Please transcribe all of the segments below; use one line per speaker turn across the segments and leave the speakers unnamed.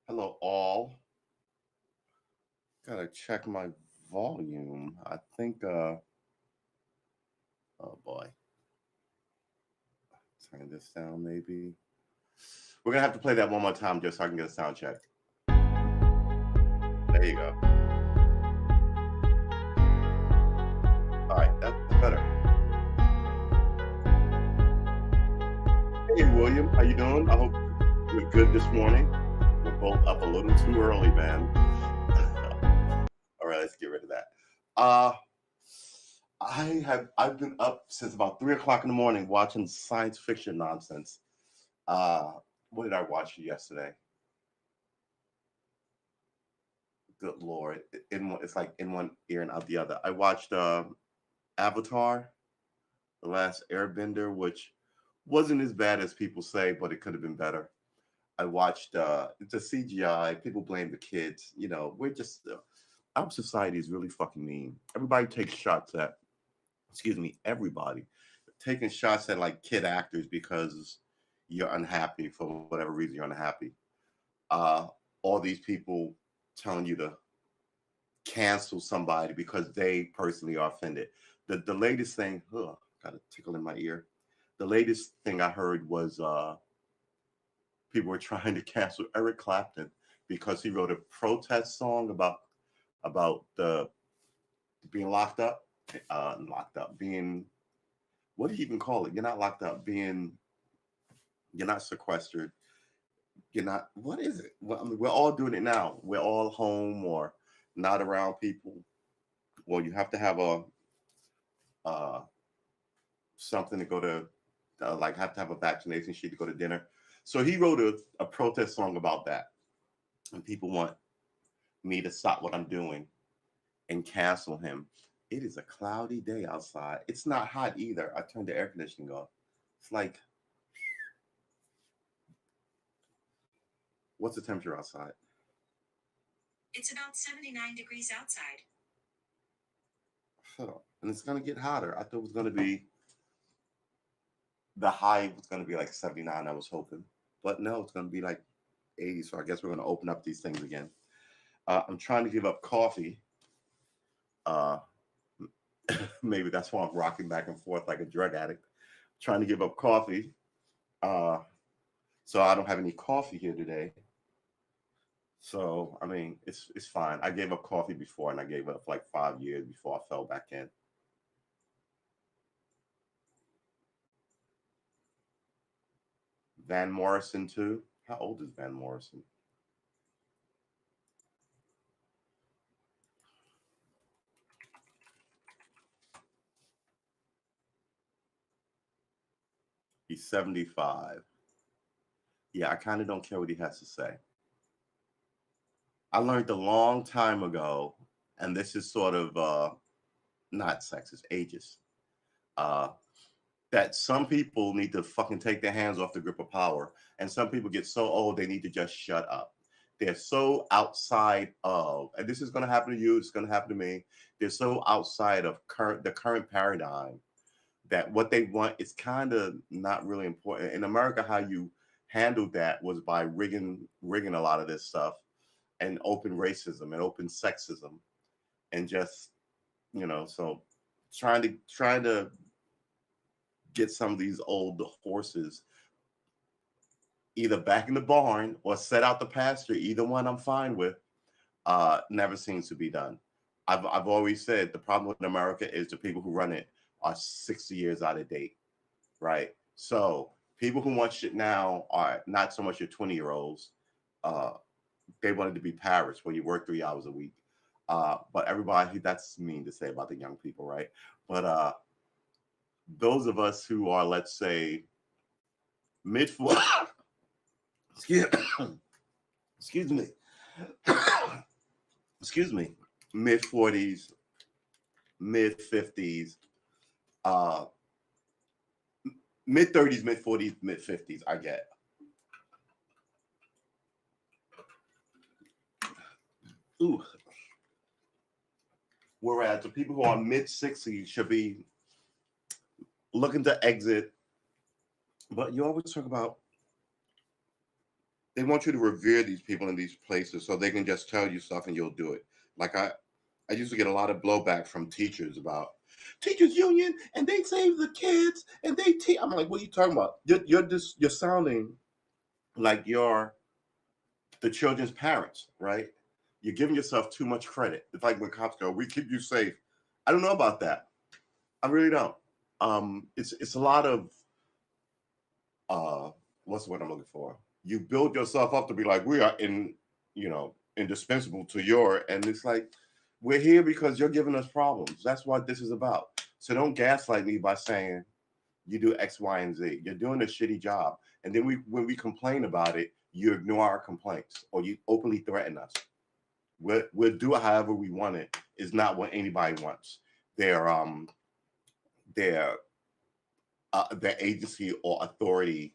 Hello, all. Gotta check my volume. I think, oh boy, turn this down maybe. We're gonna have to play that one more time just so I can get a sound check. There you go. All right, that's better. Hey, William, how you doing? I hope you're good this morning. We're both up a little too early, man. All right, let's get rid of that. Uh, I've been up since about 3 o'clock in the morning watching science fiction nonsense. Uh, what did I watch yesterday? Good lord, it's like in one ear and out the other. I watched Avatar, The Last Airbender, which wasn't as bad as people say, but it could have been better. I watched it's a CGI. People blame the kids. We're just our society is really fucking mean. Everybody takes shots at, excuse me, everybody taking shots at like kid actors because you're unhappy for whatever reason you're unhappy. Uh, all these people telling you to cancel somebody because they personally are offended. The latest thing, got a tickle in my ear. The latest thing I heard was people were trying to cancel Eric Clapton because he wrote a protest song about the being locked up, being, what do you even call it? You're not locked up, being, you're not sequestered, you're not, what is it? Well, I mean, we're all doing it now. We're all home or not around people. Well, you have to have a uh, something to go to, like have to have a vaccination sheet to go to dinner. So he wrote a protest song about that, and people want me to stop what I'm doing and cancel him. It is a cloudy day outside. It's not hot either. I turned the air conditioning off. It's like, what's the temperature outside?
It's about 79 degrees outside.
And it's gonna get hotter. I thought it was gonna be, the high was gonna be like 79. I was hoping, but no, it's gonna be like 80. So I guess we're gonna open up these things again. I'm trying to give up coffee. Uh, maybe that's why I'm rocking back and forth like a drug addict. Trying to give up coffee. Uh, so I don't have any coffee here today. So I mean, it's fine. I gave up coffee before, and I gave it up for like 5 years before I fell back in. Van Morrison too. How old is Van Morrison? He's 75. Yeah, I kind of don't care what he has to say. I learned a long time ago, and this is sort of not sexist, ageist, uh, that some people need to fucking take their hands off the grip of power, and some people get so old they need to just shut up. They're so outside of, and this is going to happen to you. It's going to happen to me. They're so outside of the current paradigm that what they want is kind of not really important. In America, how you handled that was by rigging a lot of this stuff and open racism and open sexism and just so trying to get some of these old horses either back in the barn or set out the pasture. Either one I'm fine with. Never seems to be done. I've always said the problem with America is the people who run it are 60 years out of date, right? So people who want shit now are not so much your 20-year-olds. Uh, they wanted to be Paris where you work 3 hours a week. But everybody, that's mean to say about the young people, right? But those of us who are, let's say, mid excuse, excuse me, excuse me, mid 40s, mid 50s, uh, mid 30s, mid 40s, mid 50s. I get. Ooh. Whereas the people who are mid 60s should be looking to exit. But you always talk about They want you to revere these people in these places so they can just tell you stuff and you'll do it. Like I used to get a lot of blowback from teachers about teachers union and they save the kids and they teach. I'm like, what are you talking about? You're sounding like you're the children's parents, right? You're giving yourself too much credit. It's like when cops go, "We keep you safe." I don't know about that. I really don't. It's a lot of uh, what's the word I'm looking for? You build yourself up to be like we are indispensable to your, and it's like we're here because you're giving us problems. That's what this is about. So don't gaslight me by saying you do X, Y, and Z. You're doing a shitty job, and then when we complain about it, you ignore our complaints or you openly threaten us. We'll do it however we want it. Is not what anybody wants. Their their the agency or authority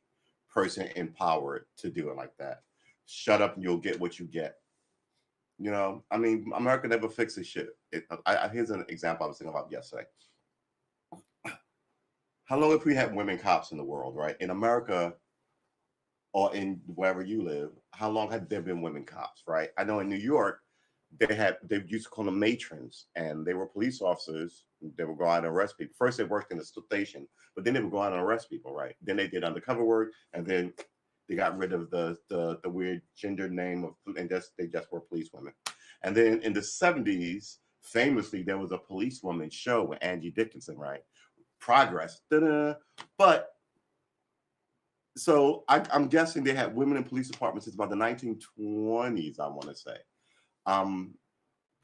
person empowered to do it like that. Shut up and you'll get what you get. I mean, America never fixes shit. Here's an example I was thinking about yesterday. How long have we had women cops in the world, right? In America or in wherever you live, how long have there been women cops, right? I know in New York, they used to call them matrons, and they were police officers. They would go out and arrest people. First, they worked in the station, but then they would go out and arrest people, right? Then they did undercover work, and then they got rid of the weird gender name of, and they just were police women. And then in the 70s, famously, there was a policewoman show with Angie Dickinson, right? Progress, da-da. But so I'm guessing they had women in police departments since about the 1920s, I want to say. Um,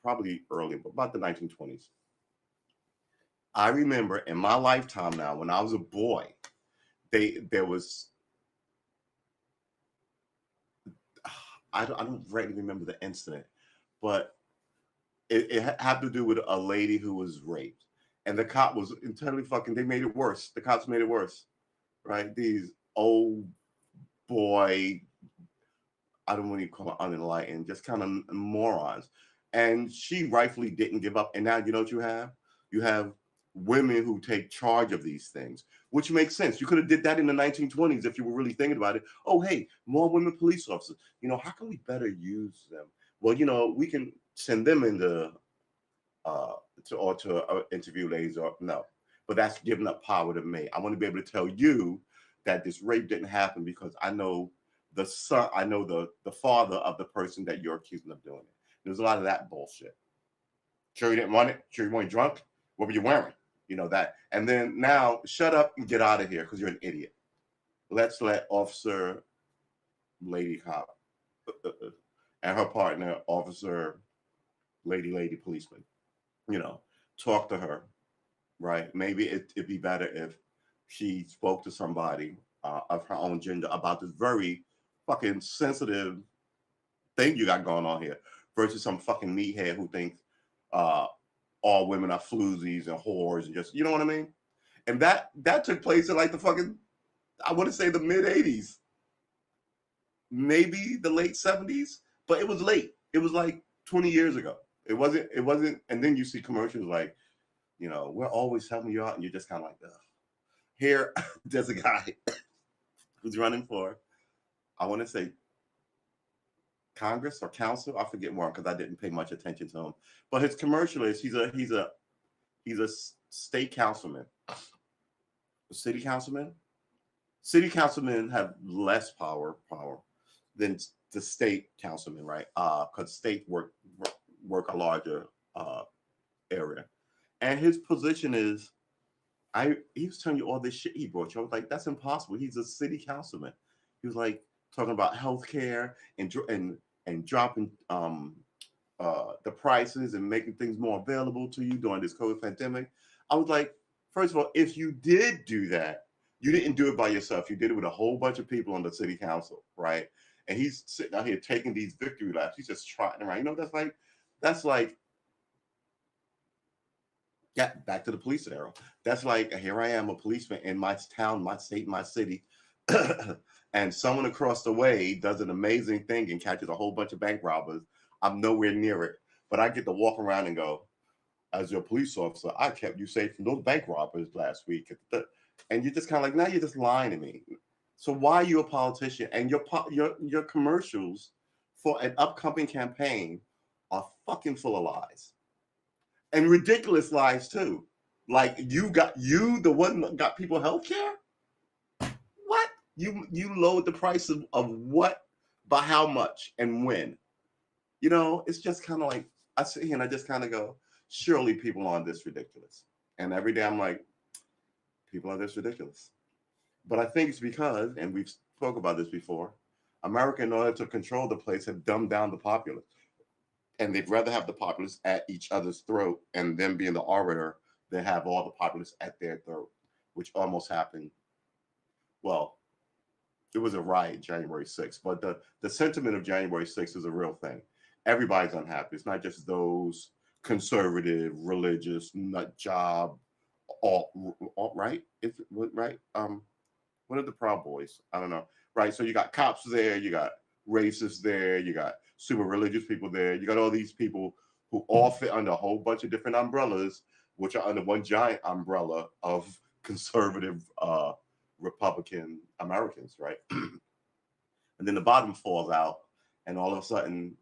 Probably earlier, but about the 1920s. I remember in my lifetime now, when I was a boy, there was I don't really remember the incident, but it had to do with a lady who was raped, and the cop was entirely fucking. They made it worse. The cops made it worse, right? These old boy, I don't want to call it unenlightened, just kind of morons. And she rightfully didn't give up. And now you know what you have? You have women who take charge of these things, which makes sense. You could have did that in the 1920s if you were really thinking about it. Oh, hey, more women police officers. How can we better use them? Well, we can send them into uh, to interview ladies or no, but that's giving up power to me. I want to be able to tell you that this rape didn't happen because I know the son, I know the father of the person that you're accusing of doing it. There's a lot of that bullshit. Sure, you didn't want it. Sure, you weren't drunk. What were you wearing? That. And then now, shut up and get out of here because you're an idiot. Let's let Officer Lady Cop and her partner, Officer Lady Policeman, talk to her, right? Maybe it'd be better if she spoke to somebody of her own gender about this very fucking sensitive thing you got going on here versus some fucking meathead who thinks uh, all women are floozies and whores and just, you know what I mean? And that took place in like the fucking, I want to say the mid 80s, maybe the late 70s, but it was late. It was like 20 years ago. It wasn't, and then you see commercials like, we're always helping you out, and you're just kind of like, ugh. Here, there's a guy who's running for, I want to say, Congress or Council. I forget more because I didn't pay much attention to him. But his commercial is he's a state councilman, a city councilman. City councilmen have less power than the state councilmen, right? Because state work a larger area, and his position is he was telling you all this shit he brought you. I was like, that's impossible. He's a city councilman. He was like talking about healthcare and dropping the prices and making things more available to you during this COVID pandemic. I was like, first of all, if you did do that, you didn't do it by yourself. You did it with a whole bunch of people on the city council, right? And he's sitting out here taking these victory laps. He's just trotting around. That's like yeah, back to the police scenario. That's like here I am, a policeman in my town, my state, my city, and someone across the way does an amazing thing and catches a whole bunch of bank robbers. I'm nowhere near it, but I get to walk around and go, as your police officer, I kept you safe from those bank robbers last week. And you're just kind of like, now you're just lying to me. So why are you a politician? And your commercials for an upcoming campaign are fucking full of lies and ridiculous lies too. Like you the one that got people health care. What? You lowered the price of what by how much and when? It's just kind of like I sit here and I just kind of go, surely people aren't this ridiculous. And every day I'm like, people are this ridiculous. But I think it's because, and we've spoke about this before, America, in order to control the place, have dumbed down the populace. And they'd rather have the populace at each other's throat and them being the arbiter than have all the populace at their throat, which almost happened. Well, it was a riot January 6th, but the sentiment of January 6th is a real thing. Everybody's unhappy. It's not just those conservative, religious, nut job, alt right. Is it right? What are the Proud Boys? I don't know. Right. So you got cops there, you got racists there, you got super religious people there, you got all these people who all fit under a whole bunch of different umbrellas, which are under one giant umbrella of conservative Republican Americans, right? And then the bottom falls out, and all of a sudden,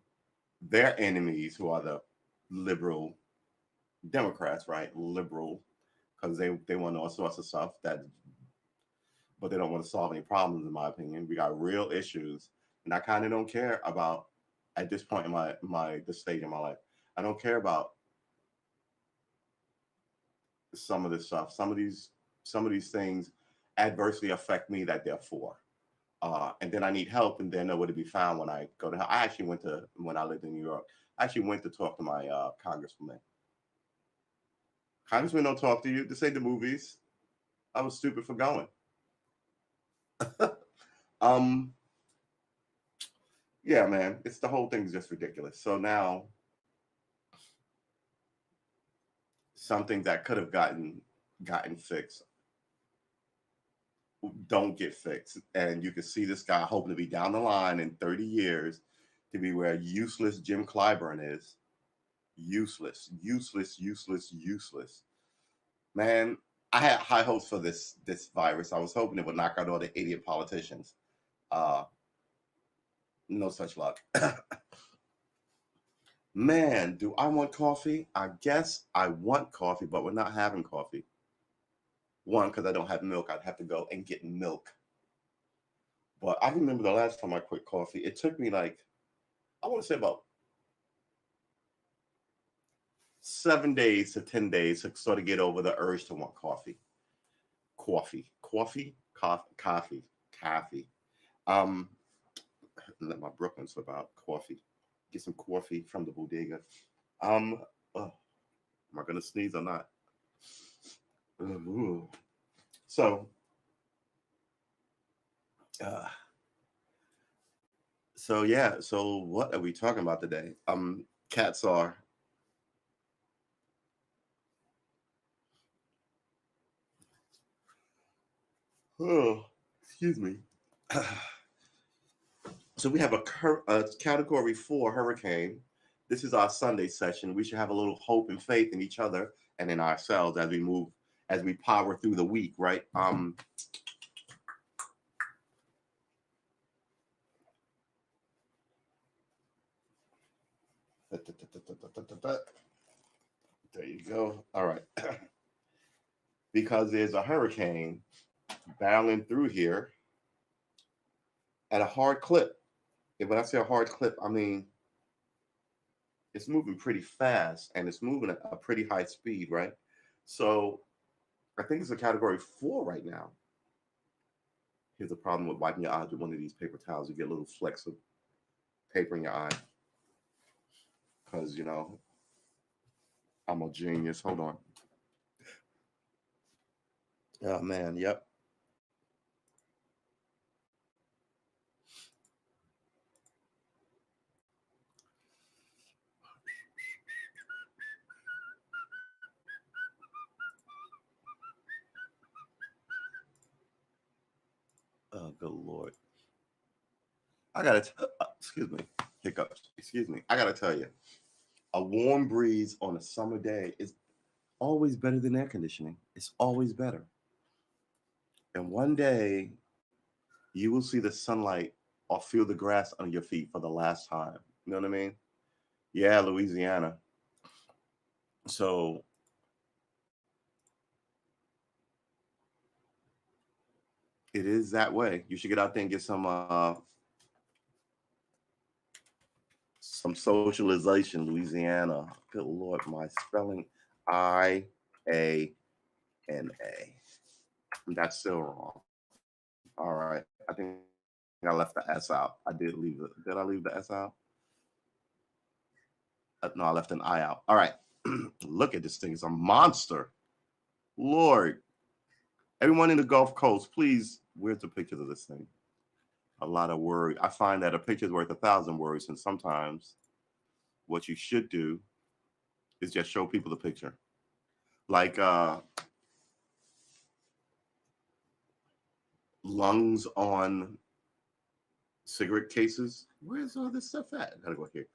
their enemies, who are the liberal Democrats, right? Liberal, because they want all sorts of stuff but they don't want to solve any problems, in my opinion. We got real issues, and I kind of don't care about at this point in the stage in my life. I don't care about some of this stuff. Some of these things adversely affect me that they're for. And then I need help, and they're nowhere to be found when I go to help. I actually went to when I lived in New York. I actually went to talk to my congresswoman. Congressmen don't talk to you. This ain't the movies. I was stupid for going. um, yeah, man, it's the whole thing's just ridiculous. So now something that could have gotten fixed don't get fixed, and you can see this guy hoping to be down the line in 30 years to be where useless Jim Clyburn is. Useless, useless, useless, useless. Man, I had high hopes for this virus. I was hoping it would knock out all the idiot politicians. Uh, no such luck. Man, do I want coffee? I guess I want coffee, but we're not having coffee. One, because I don't have milk. I'd have to go and get milk. But I remember the last time I quit coffee, it took me like, I want to say about 7 days to 10 days to sort of get over the urge to want coffee. Coffee. Um, let my Brooklyn slip out. Coffee. Get some coffee from the bodega. Oh, am I gonna sneeze or not? Ooh. So, uh, so yeah. So what are we talking about today? Cats are. Oh, excuse me. So we have a category 4 hurricane. This is our Sunday session. We should have a little hope and faith in each other and in ourselves as we power through the week, right? There you go. All right. Because there's a hurricane barreling through here at a hard clip. And when I say a hard clip, I mean it's moving pretty fast and it's moving at a pretty high speed, right? So I think it's a category 4 right now. Here's the problem with wiping your eyes with one of these paper towels. You get a little flecks of paper in your eye. Because, I'm a genius. Hold on. Oh, man. Yep. Oh, good Lord. I got to, excuse me, hiccups. Excuse me. I got to tell you, a warm breeze on a summer day is always better than air conditioning. It's always better. And one day, you will see the sunlight or feel the grass under your feet for the last time. You know what I mean? Yeah, Louisiana. So it is that way. You should get out there and get some socialization, Louisiana. Good Lord, my spelling IANA. That's still wrong. All right. I think I left the S out. I did leave it. Did I leave the S out? No, I left an I out. All right. Look at this thing. It's a monster. Lord. Everyone in the Gulf Coast, please, where's the pictures of this thing? A lot of words. I find that a picture is worth 1,000 words, and sometimes what you should do is just show people the picture. Like lungs on cigarette cases. Where's all this stuff at? I gotta go here.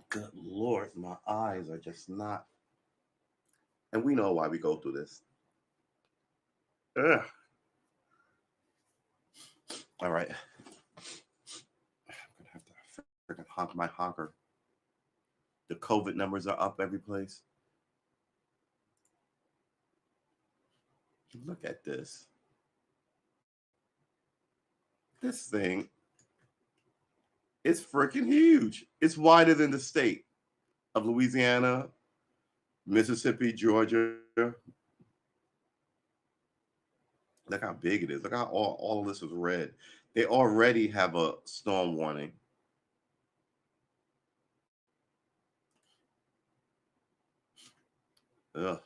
Good Lord, my eyes are just not. And we know why we go through this. Ugh. All right. I'm gonna have to freaking honk my honker. The COVID numbers are up every place. Look at this. This thing is freaking huge. It's wider than the state of Louisiana, Mississippi, Georgia. Look how big it is. Look how all of this is red. They already have a storm warning. Ugh.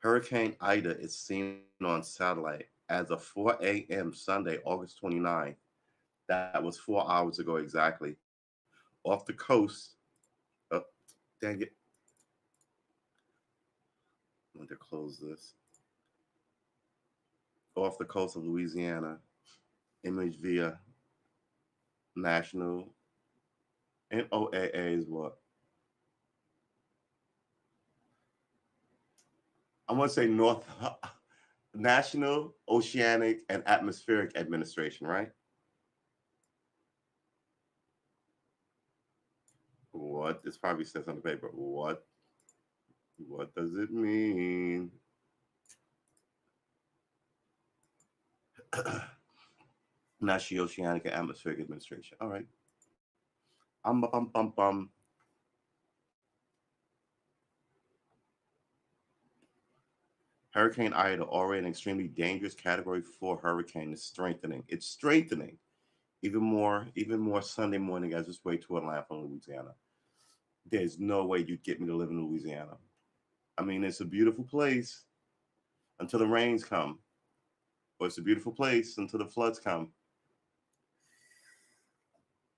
Hurricane Ida is seen on satellite as of 4 a.m. Sunday, August 29th. That was 4 hours ago exactly. Off the coast. Oh, dang it. I'm going to close this. Off the coast of Louisiana. Image via National. NOAA is what? I want to say North National Oceanic and Atmospheric Administration, right? What? This probably says on the paper. What? What does it mean? National Oceanic and Atmospheric Administration. All right. Bum bum bum. Hurricane Ida, already an extremely dangerous Category 4 hurricane, is strengthening. It's strengthening even more Sunday morning as its way to Atlanta from Louisiana. There's no way you'd get me to live in Louisiana. I mean, it's a beautiful place until the rains come, or it's a beautiful place until the floods come.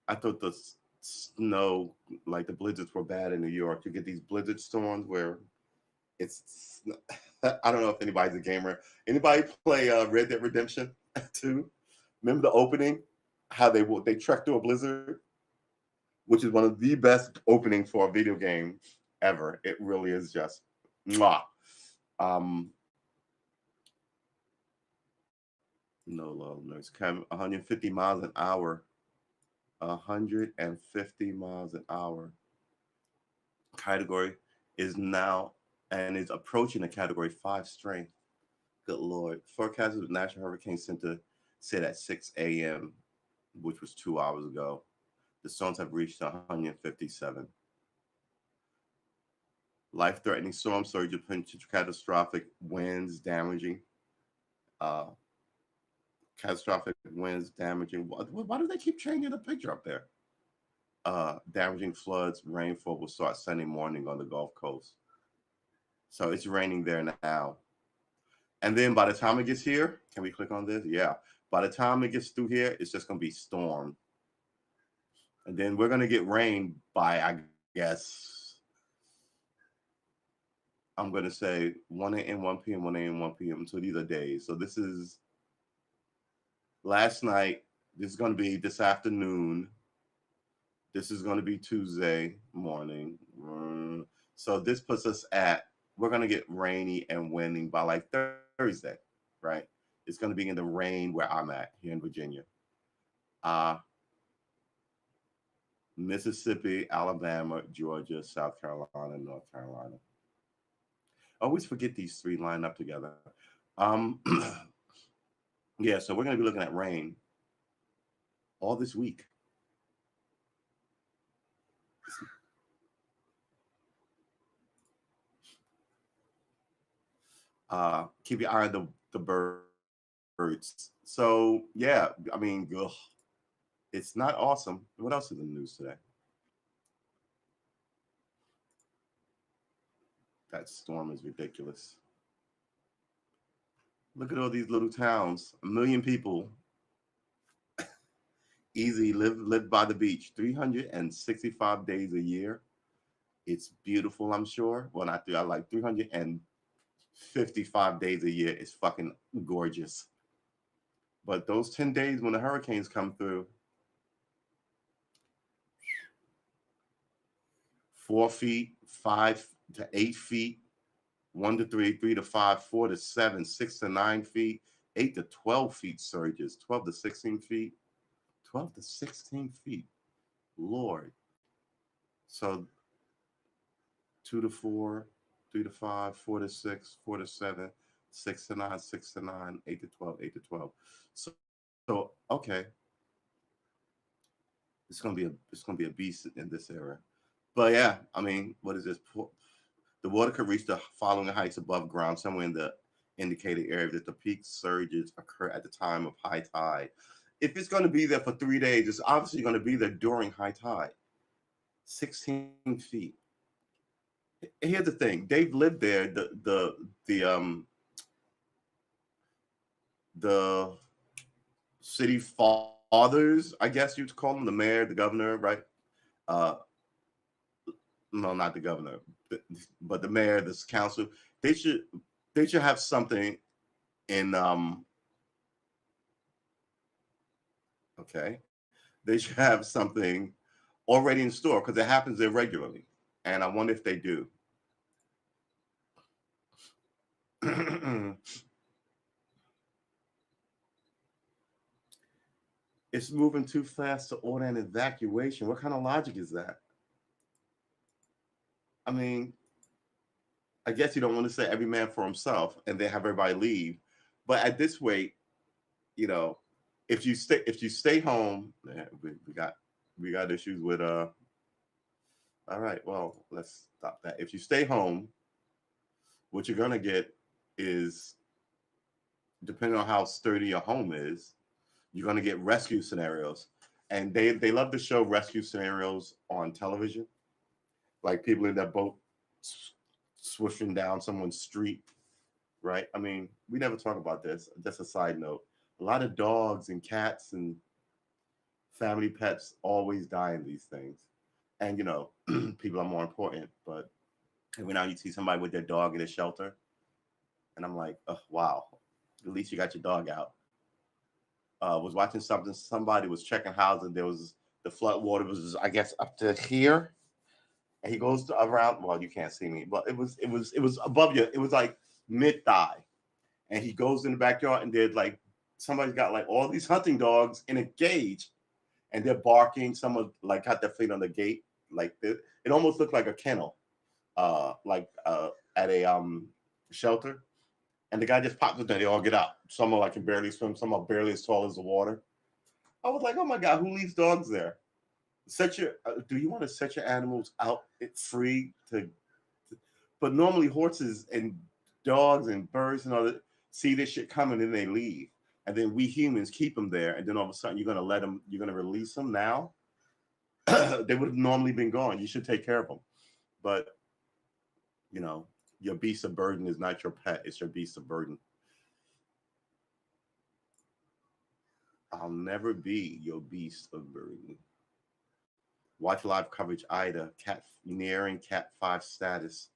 I thought the snow, like the blizzards, were bad in New York. You get these blizzard storms where it's. I don't know if anybody's a gamer. Anybody play Red Dead Redemption 2? Remember the opening? How they trek through a blizzard, which is one of the best openings for a video game ever. It really is just mwah. Um, no love, nurse. 150 miles an hour. 150 miles an hour. Category is now and is approaching a Category 5 strength. Good Lord. Forecasters with National Hurricane Center said at 6 a.m., which was 2 hours ago, the storms have reached 157. Life-threatening storm surge, potential catastrophic winds damaging. Uh, Catastrophic winds damaging. Why do they keep changing the picture up there? Damaging floods, rainfall will start Sunday morning on the Gulf Coast. So it's raining there now. And then by the time it gets here, can we click on this? Yeah. By the time it gets through here, it's just going to be storm. And then we're going to get rain by, I guess, I'm going to say 1 a.m., 1 p.m., 1 a.m., 1 p.m. So these are days. So this is last night. This is going to be this afternoon. This is going to be Tuesday morning. So this puts us at we're gonna get rainy and windy by like Thursday, right? It's gonna be in the rain where I'm at here in Virginia. Uh, Mississippi, Alabama, Georgia, South Carolina, North Carolina. I always forget these three line up together. Um, yeah, so we're gonna be looking at rain all this week. Keep your eye on the birds. So yeah, I mean, ugh, it's not awesome. What else is in the news today? That storm is ridiculous. Look at all these little towns. 1 million people easy live by the beach. 365 days a year. It's beautiful, I'm sure. Well, not three. I like 355 days a year. It's fucking gorgeous. But those 10 days when the hurricanes come through, 4 feet, 5 to 8 feet, 1 to 3, 3 to 5, 4 to 7, 6 to 9 feet, 8 to 12 feet surges, 12 to 16 feet, 12 to 16 feet. Lord. So 2 to 4, 3 to 5, 4 to 6, 4 to 7, 6 to 9, 6 to 9, 8 to 12, 8 to 12. So okay, it's gonna be a beast in this era. But yeah, I mean, what is this? The water could reach the following heights above ground, somewhere in the indicated area that the peak surges occur at the time of high tide. If it's going to be there for 3 days, it's obviously going to be there during high tide. 16 feet. Here's the thing: they've lived there. The city fathers, I guess you'd call them, the mayor, the governor, right? Uh, no, not the governor, but the mayor, this council. They should they should have something in okay. They should have something already in store because it happens there regularly, and I wonder if they do. It's moving too fast to order an evacuation. What kind of logic is that? I mean, I guess you don't want to say every man for himself and then have everybody leave. But at this rate, you know, if you stay home, man, we got issues with all right, well, let's stop that. If you stay home, what you're gonna get is, depending on how sturdy your home is, you're gonna get rescue scenarios. And they love to show rescue scenarios on television, like people in their boat swishing down someone's street, right? I mean, we never talk about this. Just a side note: a lot of dogs and cats and family pets always die in these things. And people are more important. But every now you see somebody with their dog in a shelter, and I'm like, oh wow, at least you got your dog out. Was watching something. Somebody was checking houses. There was the flood water was, I guess, up to here, and he goes around. Well, you can't see me, but it was above you. It was like mid thigh, and he goes in the backyard, and there's like somebody's got like all these hunting dogs in a cage, and they're barking. Someone like got their feet on the gate, like it almost looked like a kennel, at a shelter. And the guy just pops up there. They all get out. Some are like can barely swim. Some are barely as tall as the water. I was like, oh my god, who leaves dogs there? Do you want to set your animals out free to? But normally horses and dogs and birds and all that see this shit coming and they leave, and then we humans keep them there, and then all of a sudden you're gonna let them, you're gonna release them now. They would have normally been gone. You should take care of them, but you know your beast of burden is not your pet; it's your beast of burden. I'll never be your beast of burden. Watch live coverage. Ida, cat nearing cat 5 status.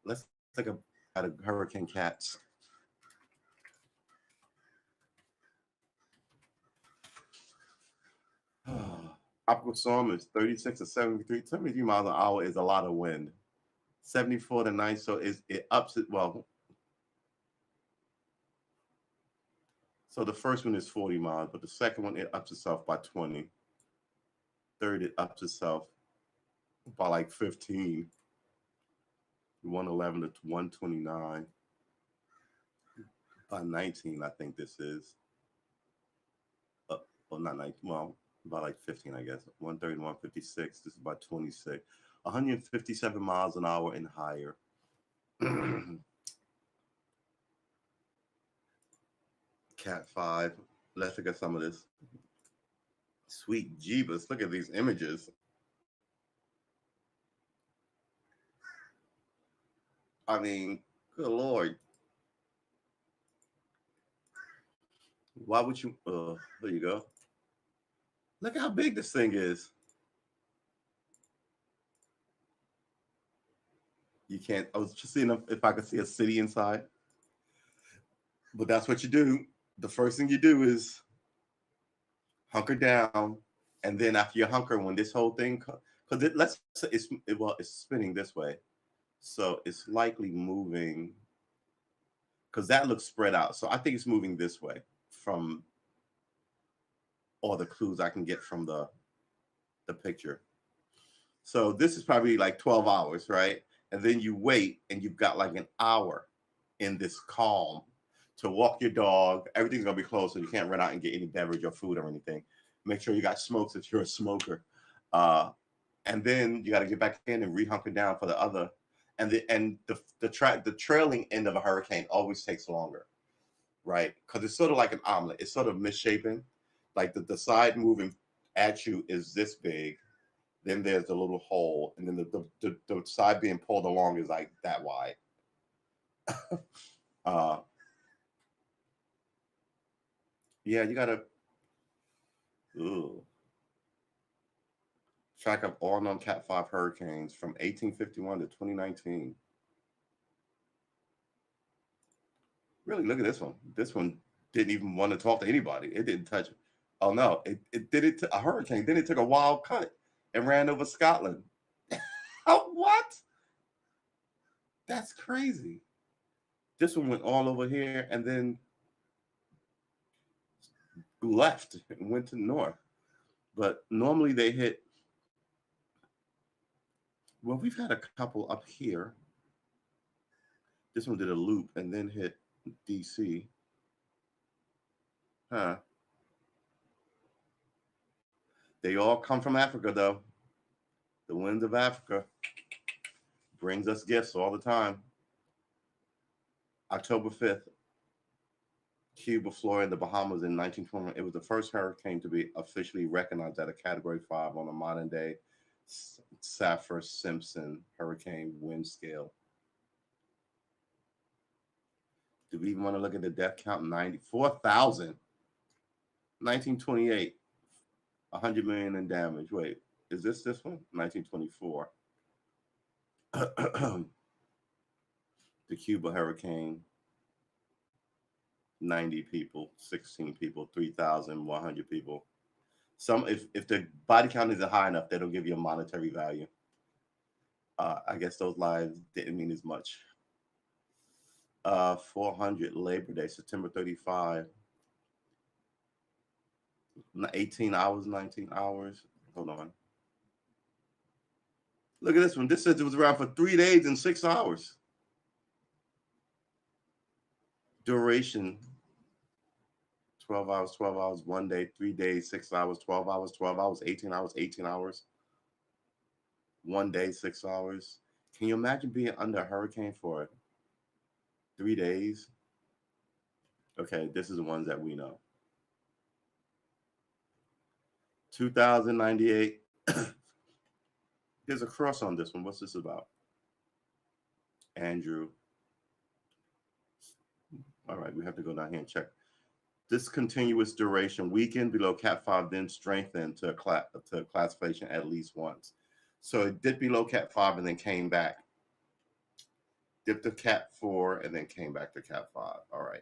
Let's take a at a hurricane cats. Tropical storm is 36 to 73. 73 miles an hour is a lot of wind. 74 to 9. So it ups it. Well, so the first one is 40 miles, but the second one, it ups itself by 20. Third, it ups itself by like 15. 111 to 129. By 19, I think this is. Well, not 19. Well, about like 15, I guess. 130 to 156. This is about 26. 157 miles an hour and higher. Cat 5. Let's look at some of this. Sweet Jeebus. Look at these images. I mean, good Lord. Why would you? There you go. Look how big this thing is. You can't. I was just seeing if I could see a city inside. But that's what you do. The first thing you do is hunker down, and then after you hunker, when this whole thing, because let's say well, it's spinning this way, so it's likely moving because that looks spread out. So I think it's moving this way from all the clues I can get from the picture. So this is probably like 12 hours, right? And then you wait, and you've got like an hour in this calm to walk your dog. Everything's gonna be closed, so you can't run out and get any beverage or food or anything. Make sure you got smokes if you're a smoker, uh, and then you got to get back in and re-hunker down for the other. And the trailing end of a hurricane always takes longer, right? Because it's sort of like an omelet. It's sort of misshapen. Like the side moving at you is this big, then there's the little hole, and then the side being pulled along is like that wide. uh, yeah, you gotta ooh, track of all known Cat 5 hurricanes from 1851 to 2019. Really, look at this one. This one didn't even want to talk to anybody. It didn't touch. Oh no, it did it to a hurricane. Then it took a wild cut and ran over Scotland. Oh, what? That's crazy. This one went all over here and then left and went to north. But normally they hit. Well, we've had a couple up here. This one did a loop and then hit DC. Huh. They all come from Africa, though. The winds of Africa brings us gifts all the time. October 5th, Cuba, Florida, the Bahamas in 1921. It was the first hurricane to be officially recognized at a Category 5 on a modern day Saffir-Simpson hurricane wind scale. Do we even want to look at the death count? 94,000. 1928, 100 million in damage. Wait, is this one? 1924. The Cuba hurricane, 90 people, 16 people, 3,100 people. Some if the body count isn't high enough, they don't give you a monetary value. I guess those lives didn't mean as much. 400 Labor Day, September 35. 18 hours, 19 hours. Hold on. Look at this one. This says it was around for 3 days and 6 hours. Duration 12 hours, 1 day, 3 days, 6 hours, 12 hours, 12 hours, 18 hours, 18 hours, 1 day, 6 hours. Can you imagine being under a hurricane for 3 days? Okay, this is the ones that we know. 2098. There's a cross on this one. What's this about? Andrew. All right, we have to go down here and check. Discontinuous duration weakened below Cat 5, then strengthened to classification at least once. So it dipped below Cat 5 and then came back. Dipped to Cat 4 and then came back to Cat 5. All right.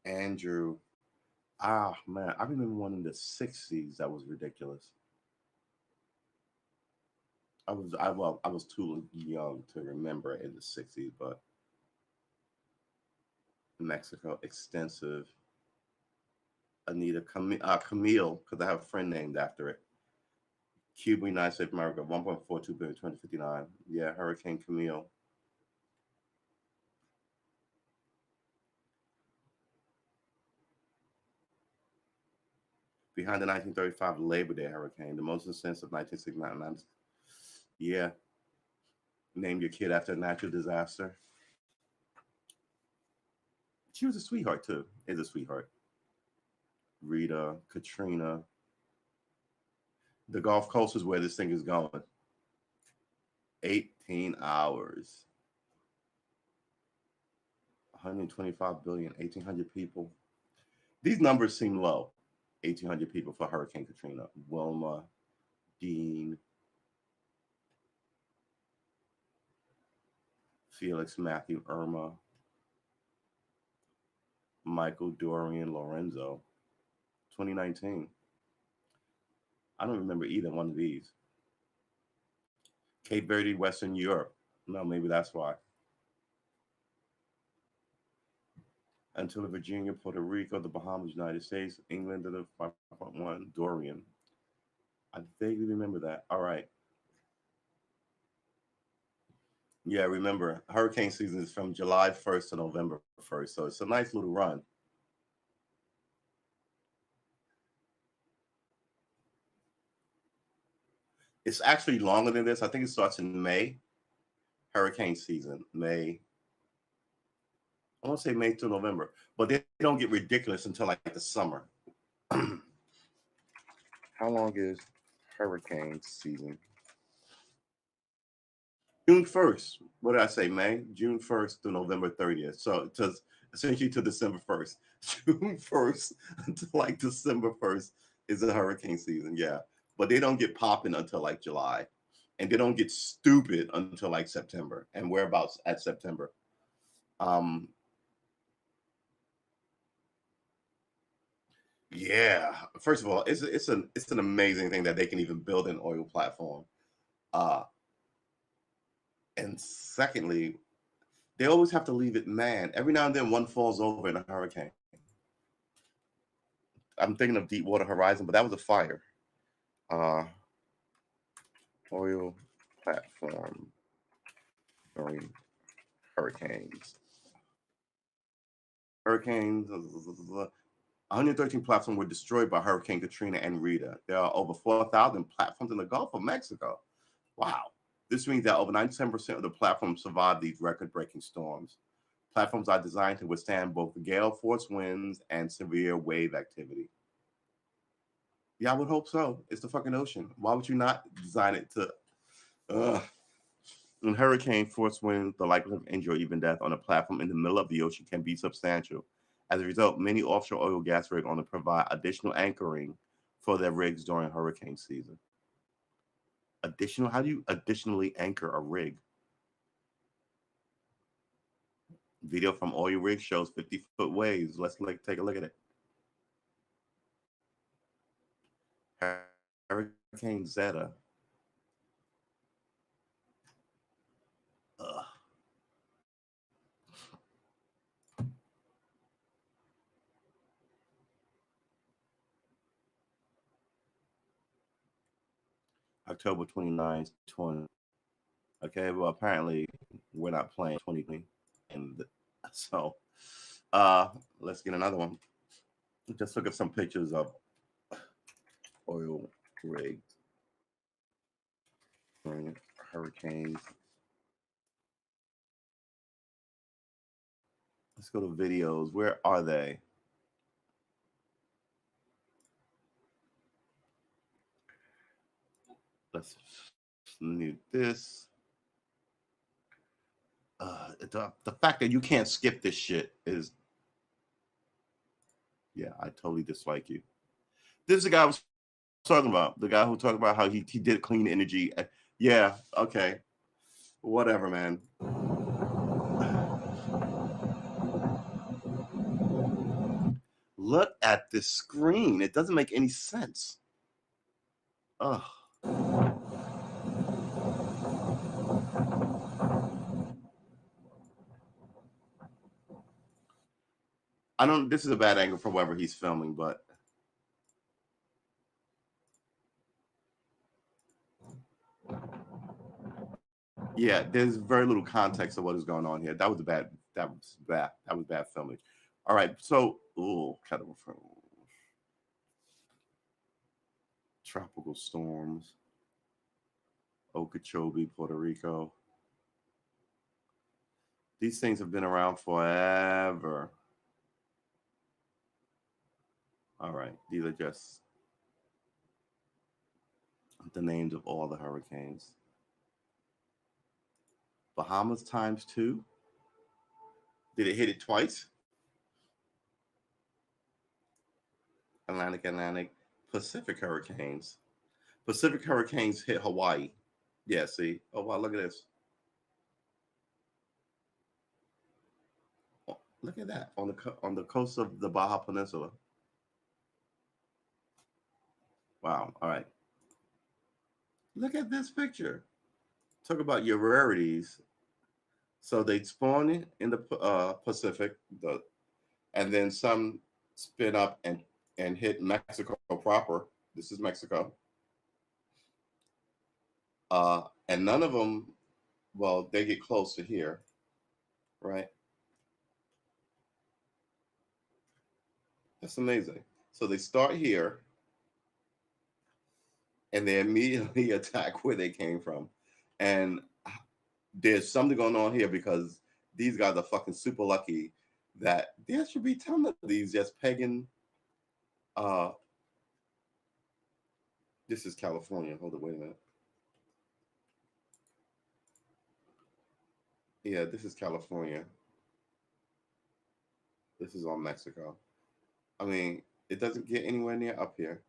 Andrew. Ah, man, I remember one in the '60s that was ridiculous. I was too young to remember it in the '60s, but Mexico extensive. Anita Camille, because I have a friend named after it. Cuba, United States of America, 1.42 billion, 2059. Yeah, Hurricane Camille. Behind the 1935 Labor Day hurricane, the most intense of 1969. Yeah, name your kid after a natural disaster. She was a sweetheart too. Is a sweetheart. Rita, Katrina. The Gulf Coast is where this thing is going. 18 hours. 125 billion, 1,800 people. These numbers seem low. 1,800 people for Hurricane Katrina. Wilma, Dean, Felix, Matthew, Irma, Michael, Dorian, Lorenzo. 2019. I don't remember either one of these. Cape Verde, Western Europe. No, maybe that's why. Until Virginia, Puerto Rico, the Bahamas, United States, England, to the 5.1, Dorian. I vaguely remember that. All right. Yeah, remember, hurricane season is from July 1st to November 1st. So it's a nice little run. It's actually longer than this. I think it starts in May, hurricane season. May, I want to say May to November, but they don't get ridiculous until like the summer. How long is hurricane season? June 1st. What did I say? May? June 1st to November 30th. So to essentially to December 1st. June 1st until like December 1st is the hurricane season. Yeah. But they don't get popping until like July. And they don't get stupid until like September. And whereabouts at September. Um, yeah. First of all, it's an amazing thing that they can even build an oil platform. Uh, and secondly, they always have to leave it manned. Every now and then, one falls over in a hurricane. I'm thinking of Deepwater Horizon, but that was a fire. Uh, Oil platform during hurricanes. Hurricanes. 113 platforms were destroyed by Hurricane Katrina and Rita. There are over 4,000 platforms in the Gulf of Mexico. Wow. This means that over 97% of the platforms survived these record breaking storms. Platforms are designed to withstand both gale force winds and severe wave activity. Yeah, I would hope so. It's the fucking ocean. Why would you not design it to? Uh, in hurricane force winds, the likelihood of injury or even death on a platform in the middle of the ocean can be substantial. As a result, many offshore oil and gas rigs only provide additional anchoring for their rigs during hurricane season. Additional? How do you additionally anchor a rig? Video from oil rig shows 50-foot waves. Let's take a look at it. Hurricane Zeta. Ugh. October 29th, 20. Okay, well, apparently we're not playing 2020. And so let's get another one. Just look at some pictures of oil rigs during hurricanes. Let's go to videos. Where are they? Let's mute this. The fact that you can't skip this shit is, yeah, I totally dislike you. This is the guy I was talking about. The guy who talked about how he did clean energy. Yeah, okay. Whatever, man. Look at this screen. It doesn't make any sense. Ugh. I don't. This is a bad angle for wherever he's filming, but yeah, there's very little context of what is going on here. That was bad. That was bad. That was bad filming. All right, so kind of tropical storms, Okeechobee, Puerto Rico. These things have been around forever. All right, these are just the names of all the hurricanes. Bahamas times 2. Did it hit it twice? Atlantic, Pacific hurricanes. Pacific hurricanes hit Hawaii. Yeah, see? Oh, wow, look at this. Oh, look at that on the coast of the Baja Peninsula. Wow, all right. Look at this picture. Talk about your rarities. So they spawn in the Pacific, and then some spin up and hit Mexico proper. This is Mexico. And none of them, well, they get close to here, right? That's amazing. So they start here, and they immediately attack where they came from. And there's something going on here because these guys are fucking super lucky that there should be a ton of these just pegging. This is California. Hold on, wait a minute. Yeah, this is California. This is all Mexico. I mean, it doesn't get anywhere near up here.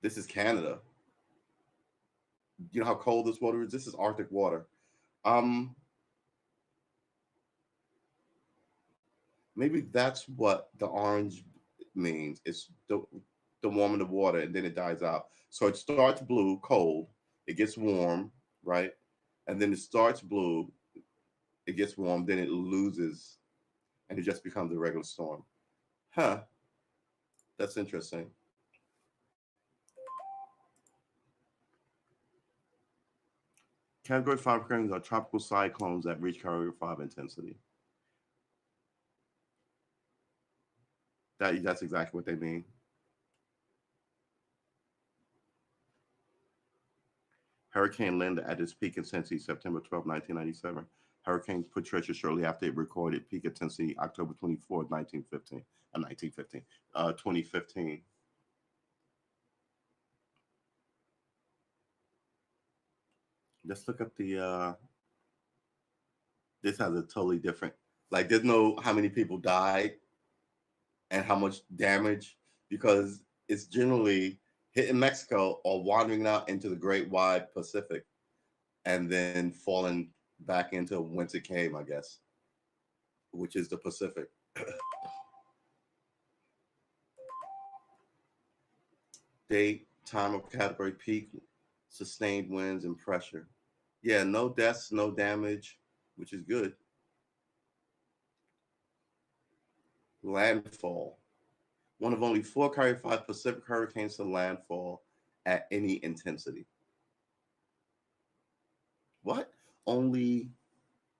This is Canada. You know how cold this water is? This is Arctic water. Um, Maybe that's what the orange means. It's the warming the water and then it dies out. So it starts blue, cold. It gets warm, right? And then it starts blue. It gets warm. Then it loses, and it just becomes a regular storm. Huh? That's interesting. Category 5 hurricanes are tropical cyclones that reach Category 5 intensity. That's exactly what they mean. Hurricane Linda at its peak intensity September 12, 1997. Hurricane Patricia shortly after it recorded peak intensity October 24th, 2015. Let's look at this has a totally different, like there's no how many people died and how much damage because it's generally hitting Mexico or wandering out into the great wide Pacific and then falling back into whence it came, I guess, which is the Pacific. Date, time of category peak, sustained winds and pressure. Yeah, no deaths, no damage, which is good. Landfall. One of only 4 Category 5 Pacific hurricanes to landfall at any intensity. What? Only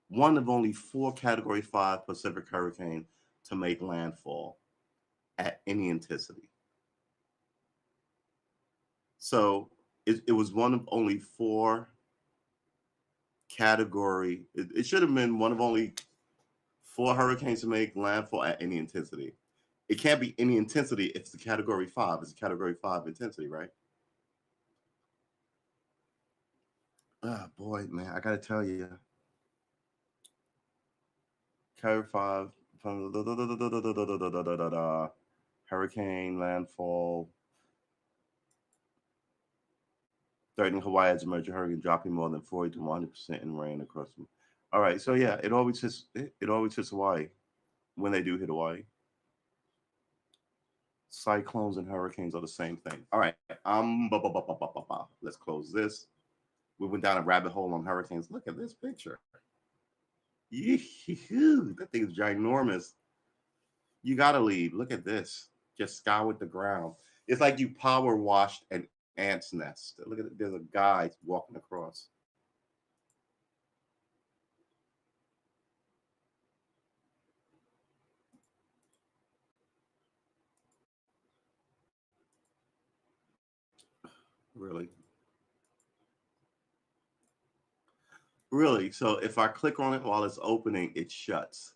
one of only 4 Category 5 Pacific hurricanes to make landfall at any intensity. So it was one of only 4 category. It should have been one of only 4 hurricanes to make landfall at any intensity. It can't be any intensity if it's a category 5. It's a category 5 intensity, right? Ah, boy, man, I gotta tell you, category 5 hurricane landfall threatening Hawaii as a major hurricane, dropping more than 40 to 100% in rain across. All right, so yeah, it always hits Hawaii. when they do hit Hawaii. Cyclones and hurricanes are the same thing. All right. Let's close this. We went down a rabbit hole on hurricanes. Look at this picture. Yee-hoo, that thing is ginormous. You gotta leave. Look at this. Just scoured the ground. It's like you power washed an ant's nest. Look at it. There's a guy walking across. Really? Really? So if I click on it while it's opening, it shuts.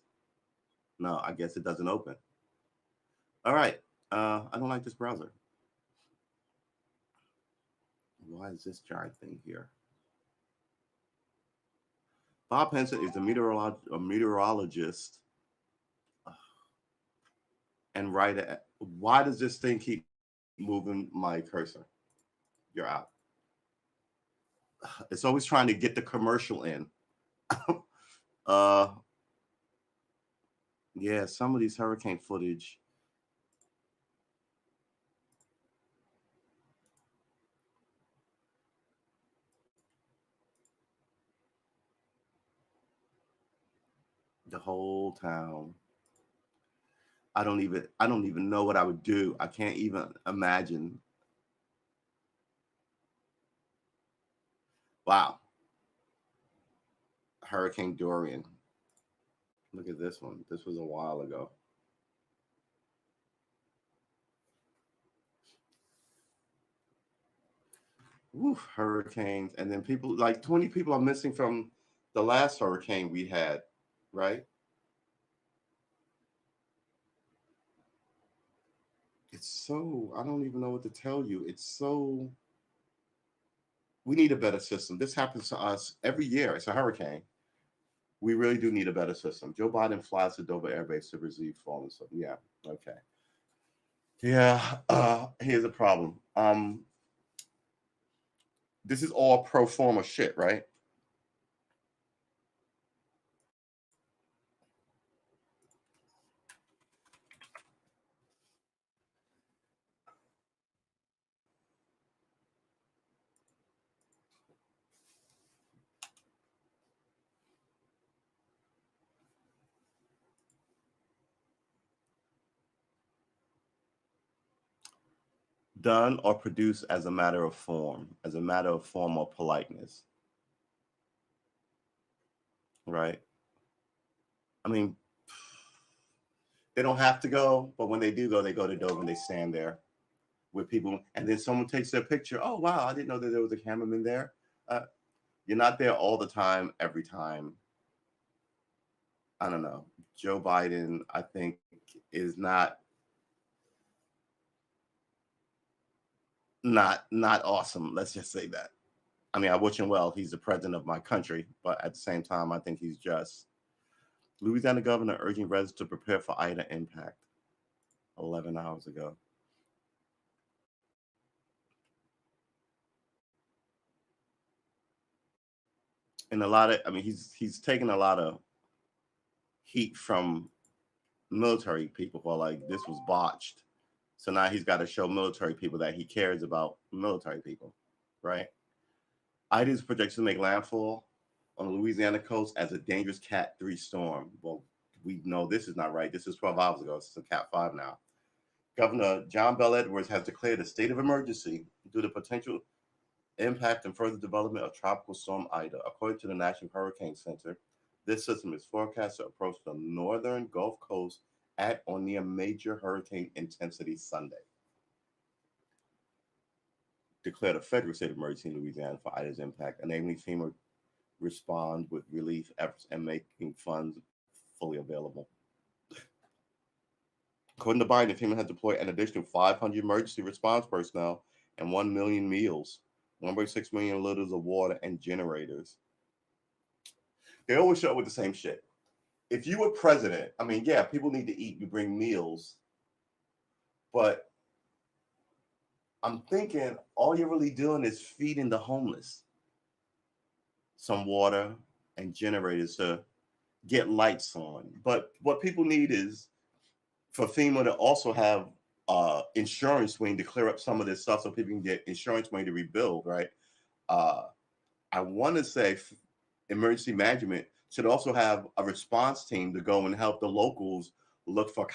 No, I guess it doesn't open. All right. I don't like this browser. Why is this giant thing here? Bob Henson is a meteorologist and writer. Why does this thing keep moving my cursor? You're out. It's always trying to get the commercial in. uh, yeah, some of these hurricane footage. The whole town. I don't even know what I would do. I can't even imagine. Wow. Hurricane Dorian. Look at this one. This was a while ago. Woo, hurricanes. And then people like 20 people are missing from the last hurricane we had, right? It's so, I don't even know what to tell you. It's so, we need a better system. This happens to us every year. It's a hurricane. We really do need a better system. Joe Biden flies to Dover Air Base to receive fallen. So, yeah, okay. Yeah, here's a problem. This is all pro forma shit, right? Done or produced as a matter of form, as a matter of form or politeness, right? I mean, they don't have to go, but when they do go, they go to Dover and they stand there with people, and then someone takes their picture. Oh wow, I didn't know that there was a cameraman there. Uh, you're not there all the time, every time. I don't know. Joe Biden, I think, is not awesome. Let's just say that. I mean, I wish him well. He's the president of my country, but at the same time, I think he's just. Louisiana governor urging residents to prepare for Ida impact. 11 hours ago. And a lot of, I mean, he's taken a lot of heat from military people who are like, this was botched. So now he's got to show military people that he cares about military people, right? Ida is projected to make landfall on the Louisiana coast as a dangerous Cat 3 storm. Well, we know this is not right. This is 12 hours ago. It's a Cat 5 now. Governor John Bell Edwards has declared a state of emergency due to potential impact and further development of Tropical Storm Ida. According to the National Hurricane Center, this system is forecast to approach the northern Gulf Coast at or near major hurricane intensity Sunday. Declared a federal state of emergency in Louisiana for Ida's impact, enabling FEMA respond with relief efforts and making funds fully available. According to Biden, FEMA has deployed an additional 500 emergency response personnel and 1 million meals, 1.6 million liters of water, and generators. They always show up with the same shit. If you were president, I mean, yeah, people need to eat. You bring meals, but I'm thinking all you're really doing is feeding the homeless some water and generators to get lights on. But what people need is for FEMA to also have insurance wing to clear up some of this stuff so people can get insurance money to rebuild, right? Uh, I want to say emergency management should also have a response team to go and help the locals look for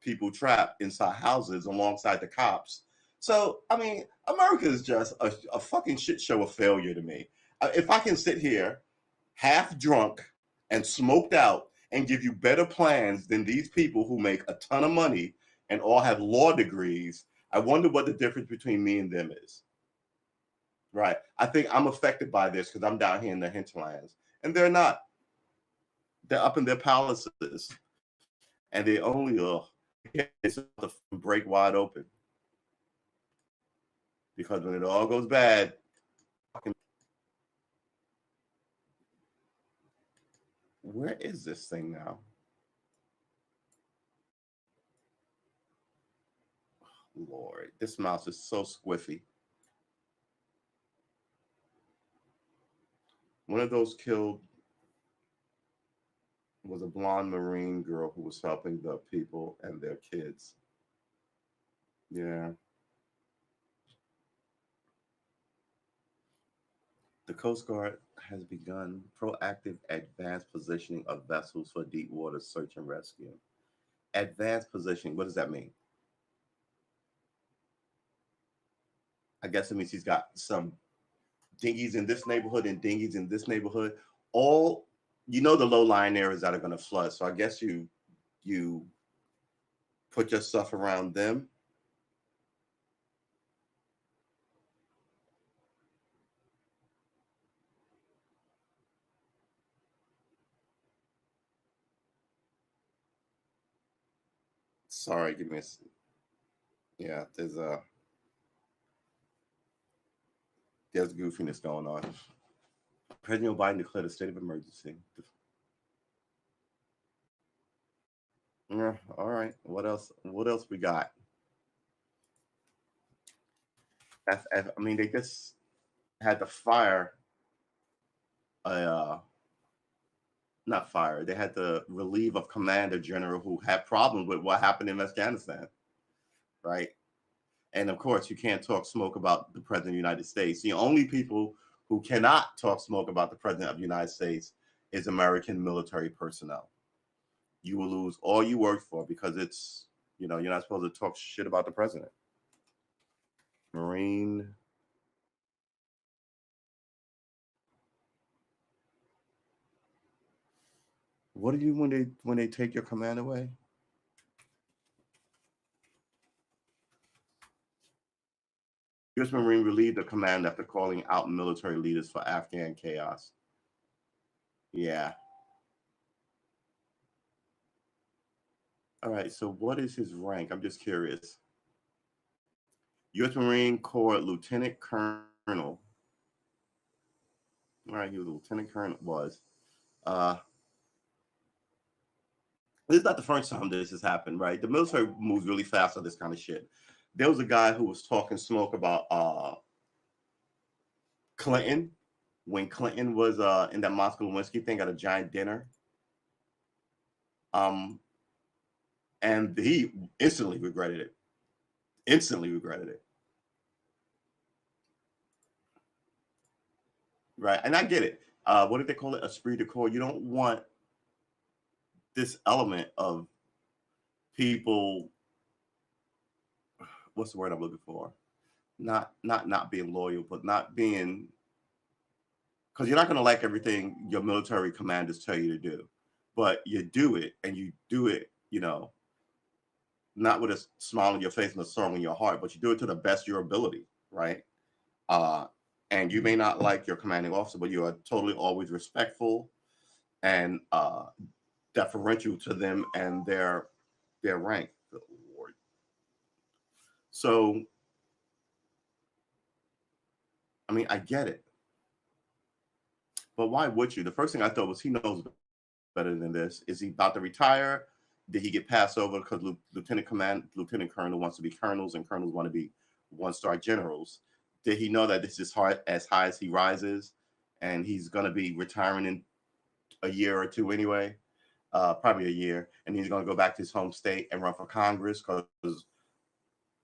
people trapped inside houses alongside the cops. So I mean, America is just a fucking shit show of failure to me. If I can sit here half drunk and smoked out and give you better plans than these people who make a ton of money and all have law degrees, I wonder what the difference between me and them is. Right. I think I'm affected by this because I'm down here in the hinterlands. And they're not. They're up in their palaces. And they only it's to break wide open. Because when it all goes bad, where is this thing now? Lord, this mouse is so squiffy. One of those killed was a blonde Marine girl who was helping the people and their kids. Yeah. The Coast Guard has begun proactive advanced positioning of vessels for deep water search and rescue. Advanced positioning, what does that mean? I guess it means he's got some dinghies in this neighborhood and dinghies in this neighborhood. All the low-lying areas that are going to flood. So I guess you put your stuff around them. Sorry, give me a. Yeah, there's goofiness going on. President Biden declared a state of emergency. Yeah, all right. What else? What else we got? I mean, they just had to fire not fire. They had to relieve a commander general who had problems with what happened in Afghanistan, right? And of course, you can't talk smoke about the president of the United States. The only people who cannot talk smoke about the president of the United States is American military personnel. You will lose all you worked for because you're not supposed to talk shit about the president. Marine. What do you when they take your command away? U.S. Marine relieved the command after calling out military leaders for Afghan chaos. Yeah. All right. So what is his rank? I'm just curious. U.S. Marine Corps Lieutenant Colonel. All right, he was a lieutenant colonel. Uh, this is not the first time this has happened, right? The military moves really fast on this kind of shit. There was a guy who was talking smoke about Clinton when Clinton was in that Moscow Lewinsky thing at a giant dinner. And he instantly regretted it. Right. And I get it. What did they call it? Esprit de corps. You don't want this element of people. What's the word I'm looking for? Not being loyal, but not being, because you're not going to like everything your military commanders tell you to do, but you do it, and you do it, not with a smile on your face and a sorrow in your heart, but you do it to the best of your ability, right? And you may not like your commanding officer, but you are totally always respectful and deferential to them and their rank. Good Lord. So, I mean, I get it, but why would you? The first thing I thought was he knows better than this. Is he about to retire? Did he get passed over because lieutenant colonel wants to be colonels and colonels want to be one-star generals? Did he know that this is hard as high as he rises, and he's going to be retiring in a year or two anyway, probably a year, and he's going to go back to his home state and run for Congress because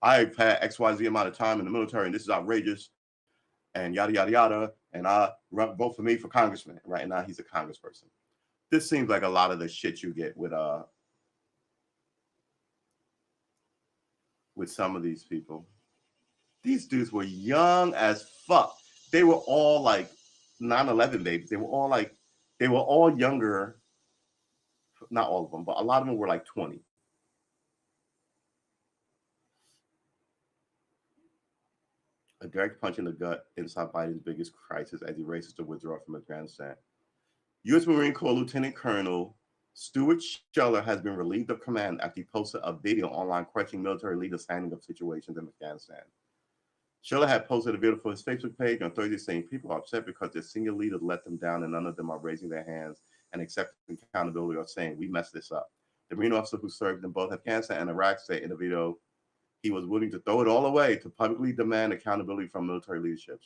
I've had XYZ amount of time in the military and this is outrageous and yada yada yada, and vote for me for congressman. Right now, he's a congressperson. This seems like a lot of the shit you get with some of these people. These dudes were young as fuck. They were all like 9/11 babies. They were all younger. Not all of them, but a lot of them were like 20. A direct punch in the gut inside Biden's biggest crisis as he races to withdraw from Afghanistan. U.S. Marine Corps Lieutenant Colonel Stuart Scheller has been relieved of command after he posted a video online questioning military leaders' handling of situations in Afghanistan. Scheller had posted a video for his Facebook page on Thursday saying people are upset because their senior leaders let them down and none of them are raising their hands and accepting accountability or saying, we messed this up. The Marine officer who served in both Afghanistan and Iraq said in the video he was willing to throw it all away to publicly demand accountability from military leadership.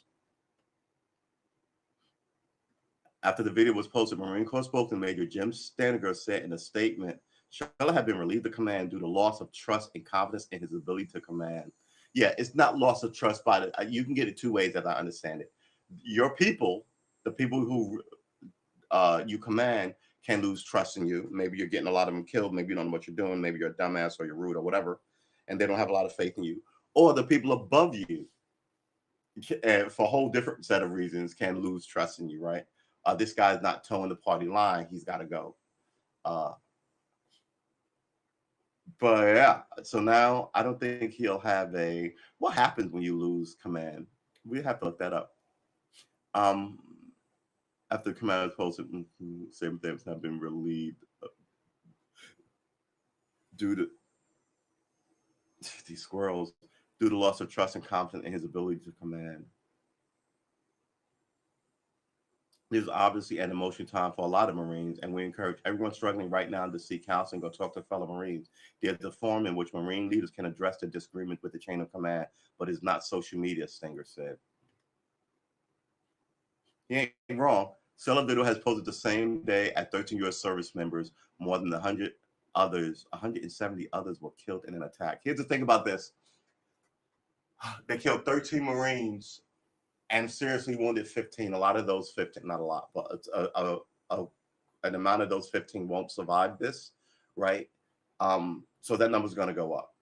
After the video was posted, Marine Corps spokesman Major Jim Staniger said in a statement, Scheller had been relieved of command due to loss of trust and confidence in his ability to command. Yeah, it's not loss of trust by you can get it two ways as I understand it. Your people, the people who you command, can lose trust in you. Maybe you're getting a lot of them killed. Maybe you don't know what you're doing. Maybe you're a dumbass or you're rude or whatever, and they don't have a lot of faith in you. Or the people above you, for a whole different set of reasons, can lose trust in you, right? This guy's not towing the party line. He's got to go. But yeah, so now I don't think he'll have a. What happens when you lose command? We have to look that up. After the command was posted, same things have been relieved due to these squirrels, due to loss of trust and confidence in his ability to command. This is obviously an emotional time for a lot of Marines, and we encourage everyone struggling right now to seek counseling, go talk to fellow Marines. There's a forum in which Marine leaders can address their disagreement with the chain of command, but it's not social media, Stenger said. He ain't wrong. Scheller video has posted the same day at 13 U.S. service members. More than 170 others were killed in an attack. Here's the thing about this. They killed 13 Marines and seriously wounded 15. A lot of those 15, not a lot, but an amount of those 15 won't survive this, right? So that number's going to go up.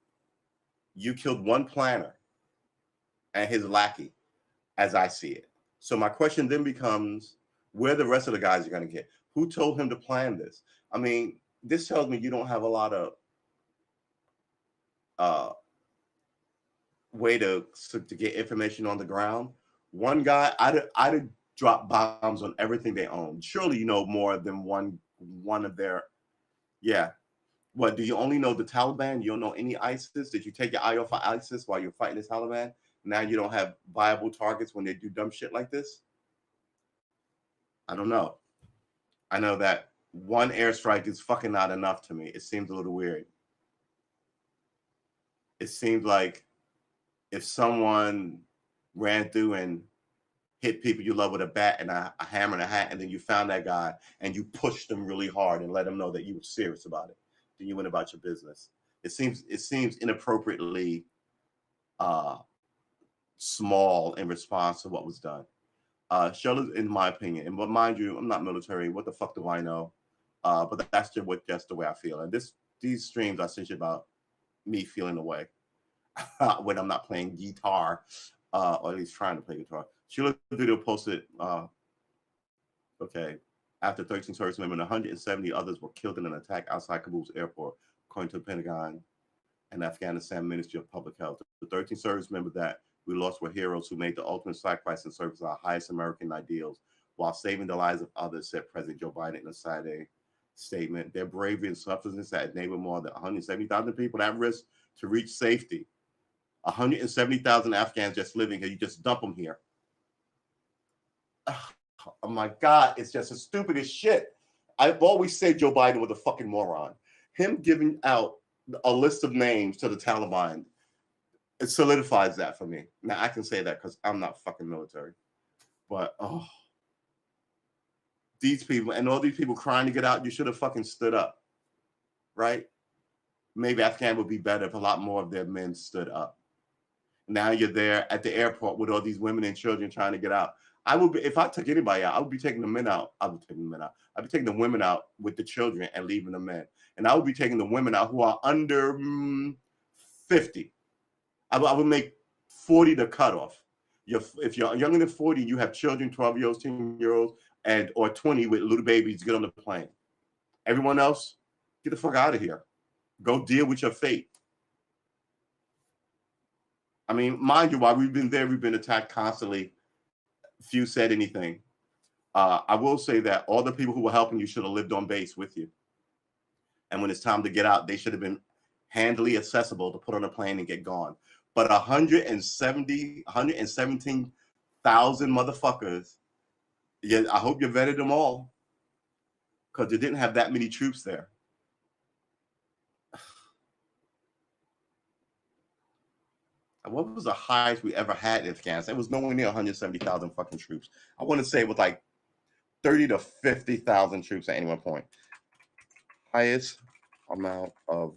You killed one planner and his lackey, as I see it. So my question then becomes, where the rest of the guys are going to get? Who told him to plan this? I mean, this tells me you don't have a lot of way to get information on the ground. One guy, I'd have dropped bombs on everything they own. Surely you know more than one of their, yeah. What, do you only know the Taliban? You don't know any ISIS? Did you take your eye off of ISIS while you're fighting the Taliban? Now you don't have viable targets when they do dumb shit like this? I don't know. I know that one airstrike is fucking not enough to me. It seems a little weird. It seems like if someone ran through and hit people you love with a bat and a hammer and a hat, and then you found that guy and you pushed them really hard and let them know that you were serious about it, then you went about your business. It seems inappropriately small in response to what was done. Scheller, in my opinion, and but mind you, I'm not military. What the fuck do I know? But that's just the way I feel. And these streams are essentially about me feeling the way when I'm not playing guitar, or at least trying to play guitar. Scheller video posted, okay, after 13 service members, 170 others were killed in an attack outside Kabul's airport, according to the Pentagon and Afghanistan Ministry of Public Health. The 13 service members that we lost were heroes who made the ultimate sacrifice in service of our highest American ideals while saving the lives of others, said President Joe Biden in a Saturday statement. Their bravery and selflessness had enabled more than 170,000 people at risk to reach safety. 170,000 Afghans just living here. You just dump them here. Oh my God, it's just as stupid as shit. I've always said Joe Biden was a fucking moron. Him giving out a list of names to the Taliban, it solidifies that for me. Now I can say that because I'm not fucking military, but these people and all these people crying to get out, you should have fucking stood up, right? Maybe Afghan would be better if a lot more of their men stood up. Now you're there at the airport with all these women and children trying to get out. I would be, if I took anybody out, I would be taking the men out. I would take the men out. I'd be taking the women out with the children and leaving the men. And I would be taking the women out who are under 50. I would make 40 the cutoff. If you're younger than 40, you have children, 12-year-olds, 10-year-olds, and or 20 with little babies, get on the plane. Everyone else, get the fuck out of here. Go deal with your fate. I mean, mind you, while we've been there, we've been attacked constantly. Few said anything. I will say that all the people who were helping you should have lived on base with you. And when it's time to get out, they should have been handily accessible to put on a plane and get gone. But 117,000 motherfuckers, yeah, I hope you vetted them all, because they didn't have that many troops there. What was the highest we ever had in Afghanistan? It was nowhere near 170,000 fucking troops. I want to say it was like 30 to 50,000 troops at any one point. Highest amount of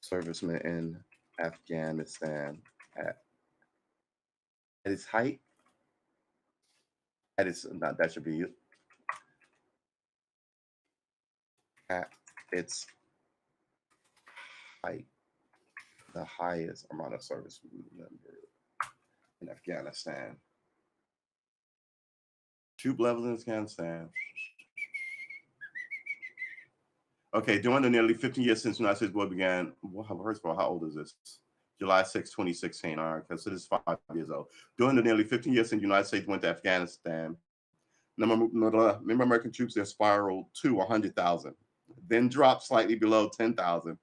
servicemen in Afghanistan at its height. At its, not that should be it. At its height, the highest amount of service members in Afghanistan. Troop levels in Afghanistan. Okay, during the nearly 15 years since the United States war began, first of all, how old is this? July 6, 2016. All right, because it is 5 years old. During the nearly 15 years since the United States went to Afghanistan, remember American troops there spiraled to 100,000, then dropped slightly below 10,000.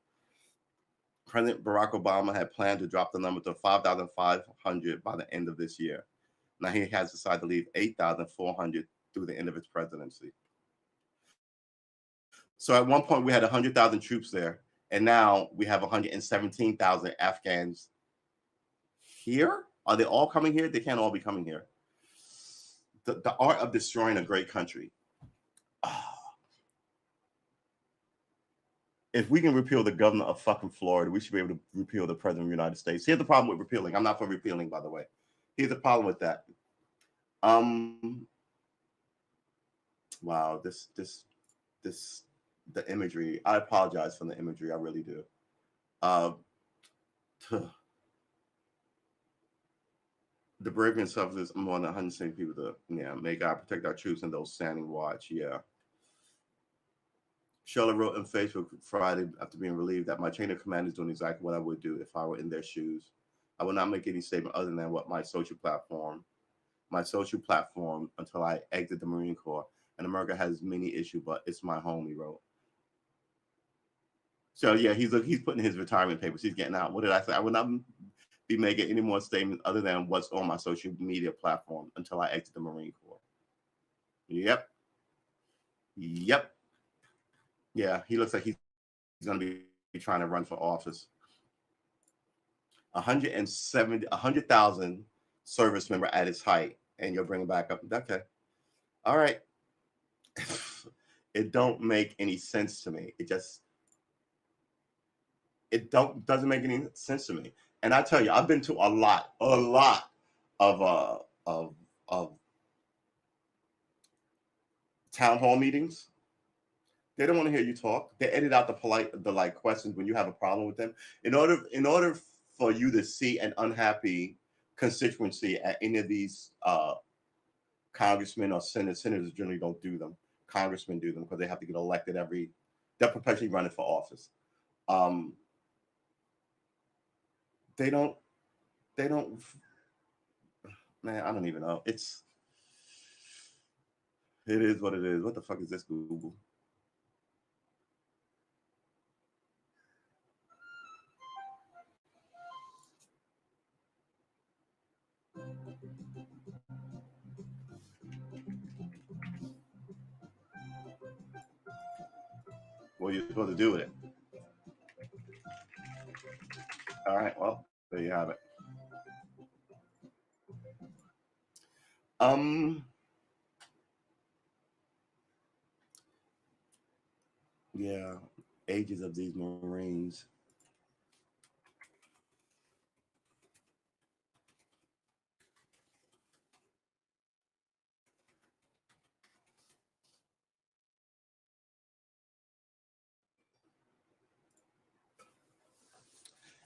President Barack Obama had planned to drop the number to 5,500 by the end of this year. Now he has decided to leave 8,400 through the end of his presidency. So at one point we had 100,000 troops there, and now we have 117,000 Afghans here. Are they all coming here? They can't all be coming here. The art of destroying a great country. If we can repeal the governor of fucking Florida, we should be able to repeal the president of the United States. Here's the problem with repealing. I'm not for repealing, by the way. Here's the problem with that. Wow, the imagery. I apologize for the imagery. I really do. The bravery and selflessness more than 170 people to, may God protect our troops and those standing watch. Yeah. Charlotte wrote on Facebook Friday after being relieved that my chain of command is doing exactly what I would do if I were in their shoes. I will not make any statement other than what my social platform until I exit the Marine Corps. And America has many issues, but it's my home, he wrote. So yeah, he's putting his retirement papers. He's getting out. What did I say? I would not be making any more statements other than what's on my social media platform until I exit the Marine Corps. Yep. Yeah, he looks like he's going to be trying to run for office. 100,000 service member at its height, and you'll bring it back up. Okay. All right. It don't make any sense to me. Doesn't make any sense to me. And I tell you, I've been to a lot of town hall meetings. They don't want to hear you talk. They edit out the questions when you have a problem with them. In order for you to see an unhappy constituency at any of these congressmen or senators generally don't do them. Congressmen do them because they have to get elected they're perpetually running for office. They don't, man, I don't even know. It is what it is. What the fuck is this, Google? What are you supposed to do with it? All right, well, there you have it. Yeah, ages of these Marines.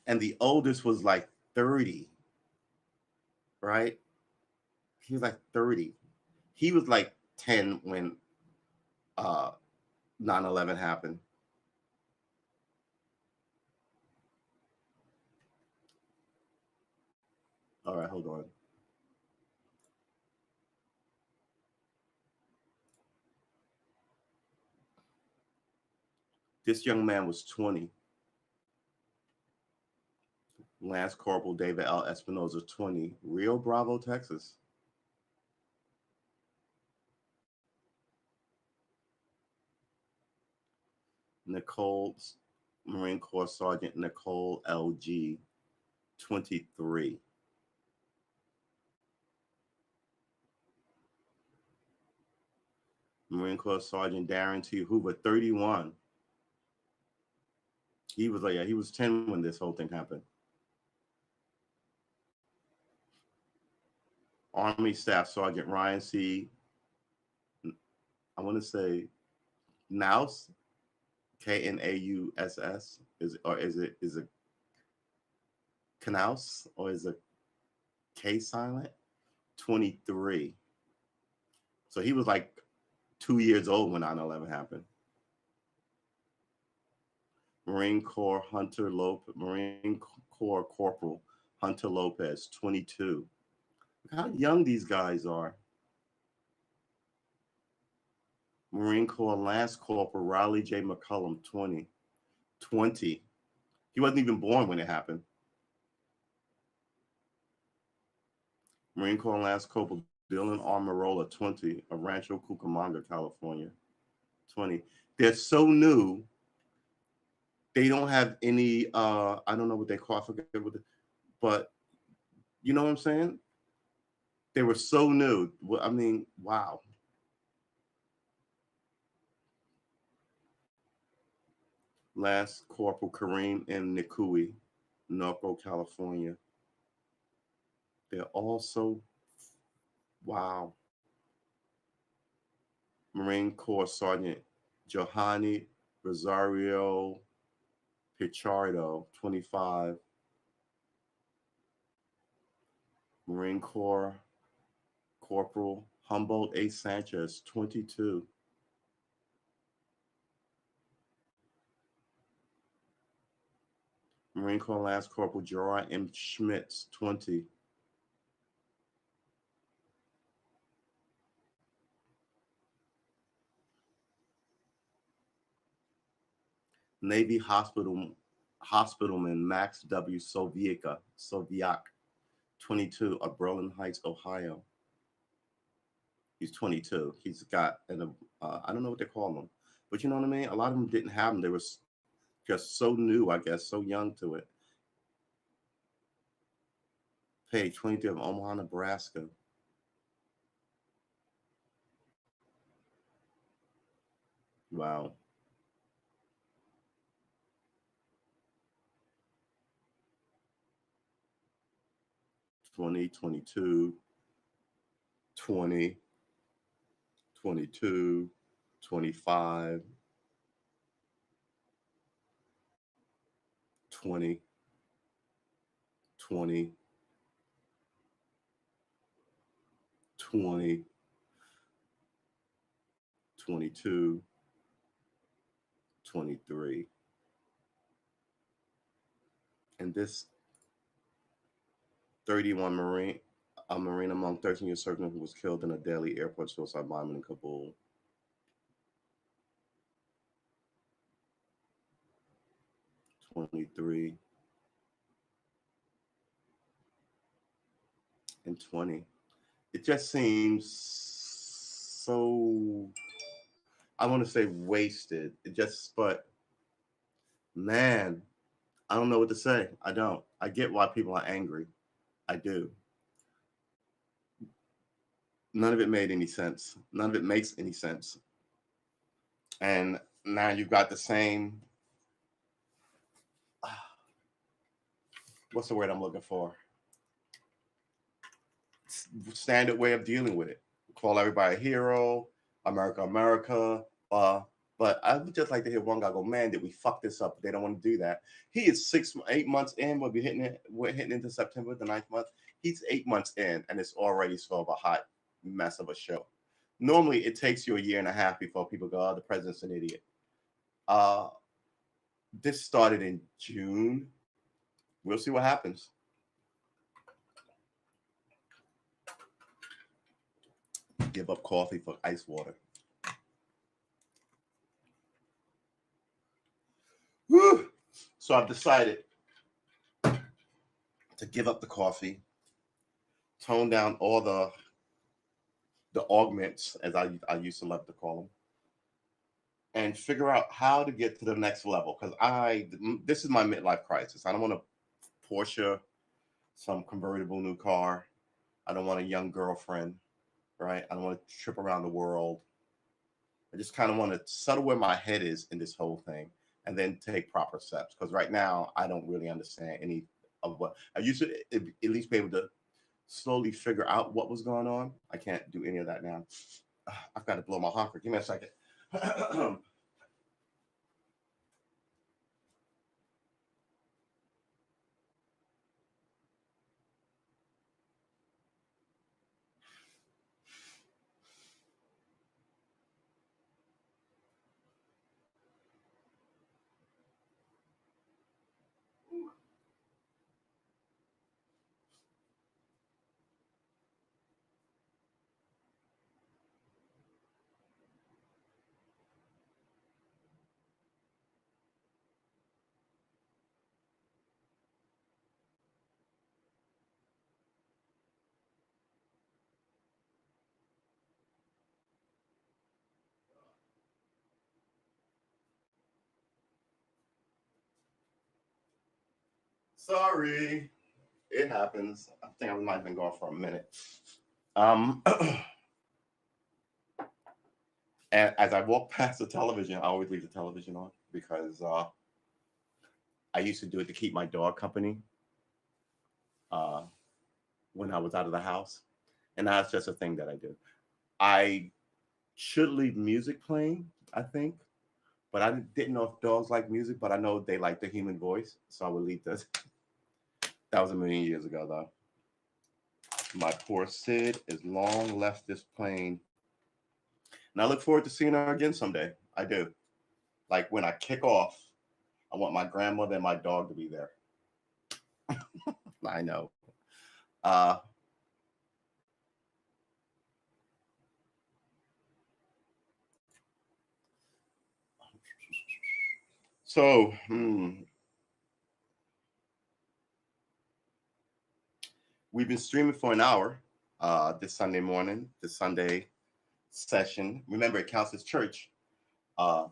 And the oldest was like 30, right? He was like 30. He was like 10 when uh 9/11 happened. All right, hold on. This young man was 20. Lance Corporal David L. Espinoza, 20. Rio Bravo, Texas. Nicole, Marine Corps Sergeant Nicole L.G., 23. Marine Corps Sergeant Darren T. Hoover, 31. He was like, yeah, he was 10 when this whole thing happened. Army Staff Sergeant Ryan C. I want to say Naus, Knauss, is it Knaus or is it K silent? 23. So he was like 2 years old when 9/11 happened. Marine Corps Corporal Hunter Lopez, 22. Look how young these guys are. Marine Corps Lance Corporal Riley J. McCullum, 20. 20. He wasn't even born when it happened. Marine Corps Lance Corporal Dylan Armarola, 20, of Rancho Cucamonga, California. 20. They're so new, they don't have any, I don't know what they call, I forget what, but you know what I'm saying? They were so new. I mean, wow. Lance Corporal Kareem M. Nikui, Norco, California. They're all so, wow. Marine Corps Sergeant Johanny Rosario Pichardo, 25. Marine Corps Corporal Humboldt A. Sanchez, 22. Marine Corps Lance Corporal Gerard M. Schmitz, 20. Navy Hospitalman Max W. Soviak, 22, of Berlin Heights, Ohio. He's 22. He's got I don't know what they call them, but you know what I mean. A lot of them didn't have them. They were just so new, I guess, so young to it. Page 23 of Omaha, Nebraska. Wow. 20, 22, 20, 22, 25, 20, 20, 20, 22, 23. And this 31 Marine, a Marine among 13-year servicemen who was killed in a Delhi airport suicide bombing in Kabul. 23 and 20. It just seems so, I want to say wasted. It just, but man, I don't know what to say. I don't. I get why people are angry. I do. None of it made any sense. None of it makes any sense. And now you've got the same, what's the word I'm looking for? Standard way of dealing with it. Call everybody a hero, America, America. But I would just like to hear one guy go, man, did we fuck this up? They don't want to do that. He is 8 months in. We'll be hitting it. We're hitting into September, the ninth month. He's 8 months in, and it's already sort of a hot mess of a show. Normally, it takes you a year and a half before people go, oh, the president's an idiot. Uh, this started in June. We'll see what happens. Give up coffee for ice water. Woo! So I've decided to give up the coffee, tone down all the augments, as I used to love to call them, and figure out how to get to the next level. Because this is my midlife crisis. I don't want a Porsche, some convertible new car. I don't want a young girlfriend, right? I don't want to trip around the world. I just kind of want to settle where my head is in this whole thing, and then take proper steps. Because right now, I don't really understand any of what I used to at least be able to slowly figure out what was going on. I can't do any of that now. I've got to blow my honker. Give me a second. Sorry, it happens. I think I might have been gone for a minute. Um, and as I walk past the television, I always leave the television on because I used to do it to keep my dog company uh, when I was out of the house, and that's just a thing that I do. I should leave music playing, I think, but I didn't know if dogs like music, but I know they like the human voice, so I would leave this. That was a million years ago, though. My poor Sid is long left this plane, and I look forward to seeing her again someday. I do. Like when I kick off, I want my grandmother and my dog to be there. I know. Uh, so, we've been streaming for an hour this Sunday morning, this Sunday session. Remember, it counts as church. Uh,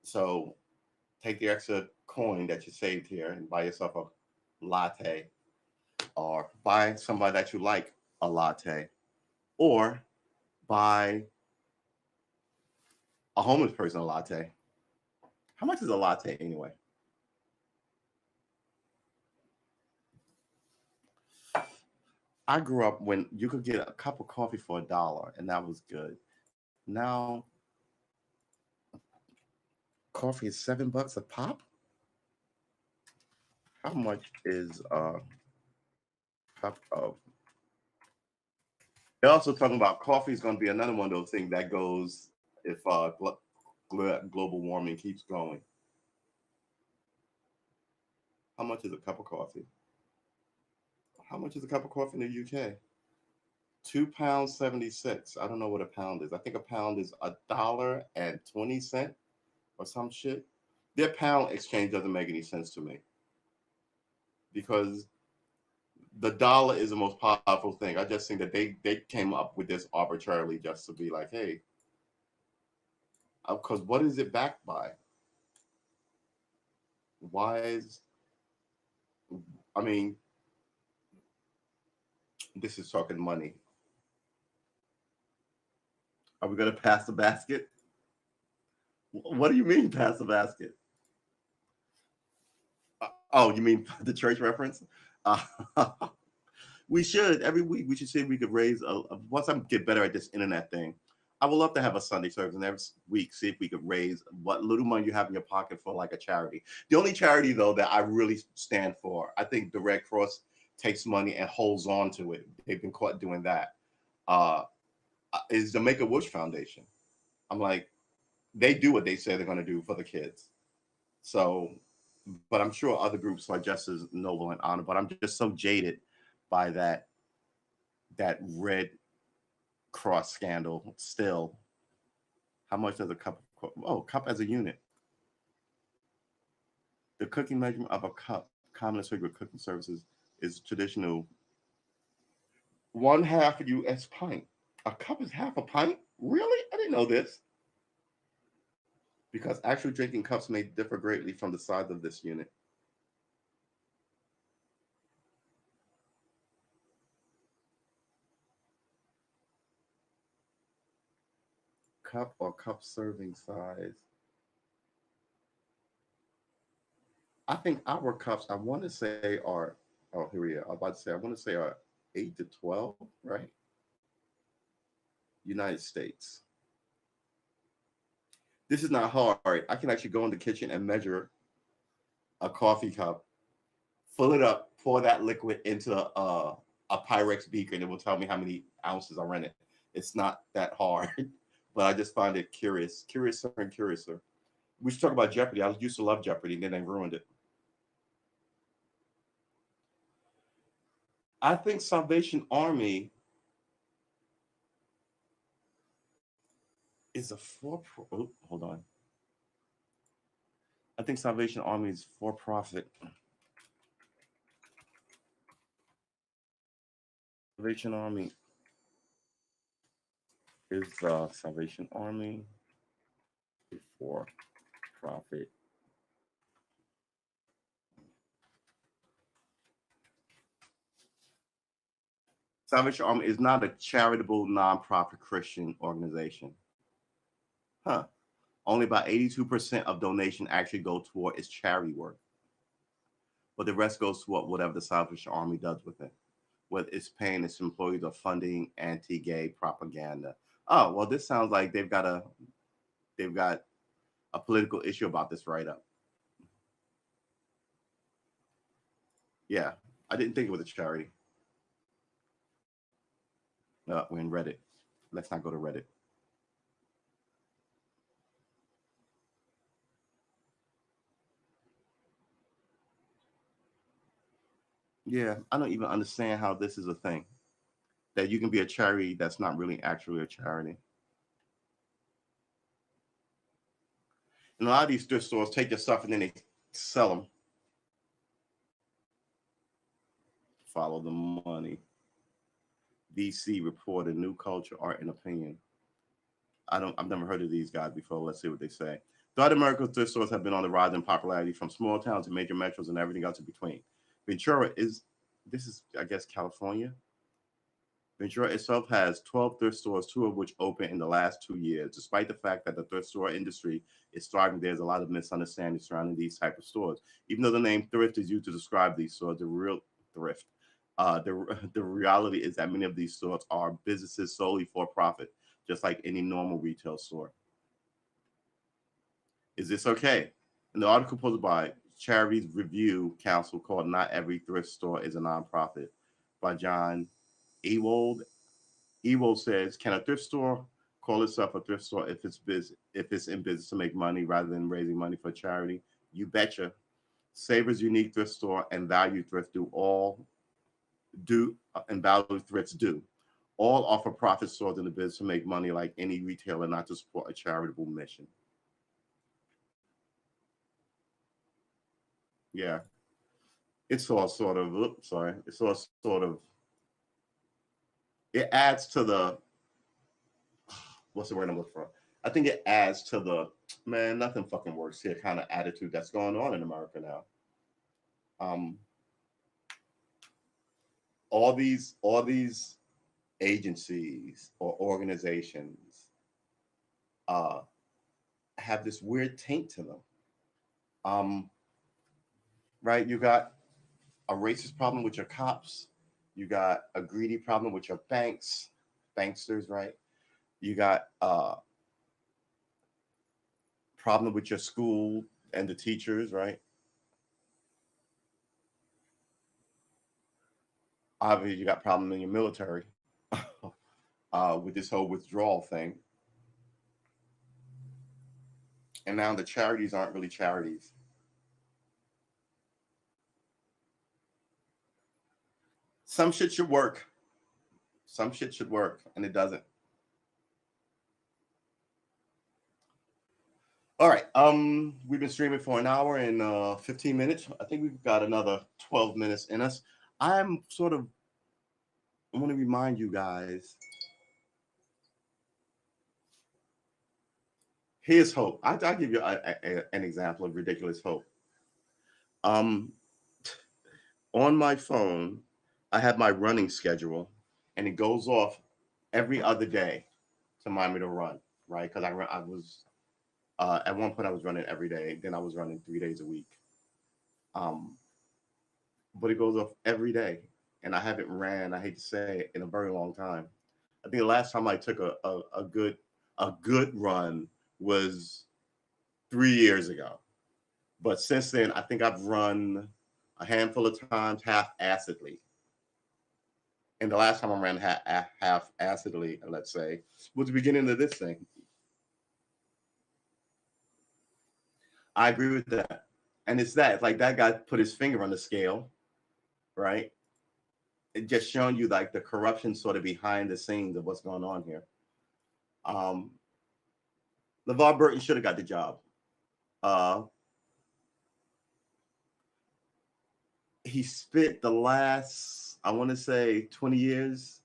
so take the extra coin that you saved here and buy yourself a latte, or buy somebody that you like a latte, or buy a homeless person a latte. How much is a latte anyway? I grew up when you could get a cup of coffee for $1, and that was good. Now, coffee is $7 a pop. How much is a cup of? They're also talking about coffee is going to be another one of those things that goes if global warming keeps going. How much is a cup of coffee? How much is a cup of coffee in the UK? £2 76. I don't know what a pound is. I think a pound is $1.20 or some shit. Their pound exchange doesn't make any sense to me because the dollar is the most powerful thing. I just think that they came up with this arbitrarily just to be like, hey, because what is it backed by? Why is, I mean, this is talking money. Are we going to pass the basket? What do you mean pass the basket? Oh, you mean the church reference? Uh, we should every week. We should see if we could raise. Once I get better at this internet thing, I would love to have a Sunday service, and every week see if we could raise what little money you have in your pocket for like a charity. The only charity though that I really stand for, I think the Red Cross takes money and holds on to it. They've been caught doing that. Uh, is the Make a Wish Foundation. I'm like, they do what they say they're going to do for the kids. So, but I'm sure other groups are just as noble and honored. But I'm just so jaded by that Red Cross scandal. Still, how much does a cup? Oh, cup as a unit. The cooking measurement of a cup, commonly associated with cooking services, is traditional 1/2 U.S. pint. A cup is half a pint. Really? I didn't know this. Because actual drinking cups may differ greatly from the size of this unit. Cup or cup serving size. I think our cups, I want to say are, oh, here we are. I was about to say, I want to say are 8 to 12, right? United States. This is not hard. I can actually go in the kitchen and measure a coffee cup, fill it up, pour that liquid into a Pyrex beaker, and it will tell me how many ounces are in it. It's not that hard, but I just find it curiouser and curiouser. We should talk about Jeopardy. I used to love Jeopardy, and then they ruined it. I think Salvation Army is a oh, hold on. I think Salvation Army is for profit. Salvation Army is Salvation Army for profit. Salvation Army is not a charitable nonprofit Christian organization. Huh. Only about 82% of donation actually go toward its charity work. But the rest goes to whatever the Salvation Army does with it. What it's paying its employees or funding anti-gay propaganda. Oh, well, this sounds like they've got a political issue about this write up. Yeah, I didn't think it was a charity. We're in Reddit. Let's not go to Reddit. Yeah, I don't even understand how this is a thing. That you can be a charity that's not really actually a charity. And a lot of these thrift stores take your stuff and then they sell them. Follow the money. VC reported new culture, art, and opinion. I've never heard of these guys before. Let's see what they say. Throughout America, thrift stores have been on the rise in popularity from small towns to major metros and everything else in between. Ventura is, this is, I guess, California. Ventura itself has 12 thrift stores, two of which opened in the last 2 years. Despite the fact that the thrift store industry is thriving, there's a lot of misunderstanding surrounding these type of stores. Even though the name thrift is used to describe these stores, the real thrift, the reality is that many of these stores are businesses solely for profit, just like any normal retail store. Is this okay? In the article posted by Charities Review Council called "Not Every Thrift Store is a Nonprofit" by John Ewald. Ewald says, "Can a thrift store call itself a thrift store if it's in business to make money rather than raising money for charity? You betcha. Savers Unique Thrift Store and Value Thrift and Value Thrifts do. All offer profit stores in the business to make money like any retailer, not to support a charitable mission." Yeah, it's all sort of. Oops, sorry. It's all sort of. It adds to the. What's the word I'm looking for? I think it adds to the man. Nothing fucking works here kind of attitude that's going on in America now. Um, all these agencies or organizations uh, have this weird taint to them. Um, right? You got a racist problem with your cops. You got a greedy problem with your banks, banksters, right? You got a problem with your school and the teachers, right? Obviously, you got problem in your military with this whole withdrawal thing. And now the charities aren't really charities. Some shit should work. Some shit should work, and it doesn't. All right. We've been streaming for an hour and 15 minutes. I think we've got another 12 minutes in us. I'm sort of I want to remind you guys. Here's hope. I'll give you an example of ridiculous hope. Um, on my phone, I have my running schedule, and it goes off every other day to remind me to run. Right? Because I was at one point I was running every day. Then I was running 3 days a week. Um, but it goes off every day, and I haven't ran. I hate to say it, in a very long time. I think the last time I took a good run was 3 years ago. But since then, I think I've run a handful of times half-assedly. And the last time I ran half-assedly, let's say, was the beginning of this thing. I agree with that. And it's that. It's like that guy put his finger on the scale, right? It just showing you like the corruption sort of behind the scenes of what's going on here. Um, Levar Burton should have got the job. Uh, he spent the last, I want to say, 20 years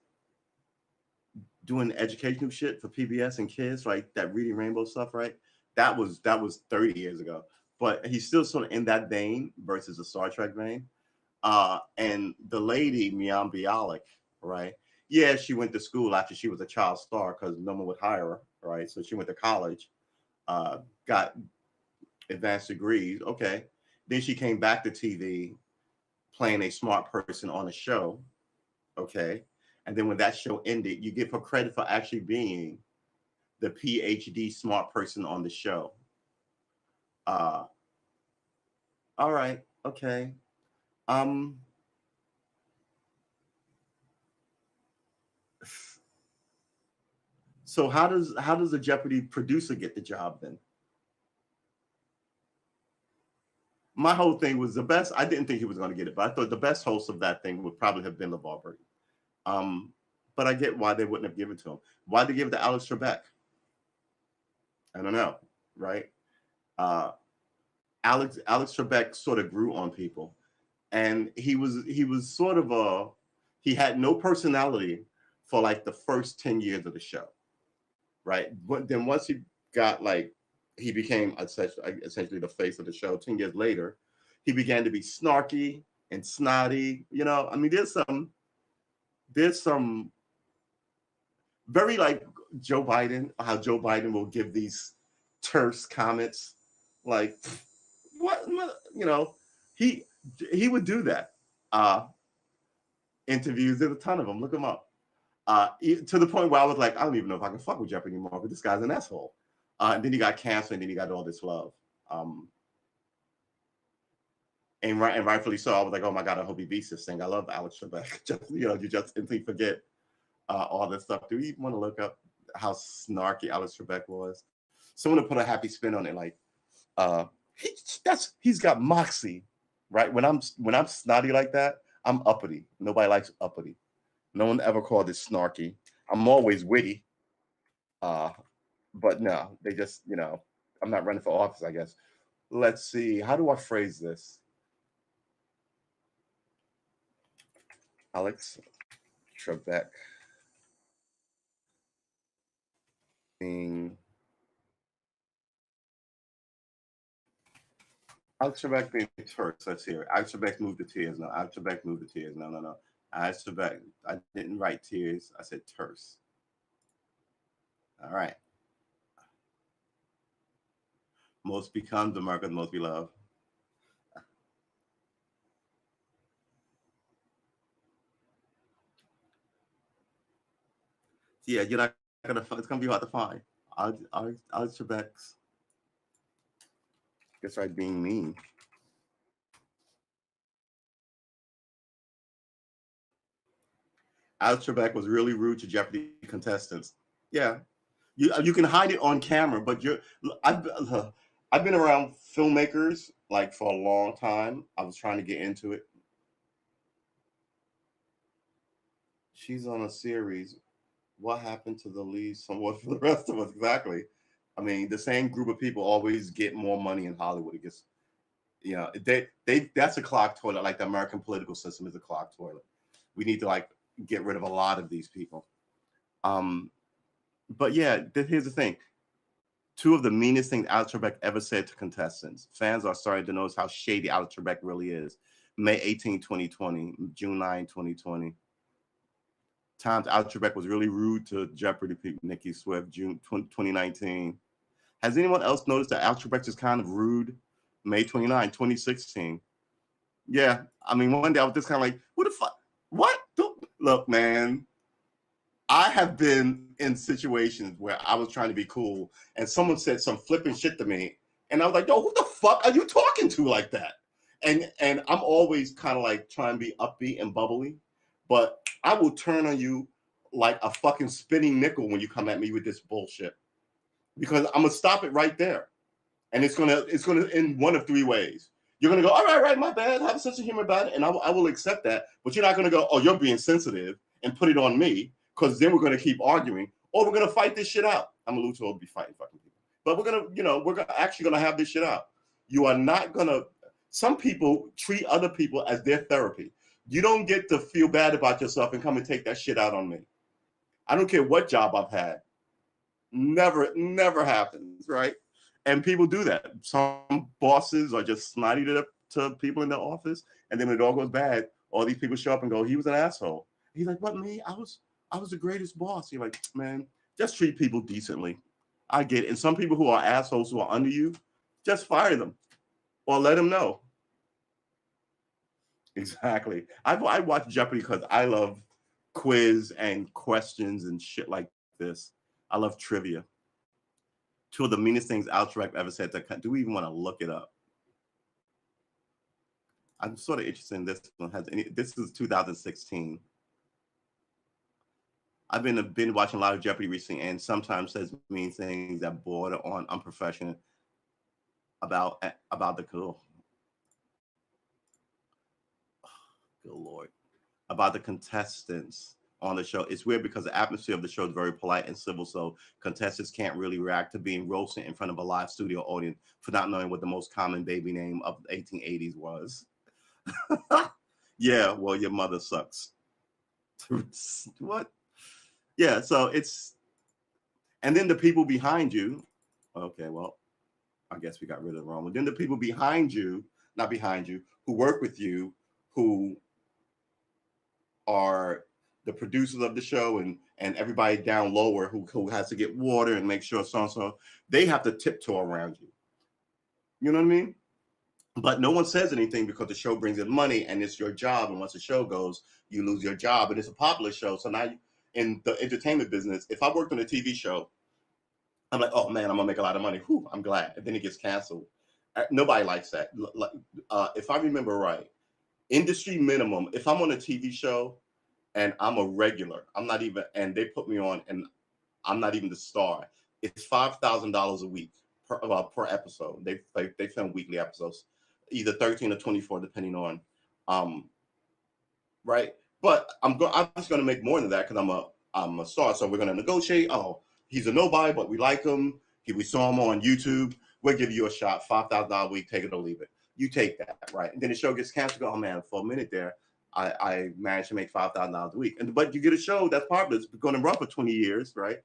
doing educational shit for PBS and kids, like that Reading Rainbow stuff, right? That was 30 years ago. But he's still sort of in that vein versus a Star Trek vein. And the lady, Miam Bialik, right? Yeah, she went to school after she was a child star because no one would hire her, right? So she went to college, got advanced degrees. Okay. Then she came back to TV playing a smart person on a show. Okay. And then when that show ended, you give her credit for actually being the PhD smart person on the show. Uh, all right. Okay. Um, so how does a Jeopardy producer get the job then? My whole thing was the best. I didn't think he was going to get it, but I thought the best host of that thing would probably have been LeVar Burton. Um, but I get why they wouldn't have given it to him. Why they give it to Alex Trebek? I don't know, right? Uh, Alex Trebek sort of grew on people, and he was sort of he had no personality for like the first 10 years of the show, right? But then once he got like he became essentially the face of the show. 10 years later, he began to be snarky and snotty. I mean, there's some very like Joe Biden, how Joe Biden will give these terse comments like what he he would do that. Uh Interviews, there's a ton of them. Look them up. To the point where I was like, I don't even know if I can fuck with Jeopardy anymore, but this guy's an asshole. And then he got canceled, and then he got all this love. And rightfully so. I was like, oh my god, I hope he beats this thing. I love Alex Trebek. You just instantly forget all this stuff. Do you want to look up how snarky Alex Trebek was? Someone to put a happy spin on it, like uh, he's got moxie, right? When I'm snotty like that, I'm uppity. Nobody likes uppity. No one ever called it snarky. I'm always witty, uh, but no, they just I'm not running for office. I guess. Let's see. How do I phrase this? Alex Trebek being Alex Trebek being terse. Let's hear it. Alex Trebek moved to tears. No, Alex Trebek moved to tears. No, no, no. Alex Trebek. I didn't write tears. I said terse. All right. Most becomes America's most beloved. Yeah, you're not gonna. It's gonna be hard to find. Alex Trebek's. Guess right, being mean. Alex Trebek was really rude to Jeopardy contestants. Yeah, you can hide it on camera, but I've I've been around filmmakers like for a long time. I was trying to get into it. She's on a series. What happened to the lead? Somewhat for the rest of us, exactly. I mean, the same group of people always get more money in Hollywood. It gets, they that's a clock toilet. Like the American political system is a clock toilet. We need to like get rid of a lot of these people. Um, but yeah, here's the thing. Two of the meanest things Alex Trebek ever said to contestants. Fans are starting to notice how shady Alex Trebek really is. May 18, 2020, June 9, 2020. Times Alex Trebek was really rude to Jeopardy people, Nikki Swift, June 2019. Has anyone else noticed that Alex Trebek is kind of rude? May 29, 2016. Yeah, I mean, one day I was just kind of like, what the fuck? What? Look, man, I have been in situations where I was trying to be cool and someone said some flipping shit to me. And I was like, yo, who the fuck are you talking to like that? And I'm always kind of like trying to be upbeat and bubbly, but I will turn on you like a fucking spinning nickel when you come at me with this bullshit. Because I'm gonna stop it right there. And it's gonna end one of three ways. You're gonna go, all right, my bad, have a sense of humor about it, and I will accept that. But you're not gonna go, oh, you're being sensitive and put it on me, because then we're gonna keep arguing, or we're gonna fight this shit out. I'm a little be fighting fucking people, but we're actually gonna have this shit out. You are not gonna. Some people treat other people as their therapy. You don't get to feel bad about yourself and come and take that shit out on me. I don't care what job I've had. Never happens, right? And people do that. Some bosses are just snotty to people in the office, and then when it all goes bad, all these people show up and go, "He was an asshole." He's like, "What, me? I was the greatest boss." You're like, "Man, just treat people decently." I get it. And some people who are assholes who are under you, just fire them or let them know. Exactly. I watch Jeopardy because I love quiz and questions and shit like this. I love trivia. Two of the meanest things Alterac ever said. Do we even want to look it up? I'm sort of interested in this one. This is 2016. I've been watching a lot of Jeopardy recently, and sometimes says mean things that border on unprofessional about the good lord, about the contestants on the show. It's weird because the atmosphere of the show is very polite and civil, so contestants can't really react to being roasted in front of a live studio audience for not knowing what the most common baby name of the 1880s was. Yeah, well, your mother sucks. What? Yeah, so it's, and then the people behind you. Okay, well, I guess we got rid of the wrong one. Then the people behind you, not behind you, who work with you, who are the producers of the show and everybody down lower who has to get water and make sure so they have to tiptoe around you. You know what I mean? But no one says anything because the show brings in money and it's your job. And once the show goes, you lose your job. And it's a popular show. So now in the entertainment business, if I worked on a TV show, I'm like, oh man, I'm gonna make a lot of money. Whew, I'm glad. And then it gets canceled. Nobody likes that. If I remember right, industry minimum, if I'm on a TV show and I'm a regular, I'm not even, and they put me on and I'm not even the star, it's $5,000 a week per episode. They film weekly episodes, either 13 or 24, depending on, um, right. But I'm just gonna make more than that because I'm a star. So we're gonna negotiate. Oh, he's a nobody, but we like him. We saw him on YouTube. We'll give you a shot, $5,000 a week. Take it or leave it. You take that, right? And then the show gets canceled. Go, oh man, for a minute there, I managed to make $5,000 a week. But you get a show that's popular. It's going to run for 20 years, right?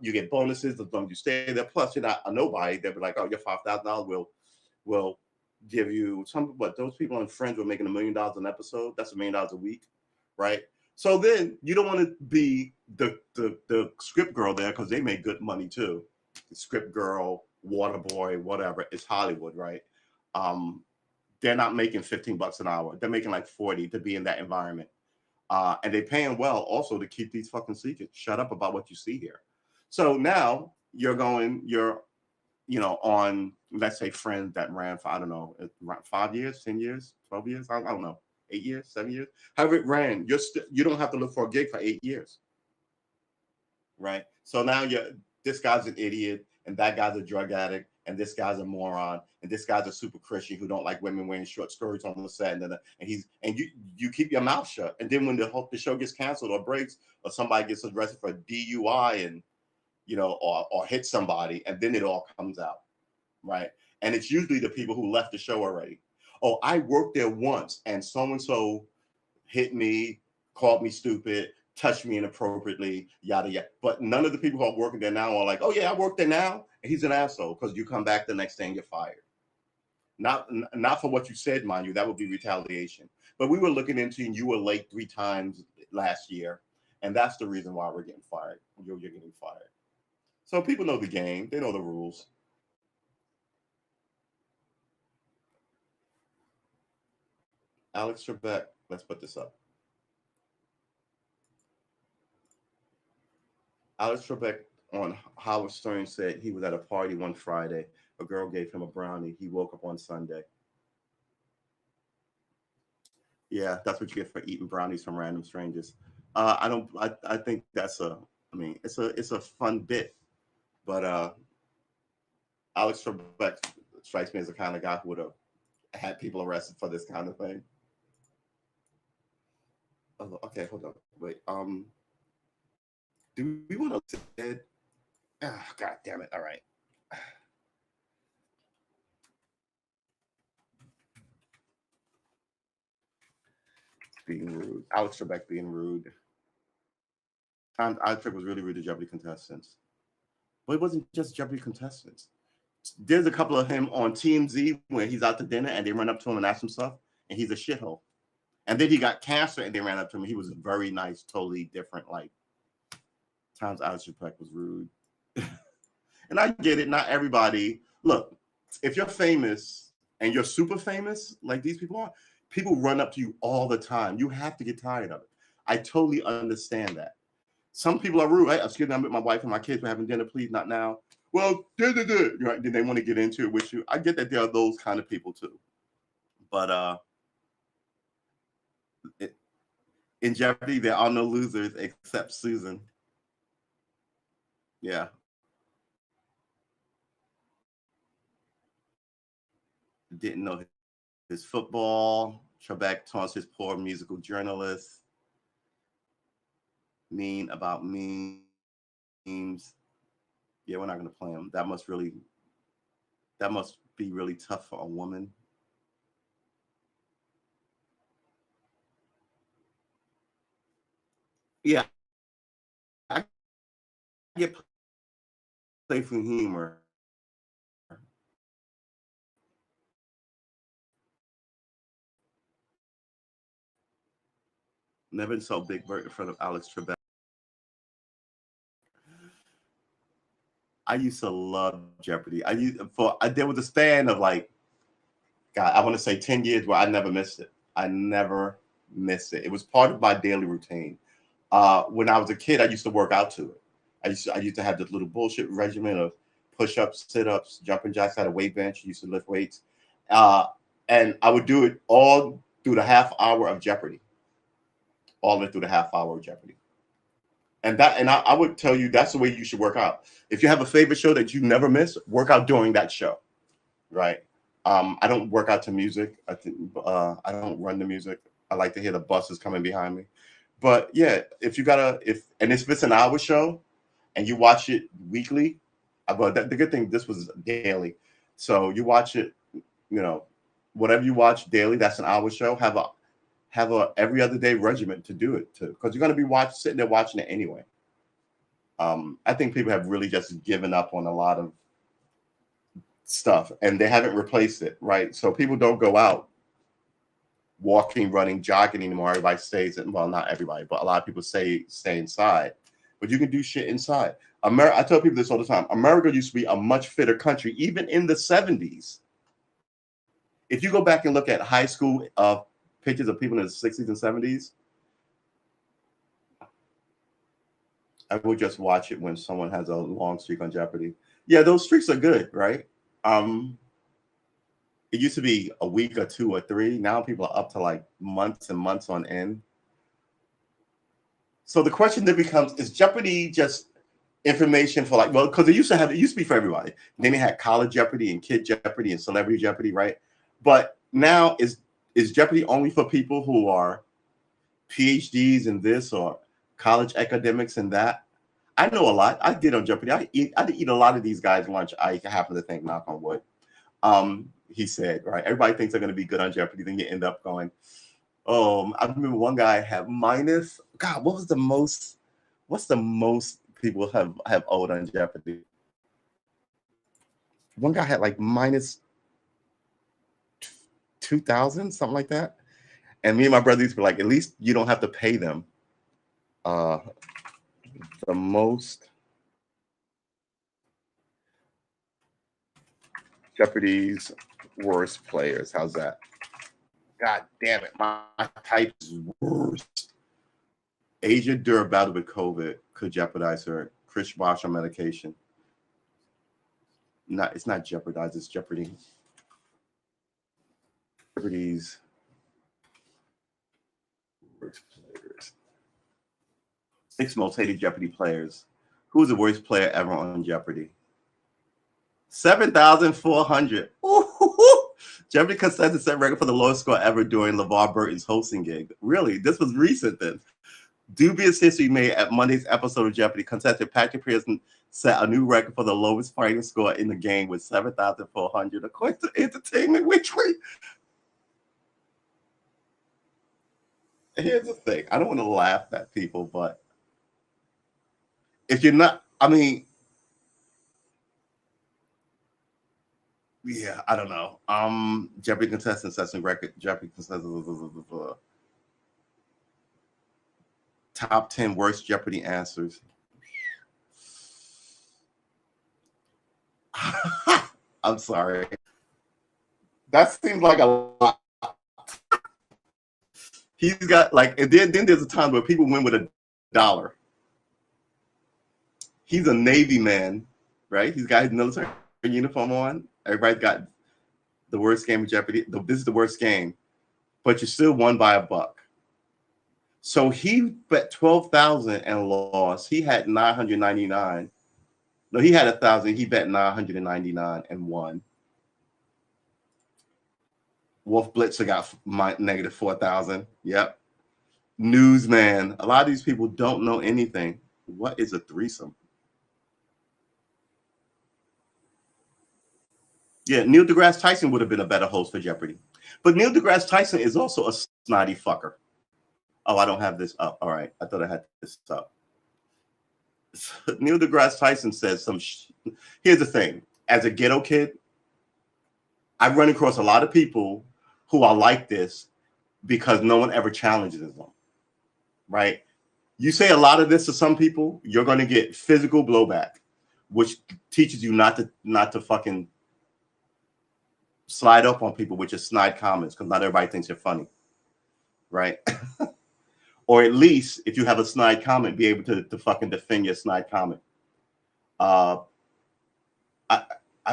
You get bonuses as long as you stay there. Plus, you're not a nobody. They'll be like, oh, your $5,000 will give you some. But those people on Friends were making $1 million an episode. That's $1 million a week, right? So then you don't want to be the script girl there because they make good money too. The script girl, Waterboy, whatever. It's Hollywood, right? Um, they're not making $15 an hour. They're making like 40 to be in that environment. And they're paying well also to keep these fucking secrets. Shut up about what you see here. So now you're on, let's say, Friends that ran for, I don't know, around 5 years, 10 years, 12 years, I don't know, 8 years, 7 years. However it ran, you don't have to look for a gig for 8 years, right? So now this guy's an idiot, and that guy's a drug addict, and this guy's a moron, and this guy's a super Christian who don't like women wearing short skirts on the set, and you keep your mouth shut. And then when the show gets canceled or breaks, or somebody gets arrested for DUI and or hit somebody, and then it all comes out, right? And it's usually the people who left the show already. Oh, I worked there once, and so hit me, called me stupid, touched me inappropriately, yada yada. But none of the people who are working there now are like, oh yeah, I work there now, and he's an asshole because you come back the next day and get fired. Not for what you said, mind you, that would be retaliation. But we were looking into, and you were late 3 times last year, and that's the reason why we're getting fired. You're getting fired. So people know the game. They know the rules. Alex Trebek, let's put this up. Alex Trebek on Howard Stern said he was at a party one Friday. A girl gave him a brownie. He woke up on Sunday. Yeah, that's what you get for eating brownies from random strangers. I don't. I think that's a. I mean, it's a fun bit, but Alex Trebek strikes me as the kind of guy who would have had people arrested for this kind of thing. Oh, okay, hold on. Wait. Do we want to dead? Oh, God damn it! All right. Being rude. Alex Trebek being rude. Alex Trebek was really rude to Jeopardy contestants. But it wasn't just Jeopardy contestants. There's a couple of him on TMZ where he's out to dinner and they run up to him and ask him stuff, and he's a shithole. And then he got cancer and they ran up to him. He was very nice, totally different. Like, times Alex Trebek was rude. And I get it. Not everybody. Look, if you're famous and you're super famous, like these people are, people run up to you all the time. You have to get tired of it. I totally understand that. Some people are rude. Right? Excuse me, I'm with my wife and my kids. We're having dinner. Please, not now. Well, right? Then they want to get into it with you. I get that there are those kind of people too. But in Jeopardy, there are no losers except Susan. Yeah. Didn't know his football. Trebek taunts his poor musical journalist. Mean about memes. Yeah, we're not going to play him. That must be really tough for a woman. Yeah, I get playful humor. Never saw Big Bird in front of Alex Trebek. I used to love Jeopardy. There was a span of like, God, I want to say 10 years where I never missed it. I never missed it. It was part of my daily routine. When I was a kid, I used to work out to it. I used to have this little bullshit regimen of push-ups, sit-ups, jumping jacks. I had a weight bench. I used to lift weights, and I would do it all through the half hour of Jeopardy. All the way through the half hour of Jeopardy. And I would tell you that's the way you should work out. If you have a favorite show that you never miss, work out during that show, right? I don't work out to music. I don't run the music. I like to hear the buses coming behind me. But yeah, if it's an hour show and you watch it weekly, but the good thing, this was daily. So you watch it, whatever you watch daily, that's an hour show. Have a every other day regimen to do it too, because you're going to be sitting there watching it anyway. I think people have really just given up on a lot of stuff and they haven't replaced it, right? So people don't go out walking, running, jogging anymore. Everybody stays in, well, not everybody, but a lot of people stay inside. But you can do shit inside. I tell people this all the time. America used to be a much fitter country, even in the 70s. If you go back and look at high school pictures of people in the 60s and 70s, I would just watch it when someone has a long streak on Jeopardy. Yeah, those streaks are good, right? It used to be a week or two or three. Now people are up to like months and months on end. So the question then becomes: is Jeopardy just information for like? Well, because it used to be for everybody. Then they had college Jeopardy and kid Jeopardy and celebrity Jeopardy, right? But now is Jeopardy only for people who are PhDs in this or college academics in that? I know a lot. I did on Jeopardy. I eat a lot of these guys' lunch. I happen to think, knock on wood. He said, right? Everybody thinks they're going to be good on Jeopardy. Then you end up going, oh, I remember one guy had minus. God, what's the most people have owed on Jeopardy? One guy had like minus 2,000, something like that. And me and my brother used to be like, at least you don't have to pay them. The most Jeopardy's worst players. How's that? God damn it. My type is worst. Asia Dur battled with COVID could jeopardize her. Chris Bosh on medication. It's not jeopardize, it's Jeopardy. Jeopardy's worst players. 6 most hated Jeopardy players. Who was the worst player ever on Jeopardy? 7,400. Jeopardy contestant set record for the lowest score ever during Levar Burton's hosting gig. Really? This was recent then. Dubious history made at Monday's episode of Jeopardy. Contestant Patrick Pearson set a new record for the lowest fighting score in the game with 7,400, according to Entertainment Weekly. Here's the thing. I don't want to laugh at people, but if you're not, I mean, yeah, I don't know. Jeopardy contestant sets a record. Jeopardy contestant top 10 worst Jeopardy answers. I'm sorry. That seems like a lot. He's got like, and then there's a time where people win with $1. He's a Navy man, right? He's got his military uniform on. Everybody's got the worst game of Jeopardy. This is the worst game, but you still won by $1. So he bet 12,000 and lost. He had 999. No, he had 1,000. He bet 999 and won. Wolf Blitzer got negative 4,000. Yep. Newsman. A lot of these people don't know anything. What is a threesome? Yeah, Neil deGrasse Tyson would have been a better host for Jeopardy. But Neil deGrasse Tyson is also a snotty fucker. Oh, I don't have this up. All right. I thought I had this up. Neil deGrasse Tyson says here's the thing. As a ghetto kid, I run across a lot of people who are like this because no one ever challenges them, right? You say a lot of this to some people, you're going to get physical blowback, which teaches you not to fucking slide up on people with your snide comments, because not everybody thinks you're funny, right? Or at least if you have a snide comment, be able to fucking defend your snide comment. I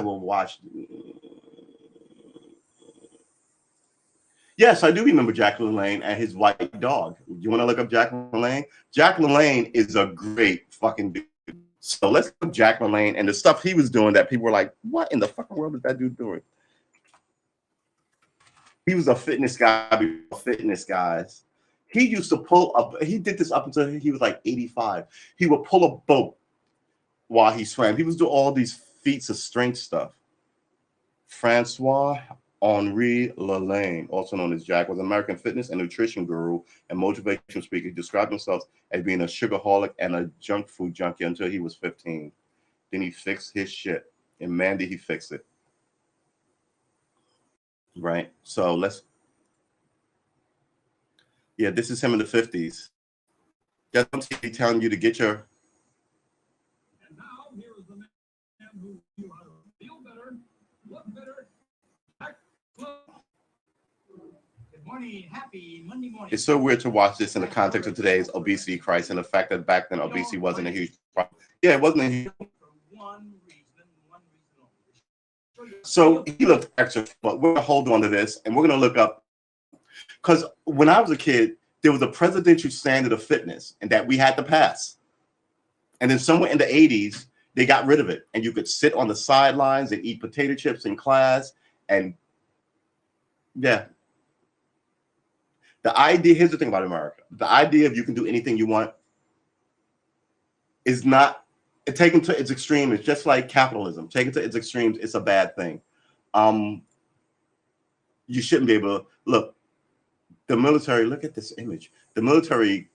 will watch. Yes, I do remember Jack LaLanne and his white dog. You want to look up Jack LaLanne? Jack LaLanne is a great fucking dude. So let's look up Jack LaLanne and the stuff he was doing that people were like, what in the fucking world is that dude doing? He was a fitness guy before fitness guys. He used to pull up. He did this up until he was like 85. He would pull a boat while he swam. He was doing all these feats of strength stuff. Francois Henri Lalane, also known as Jack, was an American fitness and nutrition guru and motivational speaker. He described himself as being a sugarholic and a junk food junkie until he was 15. Then he fixed his shit. And man, did he fix it. Right? So yeah, this is him in the 50s. Just telling you to get your
Feel better, look better, act well. Good morning, happy Monday morning.
It's so weird to watch this in the context of today's obesity crisis and the fact that back then obesity wasn't a huge problem. Yeah, it wasn't a huge.
One reason only.
So he looked extra, but we're gonna hold on to this and we're gonna look up, because when I was a kid, there was a presidential standard of fitness and that we had to pass. And then somewhere in the 80s, they got rid of it. And you could sit on the sidelines and eat potato chips in class. And yeah. The idea, here's the thing about America. The idea of you can do anything you want is not, taken to its extreme. It's just like capitalism. Taken to its extremes, it's a bad thing. You shouldn't be able to, look, the military, look at this image. The military,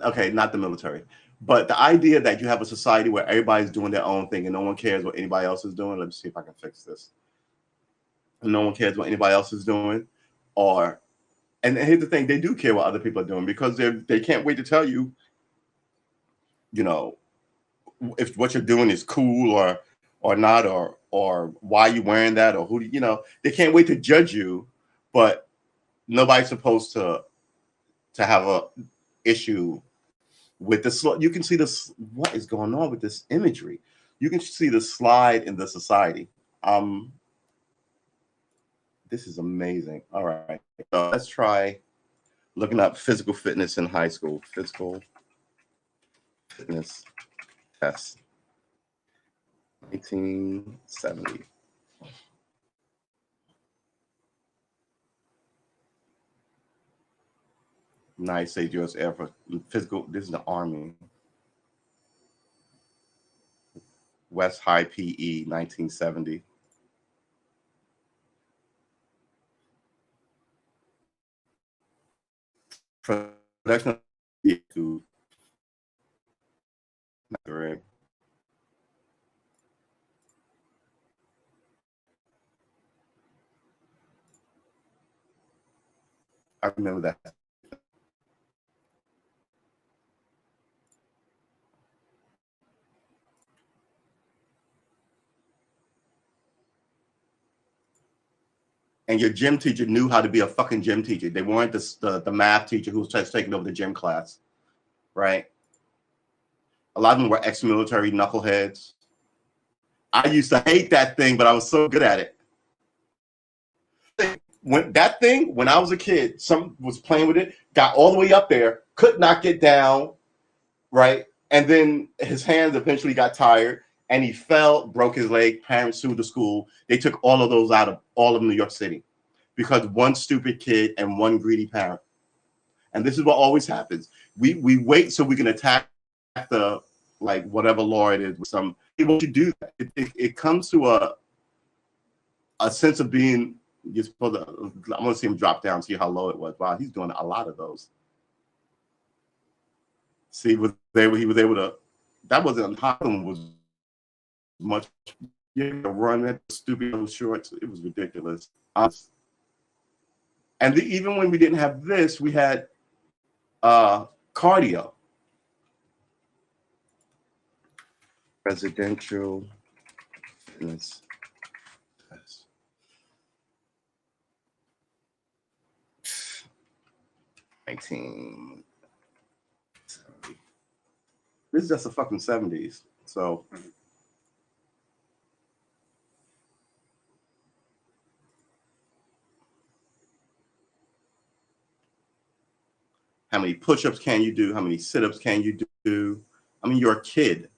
okay, not the military, but the idea that you have a society where everybody's doing their own thing and no one cares what anybody else is doing. Let me see if I can fix this. No one cares what anybody else is doing. And here's the thing, they do care what other people are doing because they can't wait to tell you, if what you're doing is cool or not, or why you wearing that, or they can't wait to judge you, but nobody's supposed to have a issue with this. You can see this, what is going on with this imagery. You can see the slide in the society. This is amazing. All right, so let's try looking up physical fitness in high school. Physical fitness test, 1970. United States U.S. Air Force physical. This is the Army. West High PE, 1970. Production to I remember that. And your gym teacher knew how to be a fucking gym teacher. They weren't the math teacher who was just taking over the gym class, right? A lot of them were ex-military knuckleheads. I used to hate that thing, but I was so good at it. When I was a kid, someone was playing with it, got all the way up there, could not get down, right? And then his hands eventually got tired, and he fell, broke his leg. Parents sued the school. They took all of those out of all of New York City because one stupid kid and one greedy parent. And this is what always happens. We wait so we can attack the, like, whatever law it is. Some people should do that. It comes to a sense of being. You're supposed to. I'm gonna see him drop down, see how low it was. Wow, he's doing a lot of those. See, he was able to. That wasn't Harlem was much. Yeah, run at stupid little shorts. It was ridiculous. And even when we didn't have this, we had cardio. Residential fitness test. This is just the fucking 70s. So how many push-ups can you do? How many sit-ups can you do? I mean, you're a kid.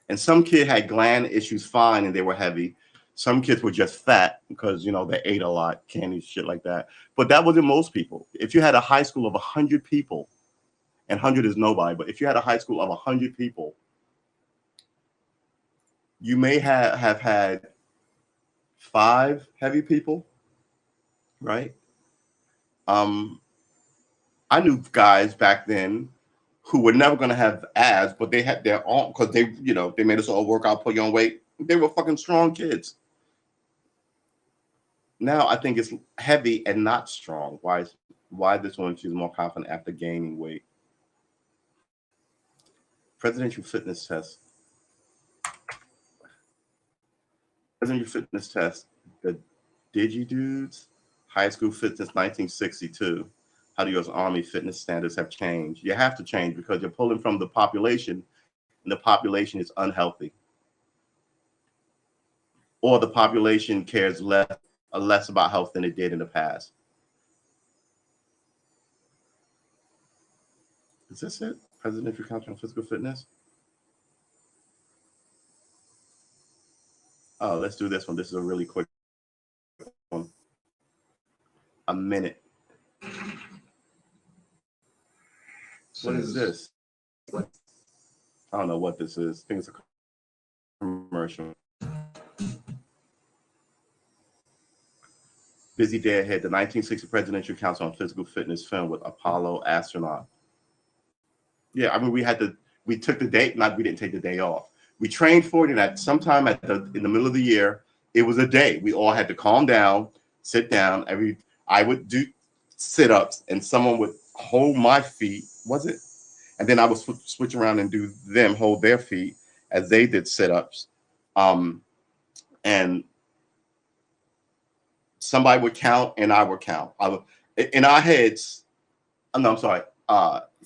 And some kid had gland issues fine and they were heavy. Some kids were just fat because, they ate a lot, candy, shit like that. But that wasn't most people. If you had a high school of 100 people, and 100 is nobody, but if you had a high school of 100 people, you may have had 5 heavy people, right? I knew guys back then who were never going to have abs, but they had their own, because they made us all work out, put you on weight. They were fucking strong kids. Now I think it's heavy and not strong. Why? Why this one? She's more confident after gaining weight. Presidential fitness test. Presidential fitness test. The DigiDudes High School Fitness 1962. How the U.S. Army fitness standards have changed. You have to change because you're pulling from the population, and the population is unhealthy. Or the population cares less about health than it did in the past. Is this it? Presidential Council on Physical Fitness? Oh, let's do this one. This is a really quick one. A minute. What is this? I don't know what this is. I think it's a commercial. Busy day ahead. The 1960 Presidential Council on Physical Fitness film with Apollo astronaut. Yeah, I mean, we took the day, we didn't take the day off. We trained for it, and at sometime in the middle of the year, it was a day. We all had to calm down, sit down. I would do sit-ups, and someone would hold my feet, was it? And then I would switch around and do them hold their feet as they did sit-ups. And somebody would count, and I would count. In our heads, no, I'm sorry.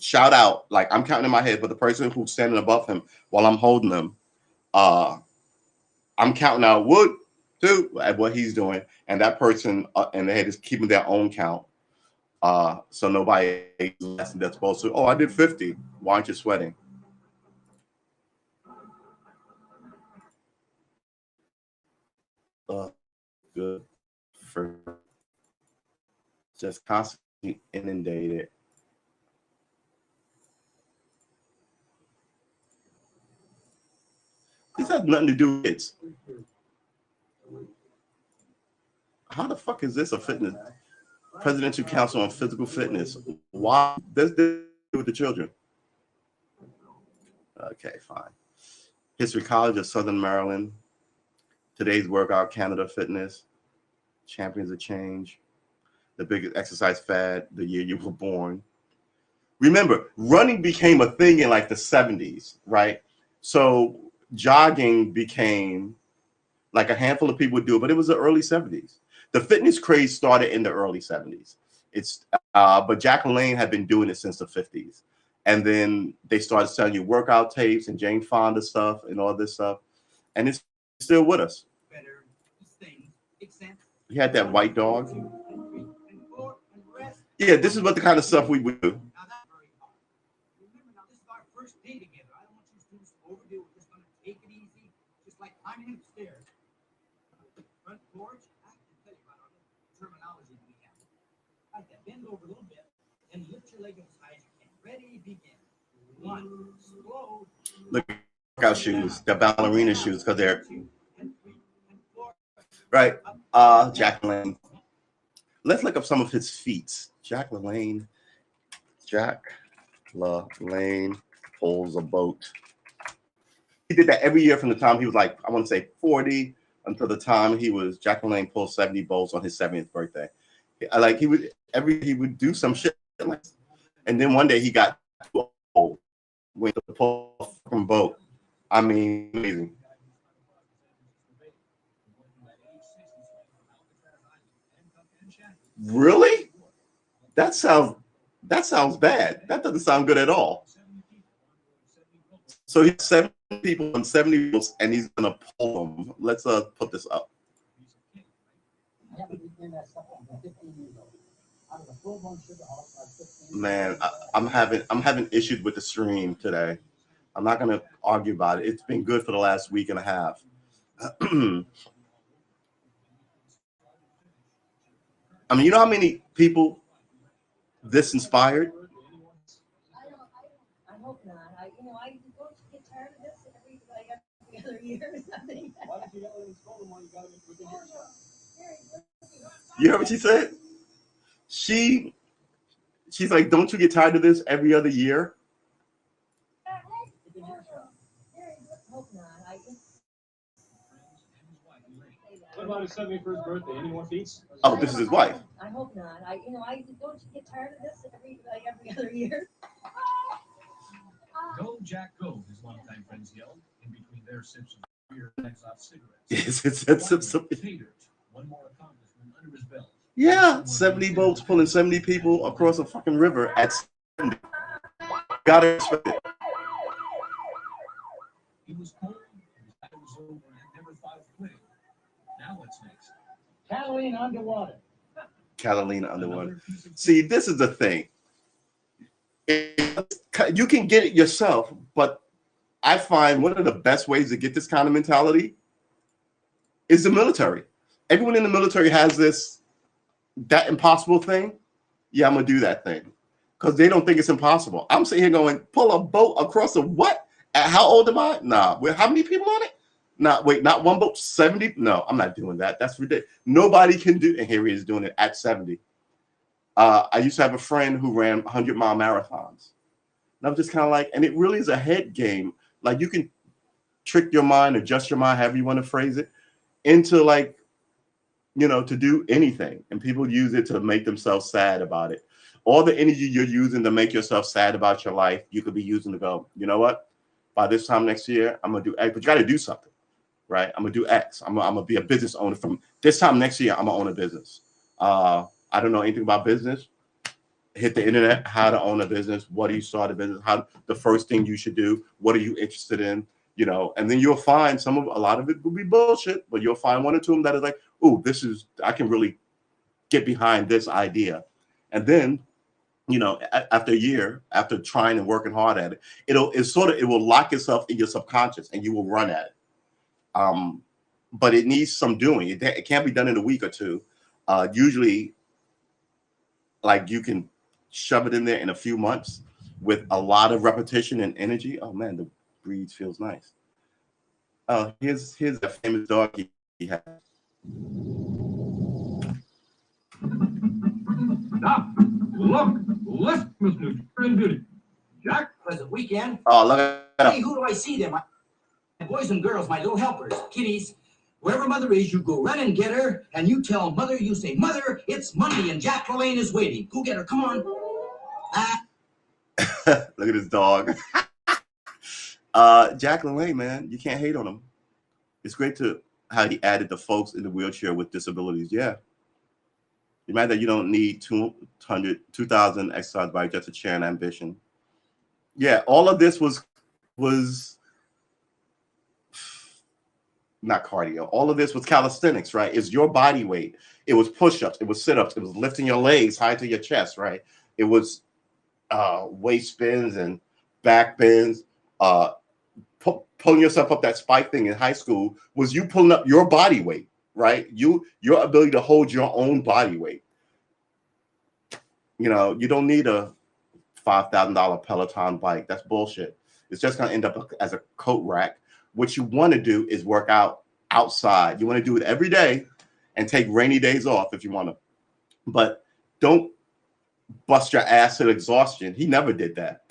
Shout out, like I'm counting in my head, but the person who's standing above him while I'm holding them, I'm counting out 1, 2 at what he's doing, and that person in the head is keeping their own count. So nobody less than that's supposed to. Oh, I did 50. Why aren't you sweating? Good for just constantly inundated. This has nothing to do with it. How the fuck is this a fitness? Presidential Council on Physical Fitness. Why? This with the children. Okay, fine. History College of Southern Maryland. Today's Workout Canada Fitness. Champions of Change. The biggest exercise fad the year you were born. Remember, running became a thing in like the 70s, right? So jogging became like a handful of people would do it, but it was the early 70s. The fitness craze started in the early 70s. But Jack LaLanne had been doing it since the 50s. And then they started selling you workout tapes and Jane Fonda stuff and all this stuff. And it's still with us. He had that white dog. Yeah, this is what the kind of stuff we would do.
Climbing upstairs. Front porch, I can tell you about all the terminology we have. Like that, bend over a little bit and lift your leg as high as you can. Ready, begin. 1, slow.
Look at workout shoes, the ballerina shoes, because they're right. Jack LaLanne. Let's look up some of his feats. Jack LaLanne pulls a boat. He did that every year from the time he was like, I want to say 40 until the time Jack LaLanne pulled 70 boats on his 70th birthday. Like he would do some shit like, and then one day he got too old went to pull a fucking boat. I mean, amazing. Really? That sounds bad. That doesn't sound good at all. So he's 70 people on 70 boats, and he's gonna pull them. Let's put this up. Man, I'm having issues with the stream today. I'm not gonna argue about it. It's been good for the last week and a half. I mean, you know how many people this inspired?
I hope not. I don't get tired of this every other year or something.
Why don't you yell at his phone while you got him within earshot?
You heard what she said? She's like, don't you get tired of this every other year?
Hope not.
about his 71st birthday? Any more feats?
Oh, this is his wife.
I hope not. I don't you get tired of this every other year?
Go, Jack, go, his longtime friends yelled in between their sips of beer and off cigarettes.
Yes, it's
Catered one more accomplishment under his belt.
yeah, 70 boats pulling 70 people across a fucking river at 70. Gotta respect it.
He was cold, his battle was over, and never thought of quitting. Now what's next? Catalina underwater.
Catalina underwater. See, this is the thing. You can get it yourself, but I find one of the best ways to get this kind of mentality is the military. Everyone in the military has that impossible thing. Yeah, I'm gonna do that thing because they don't think it's impossible. I'm sitting here going, pull a boat across a what? At how old am I? Nah. How many people on it? Not one boat. 70? No, I'm not doing that. That's ridiculous. Nobody can do. And here he is doing it at 70. I used to have a friend who ran 100-mile marathons. And I was just kind of like, and it really is a head game. Like you can trick your mind, adjust your mind, however you want to phrase it, into like, to do anything. And people use it to make themselves sad about it. All the energy you're using to make yourself sad about your life, you could be using to go, you know what? By this time next year, I'm going to do X. But you got to do something, right? I'm going to do X. I'm going to be a business owner. From this time next year, I'm going to own a business. I don't know anything about business. Hit the internet, how to own a business. What do you start a business? How the first thing you should do? What are you interested in? And then you'll find a lot of it will be bullshit, but you'll find one or two of them that is like, oh, I can really get behind this idea. And then, after a year, after trying and working hard at it, it will lock itself in your subconscious and you will run at it. But it needs some doing. It can't be done in a week or two. Usually, like you can shove it in there in a few months with a lot of repetition and energy. Oh man, the breeze feels nice. Here's a famous dog he has.
Stop! Look! Listen, Mr. Beauty. Jack, pleasant weekend.
Oh, look at
Hey, who do I see there? My boys and girls, my little helpers, kitties. Wherever mother is, you go run and get her, and you tell mother, you say, Mother, it's Monday, and Jack LaLanne is waiting. Go get her, come on.
Look at this dog. Jack LaLanne, man, you can't hate on him. It's great how he added the folks in the wheelchair with disabilities. Yeah. You might that you don't need 2,000 exercise bikes just to share an ambition. Yeah, all of this was not cardio. All of this was calisthenics, right? It's your body weight. It was push-ups. It was sit-ups. It was lifting your legs high to your chest, right? It was waist spins and back bends. Pulling yourself up that spike thing in high school was you pulling up your body weight, right? Your ability to hold your own body weight. You don't need a $5,000 Peloton bike. That's bullshit. It's just going to end up as a coat rack. What you want to do is work out outside. You want to do it every day and take rainy days off if you want to. But don't bust your ass to exhaustion. He never did that.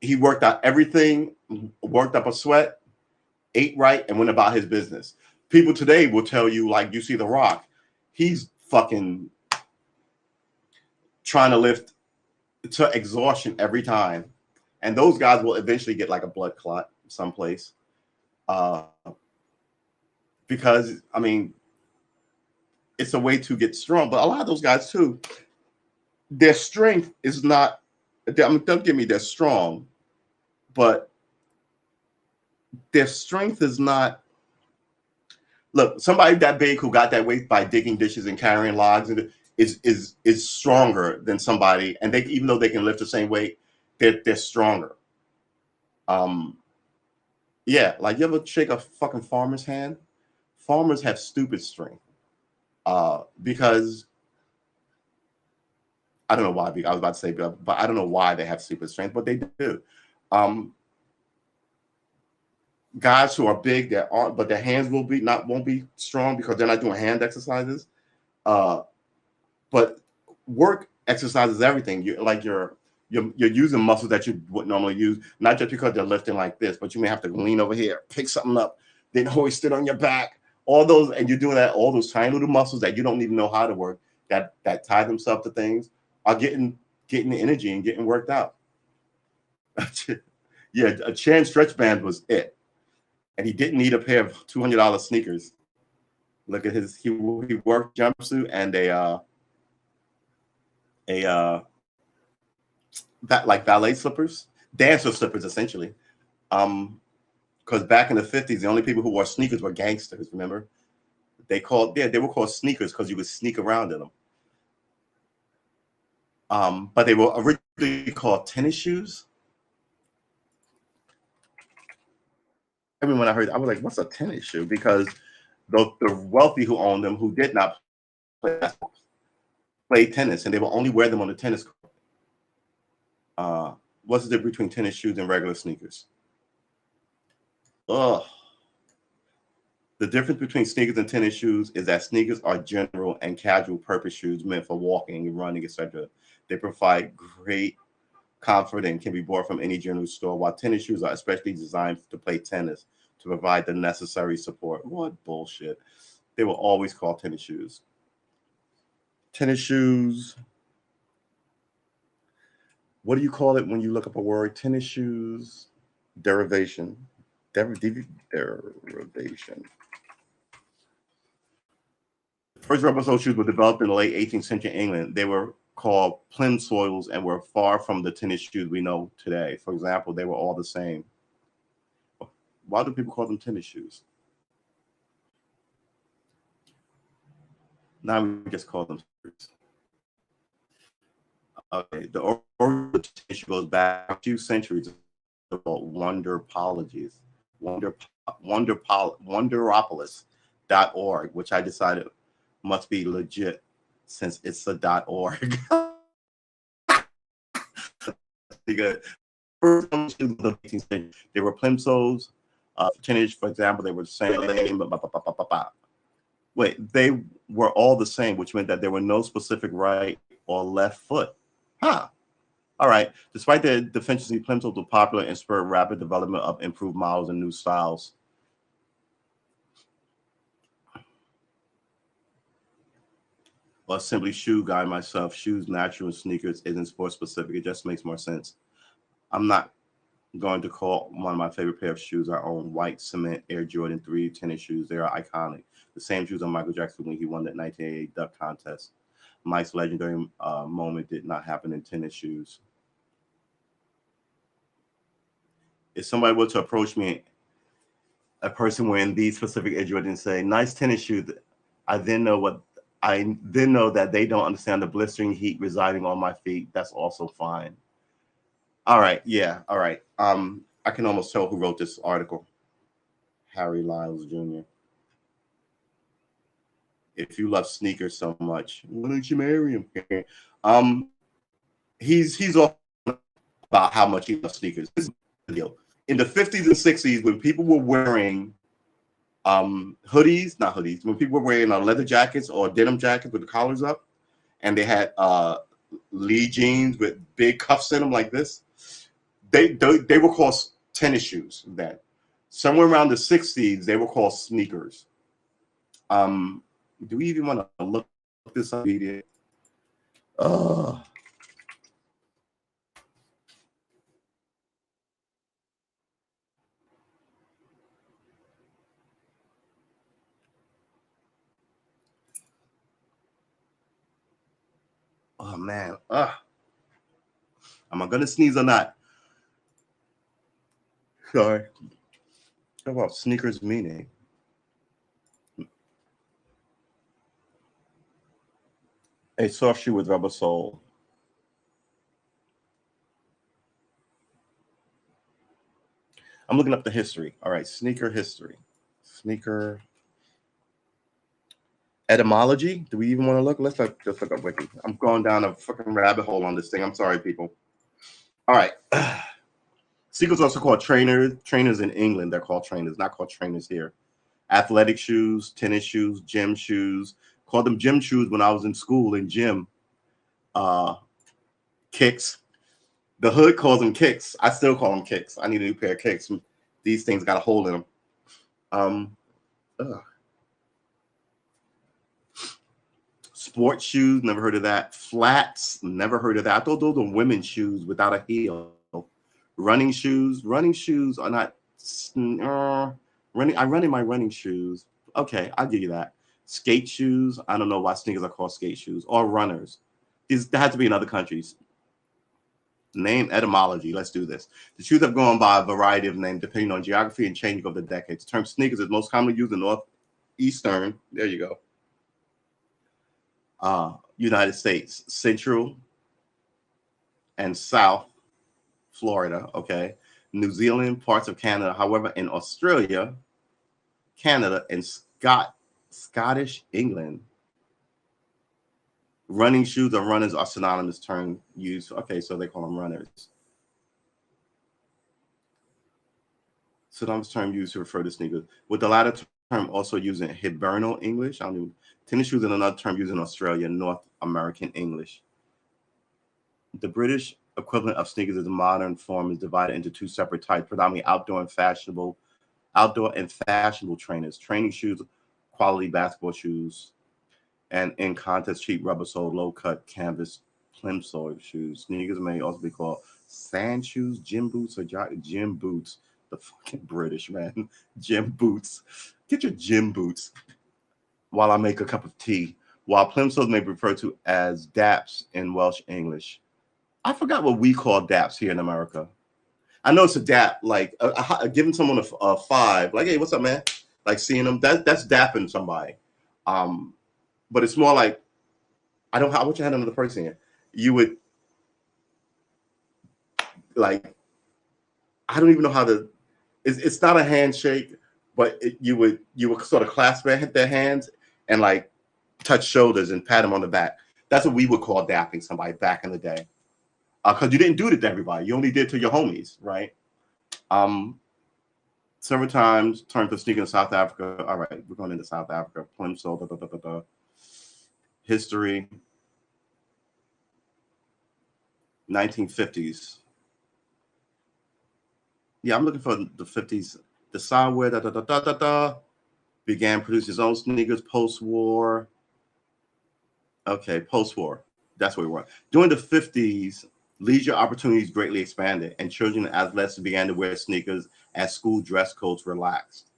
He worked out everything, worked up a sweat, ate right, and went about his business. People today will tell you, like you see The Rock, he's fucking trying to lift to exhaustion every time. And those guys will eventually get like a blood clot someplace. Because, I mean, it's a way to get strong. But a lot of those guys, too, their strength is not, don't get me, they're strong, but their strength is not, look, somebody that big who got that weight by digging dishes and carrying logs is stronger than somebody, and they, even though they can lift the same weight, they're stronger. Yeah, like you ever shake a fucking farmer's hand? Farmers have stupid strength. Because I don't know why. I was about to say, but I don't know why they have stupid strength, but they do. Guys who are big that aren't, but their hands won't be strong because they're not doing hand exercises. But work exercises everything. You're using muscles that you would normally use, not just because they're lifting like this, but you may have to lean over here, pick something up, then hoist it on your back, all those, and you're doing that, all those tiny little muscles that you don't even know how to work, that tie themselves to things, are getting the energy and getting worked out. Yeah, a Chan stretch band was it, and he didn't need a pair of $200 sneakers. Look at his, he worked jumpsuit and that like ballet slippers, dancer slippers essentially. Because back in the 50s, the only people who wore sneakers were gangsters. Remember, they were called sneakers because you could sneak around in them. But they were originally called tennis shoes. I mean, when I heard, I was like, "What's a tennis shoe?" Because the wealthy who owned them, who did not play tennis, and they will only wear them on the tennis court. What's the difference between tennis shoes and regular sneakers? Ugh. The difference between sneakers and tennis shoes is that sneakers are general and casual purpose shoes meant for walking, running, etc. They provide great comfort and can be bought from any general store, while tennis shoes are especially designed to play tennis to provide the necessary support. What bullshit. They will always call tennis shoes. Tennis shoes. What do you call it when you look up a word? Tennis shoes. Derivation. Derivation. First rubber sole shoes were developed in the late 18th century England. They were called plimsolls and were far from the tennis shoes we know today. For example, they were all the same. Why do people call them tennis shoes? Now we just call them shoes. Okay, the origin of the tennis shoe goes back a few centuries about wonderpologies, wonderopolis.org, which I decided must be legit since it's a .org. Because first they were plimsolls. Tennis, for example, they were the same. Wait, they were all the same, which meant that there were no specific right or left foot. Huh. All right. Despite their deficiency, plimsolls were popular and spurred rapid development of improved models and new styles. Or simply shoe guy myself. Shoes, natural, and sneakers isn't sport specific. It just makes more sense. I'm not going to call one of my favorite pair of shoes I own white cement Air Jordan 3 tennis shoes. They are iconic. The same shoes on Michael Jackson when he won that 1988 dunk contest. Mike's legendary moment did not happen in tennis shoes. If somebody were to approach me, a person wearing these specific Air Jordan, and say, "Nice tennis shoes," I then know that they don't understand the blistering heat residing on my feet. That's also fine. All right, yeah, all right. I can almost tell who wrote this article. Harry Lyles Jr. If you love sneakers so much, why don't you marry him? He's all about how much he loves sneakers. This is the deal. In the 50s and 60s, when people were wearing when people were wearing leather jackets or denim jackets with the collars up, and they had Lee jeans with big cuffs in them like this, they were called tennis shoes then. Somewhere around the 60s, they were called sneakers. Do we even want to look this up? Oh man. Am I gonna sneeze or not? Sorry. How about sneakers meaning? A soft shoe with rubber sole. I'm looking up the history. All right, sneaker history. Sneaker etymology. Do we even want to look? Let's just look up Wiki. I'm going down a fucking rabbit hole on this thing. I'm sorry, people. All right. Sneakers also called trainers. Trainers in England, they're called trainers, not called trainers here. Athletic shoes, tennis shoes, gym shoes. Called them gym shoes when I was in school in gym. Kicks. The hood calls them kicks. I still call them kicks. I need a new pair of kicks. These things got a hole in them. Sports shoes, never heard of that. Flats, never heard of that. I thought those were women's shoes without a heel. Running shoes are not running. I run in my running shoes. Okay, I'll give you that. Skate shoes, I don't know why sneakers are called skate shoes or runners. There has to be in other countries. Name etymology. Let's do this. The shoes have gone by a variety of names depending on geography and changing over the decades. The term sneakers is most commonly used in northeastern. There you go. United States, Central and South Florida, okay, New Zealand, parts of Canada. However, in Australia, Canada, and Scottish England, running shoes or runners are synonymous term used. Okay, so they call them runners. Synonymous term used to refer to sneakers. With the latter term also used in Hiberno English. Tennis shoes is another term used in Australia, North American English. The British equivalent of sneakers is a modern form is divided into two separate types, predominantly outdoor and fashionable trainers, training shoes, quality basketball shoes, and in contest cheap rubber sole, low cut canvas plimsoll shoes. Sneakers may also be called sand shoes, gym boots, or gym boots. The fucking British, man. Gym boots. Get your gym boots while I make a cup of tea. While plimsolls may be referred to as daps in Welsh English. I forgot what we call daps here in America. I know it's a dap, like giving someone a five, like, hey, what's up, man? Like seeing them, that's dapping somebody. But it's more like, I want your hand on the person here. You would, like, I don't even know how to, it's not a handshake, but you would sort of clasp their hands and like touch shoulders and pat them on the back. That's what we would call dapping somebody back in the day. Because you didn't do it to everybody. You only did it to your homies, right? Several times turned to sneaking in South Africa. All right, we're going into South Africa. Plimsoll, history, 1950s. Yeah, I'm looking for the 50s. The Sawa began producing his own sneakers post-war. Okay, post-war. That's where we were. During the 50s, leisure opportunities greatly expanded, and children and adolescents began to wear sneakers as school dress codes relaxed.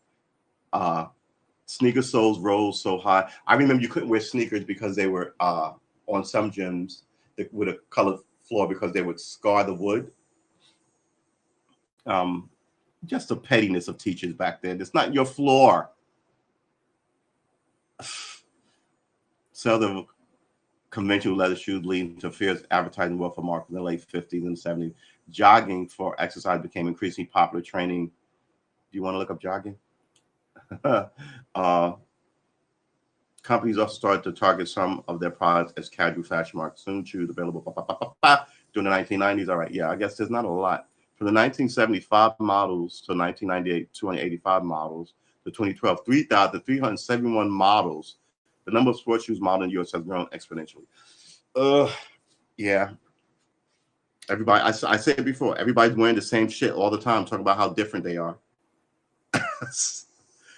Sneaker soles rose so high. I remember you couldn't wear sneakers because they were on some gyms with a colored floor because they would scar the wood. Just the pettiness of teachers back then. It's not your floor. Sell the conventional leather shoes leading to fierce advertising war for market in the late 50s and 70s. Jogging for exercise became increasingly popular. Training. Do you want to look up jogging? Companies also started to target some of their products as casual fashion marks. Soon shoes available during the 1990s. All right, yeah, I guess there's not a lot. From the 1975 models to 1998, 285 models to 2012, 3,371 models. The number of sports shoes modeled in the U.S. has grown exponentially. Yeah. Everybody, I said it before, everybody's wearing the same shit all the time, talking about how different they are.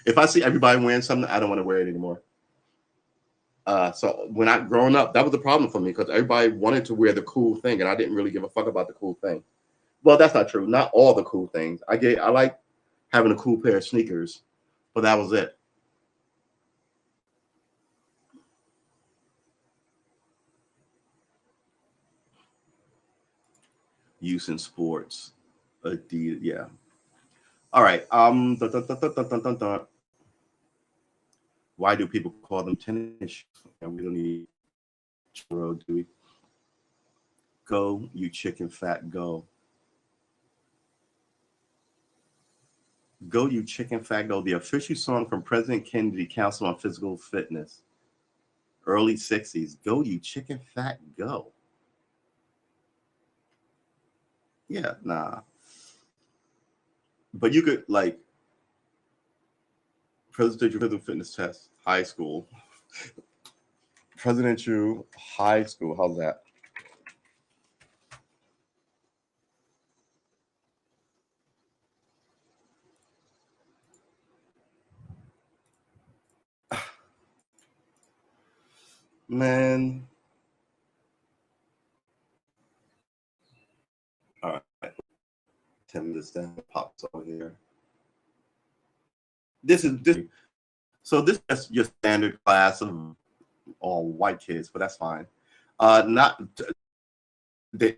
If I see everybody wearing something, I don't want to wear it anymore. So when I growing up, that was the problem for me because everybody wanted to wear the cool thing, and I didn't really give a fuck about the cool thing. Well, that's not true. Not all the cool things. I like having a cool pair of sneakers, but that was it. Use in sports, Adidas, yeah. All right. Why do people call them tennis shoes? And we don't need road, do we? Go, you chicken fat, go. Go, you chicken fat, go. The official song from President Kennedy Council on Physical Fitness, early 60s. Go, you chicken fat, go. Yeah, nah. But you could like presidential physical fitness test, high school. Presidential high school. How's that? Man. All right. Tim, this down pops over here. This. So this is your standard class of all white kids, but that's fine. Not they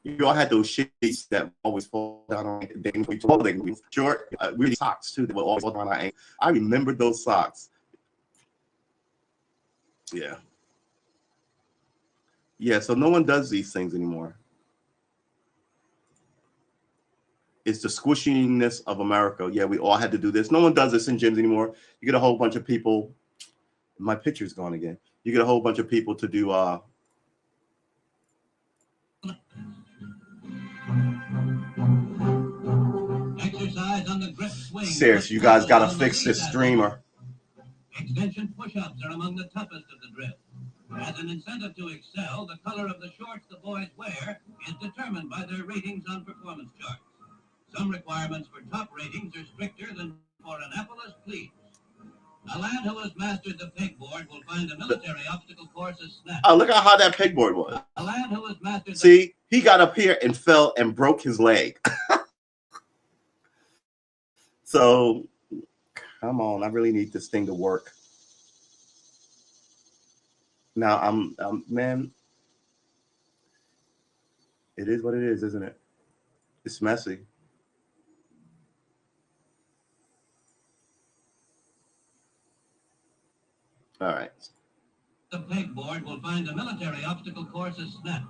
you all had those sheets that always fall down on they short, really socks too that would always fall down on our ankle. I remember those socks. Yeah. Yeah, so no one does these things anymore. It's the squishiness of America. Yeah, we all had to do this. No one does this in gyms anymore. You get a whole bunch of people. My picture's gone again. You get a whole bunch of people to do
Exercise on the grip swing.
Serious, you guys gotta fix this streamer.
Extension push-ups are among the toughest of the drills. As an incentive to excel, the color of the shorts the boys wear is determined by their ratings on performance charts. Some requirements for top ratings are stricter than for Annapolis Please. A lad who has mastered the pegboard will find a military obstacle course a snap.
Oh, look at how that pegboard was.
A lad who has mastered
See, he got up here and fell and broke his leg. So, come on, I really need this thing to work. Now, I'm man, it is what it is, isn't it? It's messy. All right.
the pegboard will find a military obstacle course a snap.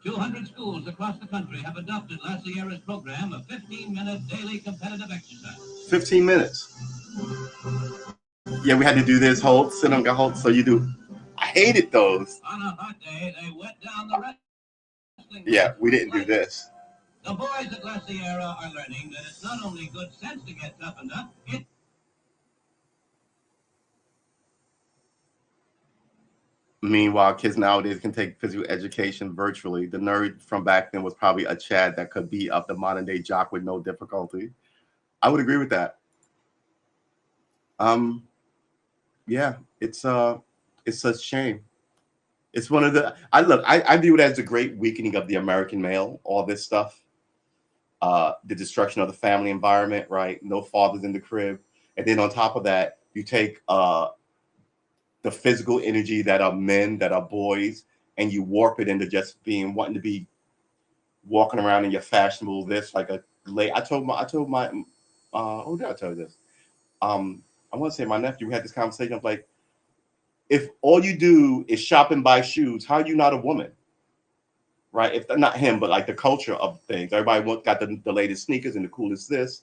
200 schools across the country have adopted La Sierra's program of 15-minute daily competitive exercise.
15 minutes. Yeah, we had to do this, hold, sit on, hold. So you do. I hated those.
On a hot day, they wet down the wrestling.
Yeah, we didn't do this.
The boys at La Sierra are learning that it's not only good sense to get toughened up,
Meanwhile, kids nowadays can take physical education virtually. The nerd from back then was probably a Chad that could beat up the modern day jock with no difficulty. I would agree with that. Yeah, it's a shame. It's one of the I view it as a great weakening of the American male, all this stuff. The destruction of the family environment, right? No fathers in the crib. And then on top of that, you take the physical energy that are men, that are boys, and you warp it into just wanting to be walking around in your fashionable this like a late. I told my oh, did I tell you this? I want to say my nephew, we had this conversation. I'm like, if all you do is shop and buy shoes, how are you not a woman? Right? If not him, but like the culture of things. Everybody got the latest sneakers and the coolest this.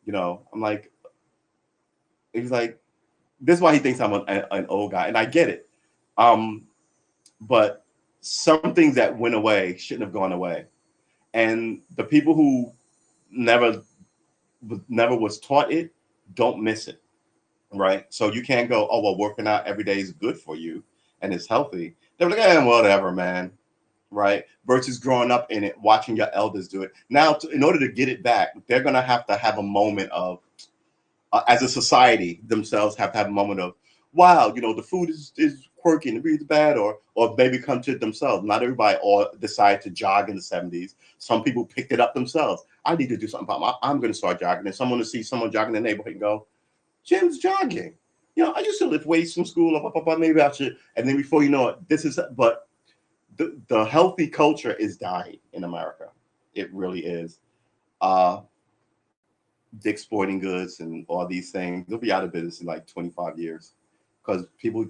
You know, I'm like, he's like, this is why he thinks I'm an old guy, and I get it. But some things that went away shouldn't have gone away, and the people who never was taught it don't miss it, right? So you can't go, oh well, working out every day is good for you and it's healthy. They're like, whatever, man, right? Versus growing up in it, watching your elders do it. Now, in order to get it back, they're gonna have to have a moment of. As a society, themselves have to have a moment of, wow, you know, the food is quirky and the food is bad, or maybe come to it themselves. Not everybody all decided to jog in the 70s. Some people picked it up themselves. I need to do something about I'm going to start jogging. And someone to see someone jogging in the neighborhood and go, Jim's jogging. You know, I used to lift weights from school. Maybe I should. And then before you know it, but the healthy culture is dying in America. It really is. Dick's Sporting Goods and all these things, they'll be out of business in like 25 years because people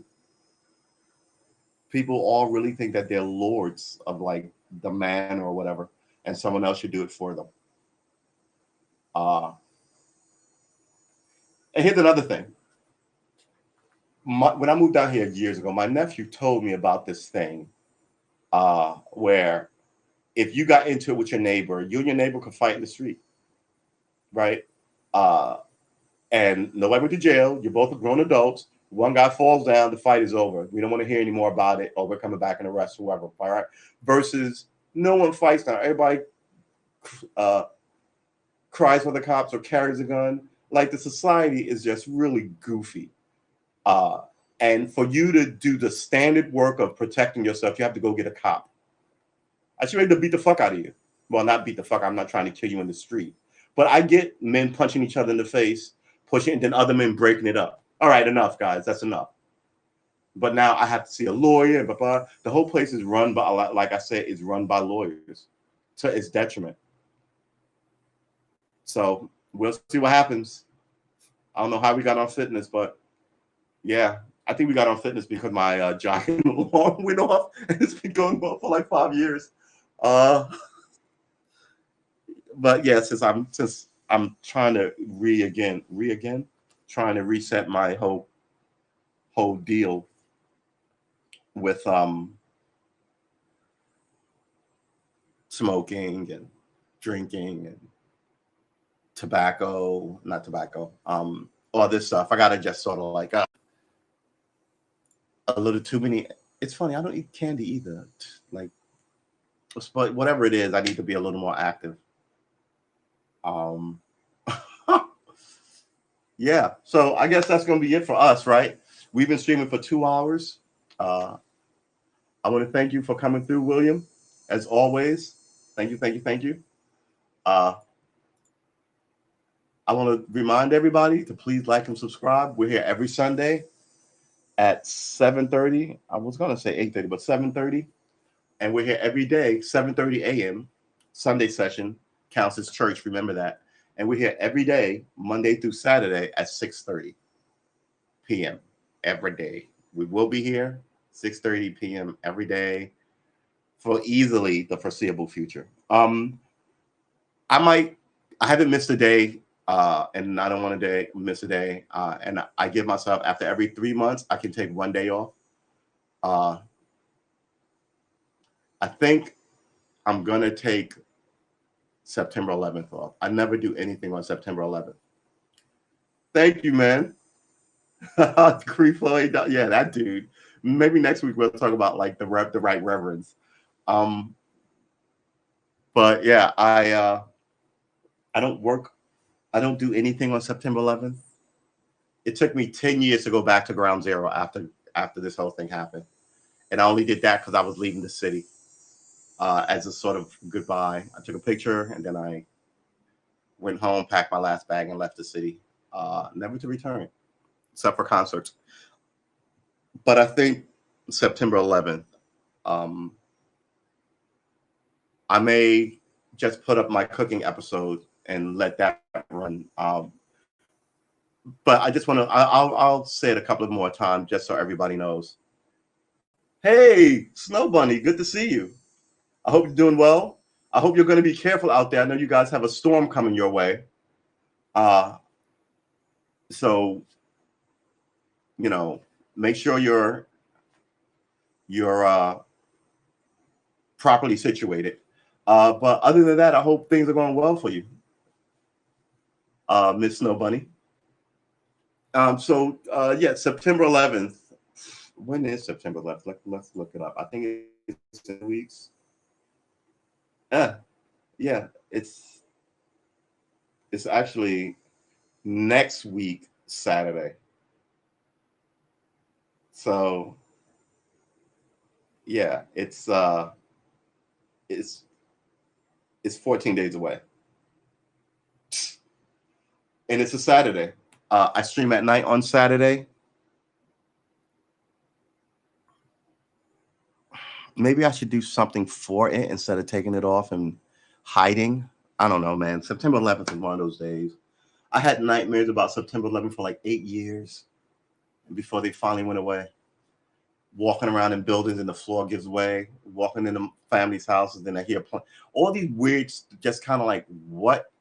all really think that they're lords of like the man or whatever, and someone else should do it for them. And here's another thing. When I moved out here years ago, my nephew told me about this thing where if you got into it with your neighbor, you and your neighbor could fight in the street. Right? And nobody went to jail. You're both grown adults. One guy falls down, the fight is over. We don't want to hear any more about it, or we're coming back and arrest whoever. All right. Versus no one fights now. Everybody cries for the cops or carries a gun. Like the society is just really goofy. And for you to do the standard work of protecting yourself, you have to go get a cop. I should ready to beat the fuck out of you. Well, not beat the fuck. I'm not trying to kill you in the street. But I get men punching each other in the face, pushing, and then other men breaking it up. All right, enough, guys. That's enough. But now I have to see a lawyer. Blah, blah. The whole place is run by, like I said, is run by lawyers to its detriment. So we'll see what happens. I don't know how we got on fitness, but yeah, I think we got on fitness because my jogging alarm went off, and it's been going on for like 5 years. But yeah, since I'm trying to trying to reset my whole deal with smoking and drinking and not tobacco, all this stuff. I gotta just sort of like a little too many. It's funny, I don't eat candy either. Like, but whatever it is, I need to be a little more active. Yeah, so I guess that's gonna be it for us, right? We've been streaming for 2 hours. I want to thank you for coming through, William, as always. Thank you. I want to remind everybody to please like and subscribe. We're here every Sunday at 7:30. I was going to say 8:30, but 7:30. And we're here every day, 7:30 a.m. Sunday session counts as church. Remember that. And we're here every day, Monday through Saturday at 6:30 p.m. every day. We will be here 6:30 p.m. every day for easily the foreseeable future. I haven't missed a day. And I don't want to miss a day. And I give myself, after every 3 months, I can take 1 day off. I think I'm going to take September 11th off. I never do anything on September 11th. Thank you, man. Floyd, yeah, that dude. Maybe next week we'll talk about like the right reverence. But yeah, I don't work. I don't do anything on September 11th. It took me 10 years to go back to ground zero after this whole thing happened. And I only did that because I was leaving the city as a sort of goodbye. I took a picture and then I went home, packed my last bag, and left the city, never to return, except for concerts. But I think September 11th, I may just put up my cooking episode and let that run. But I just want to, I'll say it a couple of more times just so everybody knows. Hey, Snow Bunny, good to see you. I hope you're doing well. I hope you're going to be careful out there. I know you guys have a storm coming your way. So, you know, make sure you're properly situated. But other than that, I hope things are going well for you, Miss Snow Bunny. Yeah, September 11th. When is September 11th? Let's look it up. I think it's 2 weeks. Yeah, it's actually next week, Saturday. So yeah, it's 14 days away. And it's a Saturday. I stream at night on Saturday. Maybe I should do something for it instead of taking it off and hiding. I don't know, man. September 11th is one of those days. I had nightmares about September 11th for like 8 years before they finally went away. Walking around in buildings and the floor gives way. Walking into families' houses and I hear all these weird, just kind of like, what?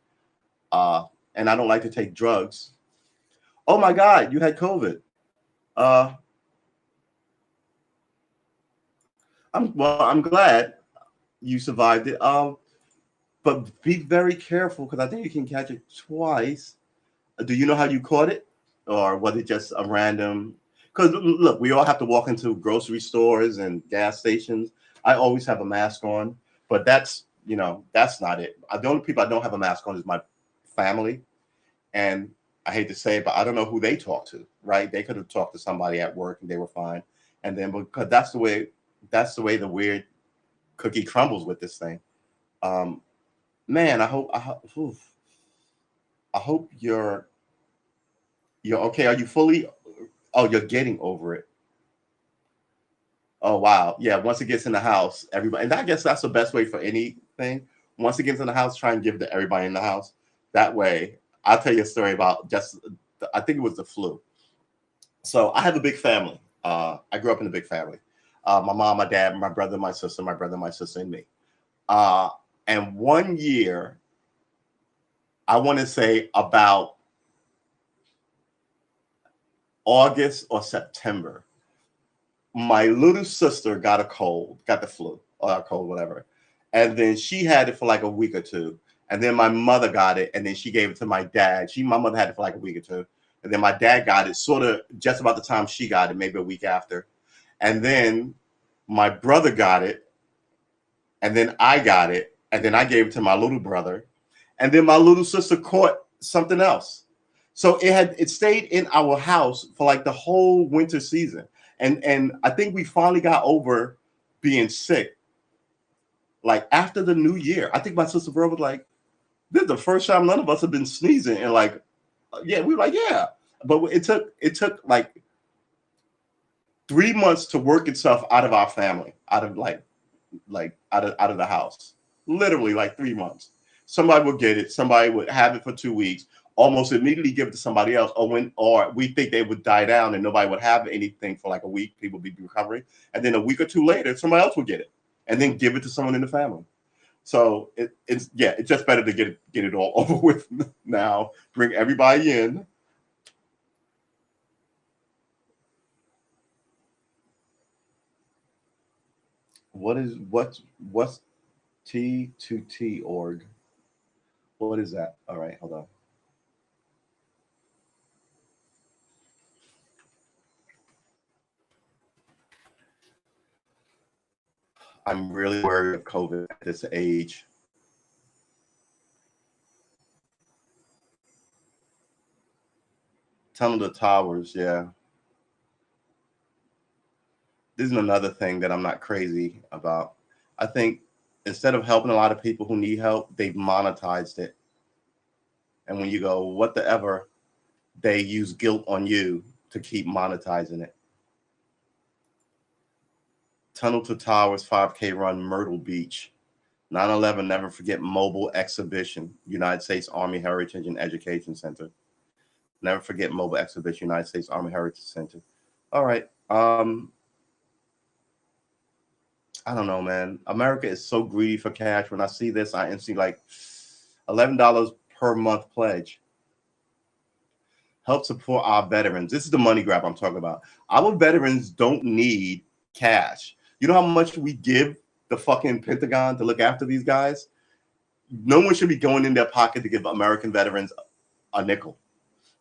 And I don't like to take drugs. Oh my God, you had COVID. I'm glad you survived it. But be very careful because I think you can catch it twice. Do you know how you caught it, or was it just a random? Because look, we all have to walk into grocery stores and gas stations. I always have a mask on, but that's not it. The only people I don't have a mask on is my family, and I hate to say it, but I don't know who they talked to, right? They could have talked to somebody at work and they were fine. And then because that's the way the weird cookie crumbles with this thing. Um, man, I hope you're okay. Are you fully? Oh, you're getting over it. Oh wow, yeah. Once it gets in the house, everybody, and I guess that's the best way for anything. Once it gets in the house, try and give it to everybody in the house. That way, I'll tell you a story about just. I think it was the flu. So I have a big family. I grew up in a big family. My mom, my dad, my brother, my sister, my brother, my sister, and me. Uh, and one year, I want to say about August or September, my little sister got a cold, got the flu or a cold, whatever. And then she had it for like a week or two. And then my mother got it, and then she gave it to my dad. My mother had it for like a week or two. And then my dad got it sort of just about the time she got it, maybe a week after. And then my brother got it, and then I got it, and then I gave it to my little brother. And then my little sister caught something else. So it stayed in our house for like the whole winter season. And I think we finally got over being sick. Like after the new year, I think my sister Pearl was like, "This is the first time none of us have been sneezing." And like, yeah, we were like, "Yeah," but it took like 3 months to work itself out of our family, out of out of the house. Literally like 3 months. Somebody would get it. Somebody would have it for 2 weeks. Almost immediately give it to somebody else, or we think they would die down and nobody would have anything for like a week. People would be recovering, and then a week or two later, somebody else would get it, and then give it to someone in the family. So it's just better to get it all over with now. Bring everybody in. What's T2T org? What is that? All right, hold on. I'm really worried of COVID at this age. Tunnel to Towers, yeah. This is another thing that I'm not crazy about. I think instead of helping a lot of people who need help, they've monetized it. And when you go, what the ever, they use guilt on you to keep monetizing it. Tunnel to Towers 5K run, Myrtle Beach. 9/11 Never Forget Mobile Exhibition, United States Army Heritage and Education Center. Never Forget Mobile Exhibition, United States Army Heritage Center. All right. I don't know, man. America is so greedy for cash. When I see this, I instantly like $11 per month pledge. Help support our veterans. This is the money grab I'm talking about. Our veterans don't need cash. You know how much we give the fucking Pentagon to look after these guys? No one should be going in their pocket to give American veterans a nickel.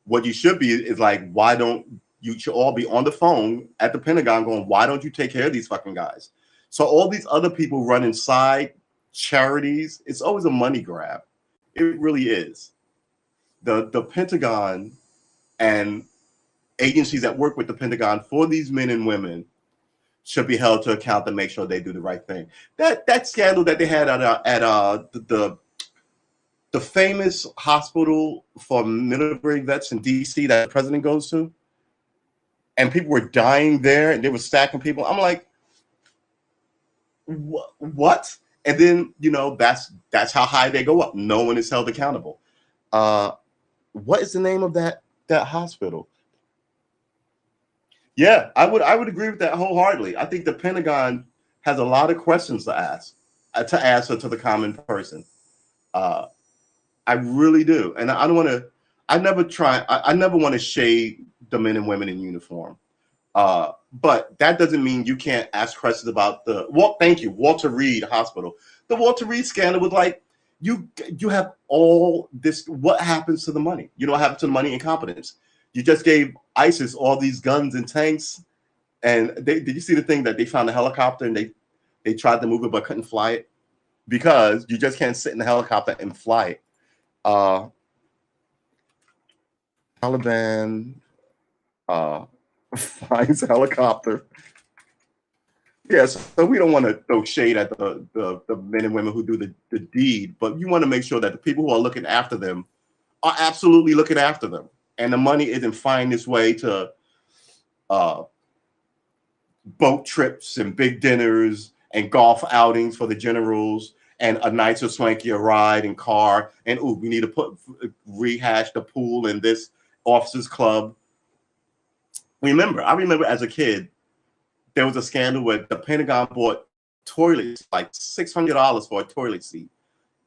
What you should be is like, why don't you should all be on the phone at the Pentagon going, why don't you take care of these fucking guys? So all these other people running side charities, it's always a money grab. It really is. The Pentagon and agencies that work with the Pentagon for these men and women should be held to account to make sure they do the right thing. That scandal that they had at the famous hospital for military vets in DC that the president goes to, and people were dying there and they were stacking people. I'm like, what? And then that's how high they go up. No one is held accountable. What is the name of that hospital? Yeah, I would agree with that wholeheartedly. I think the Pentagon has a lot of questions to ask to answer to the common person. I really do, and I don't want to. I never try. I never want to shade the men and women in uniform. But that doesn't mean you can't ask questions about thank you, Walter Reed Hospital. The Walter Reed scandal was like, you have all this. What happens to the money? You know what happens to the money? Incompetence. You just gave ISIS all these guns and tanks. And did you see the thing that they found a helicopter and they tried to move it but couldn't fly it? Because you just can't sit in the helicopter and fly it. How Taliban finds a helicopter. Yes, so we don't want to throw shade at the men and women who do the deed, but you want to make sure that the people who are looking after them are absolutely looking after them. And the money isn't finding its way to uh, boat trips and big dinners and golf outings for the generals and a nicer, swankier ride and car. And ooh, we need to rehash the pool in this officers club. I remember as a kid, there was a scandal where the Pentagon bought toilets, like $600 for a toilet seat.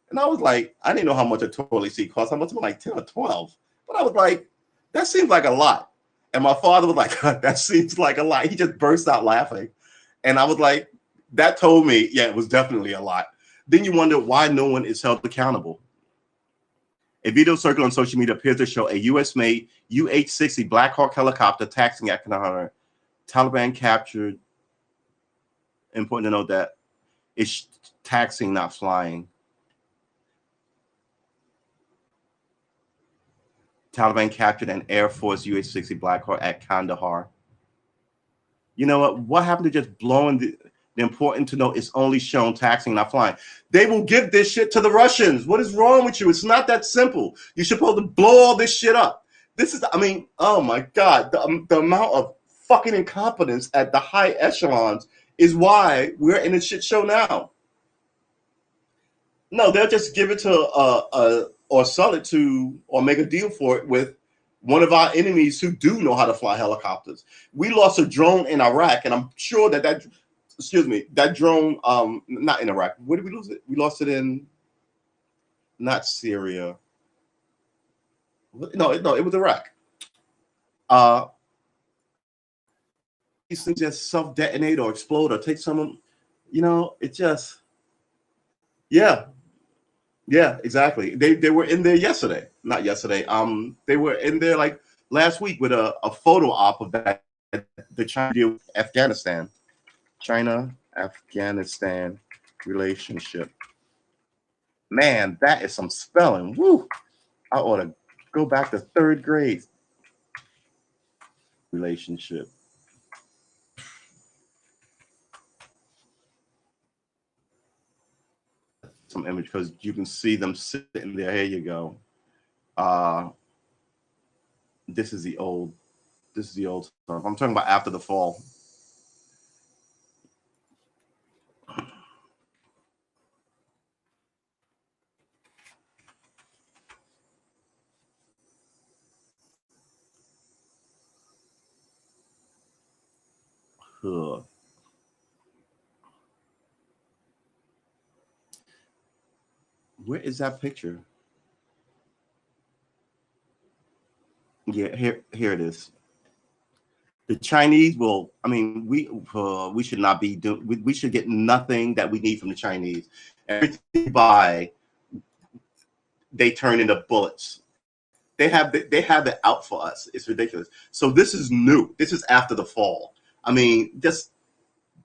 And I was like, I didn't know how much a toilet seat cost. I must have been like 10 or 12. But I was like, that seems like a lot. And my father was like, that seems like a lot. He just burst out laughing. And I was like, that told me, yeah, it was definitely a lot. Then you wonder why no one is held accountable. A video circle on social media appears to show a U.S.-made UH-60 Black Hawk helicopter taxiing at Kandahar. Taliban captured. Important to note that it's taxiing, not flying. Taliban captured an Air Force UH-60 Black Hawk at Kandahar. You know what? What happened to just blowing the important to know it's only shown taxiing, not flying? They will give this shit to the Russians. What is wrong with you? It's not that simple. You're supposed to blow all this shit up. This is, oh my God, the amount of fucking incompetence at the high echelons is why we're in a shit show now. No, they'll just give it to or sell it to or make a deal for it with one of our enemies who do know how to fly helicopters. We lost a drone in Iraq, and I'm sure that drone, not in Iraq. Where did we lose it? We lost it in not Syria. No, it was Iraq. These things just self-detonate or explode or take some, it just, yeah, exactly. They were in there yesterday, not yesterday. They were in there like last week with a photo op of that, the China-Afghanistan relationship. Man, that is some spelling. Woo! I ought to go back to third grade. Relationship. Some image because you can see them sitting there. Here you go. This is the old stuff. I'm talking about after the fall. Ugh. Where is that picture? Yeah, here it is. The Chinese will. We should not be doing. We should get nothing that we need from the Chinese. Everything we buy, they turn into bullets. They have it out for us. It's ridiculous. So this is new. This is after the fall. Just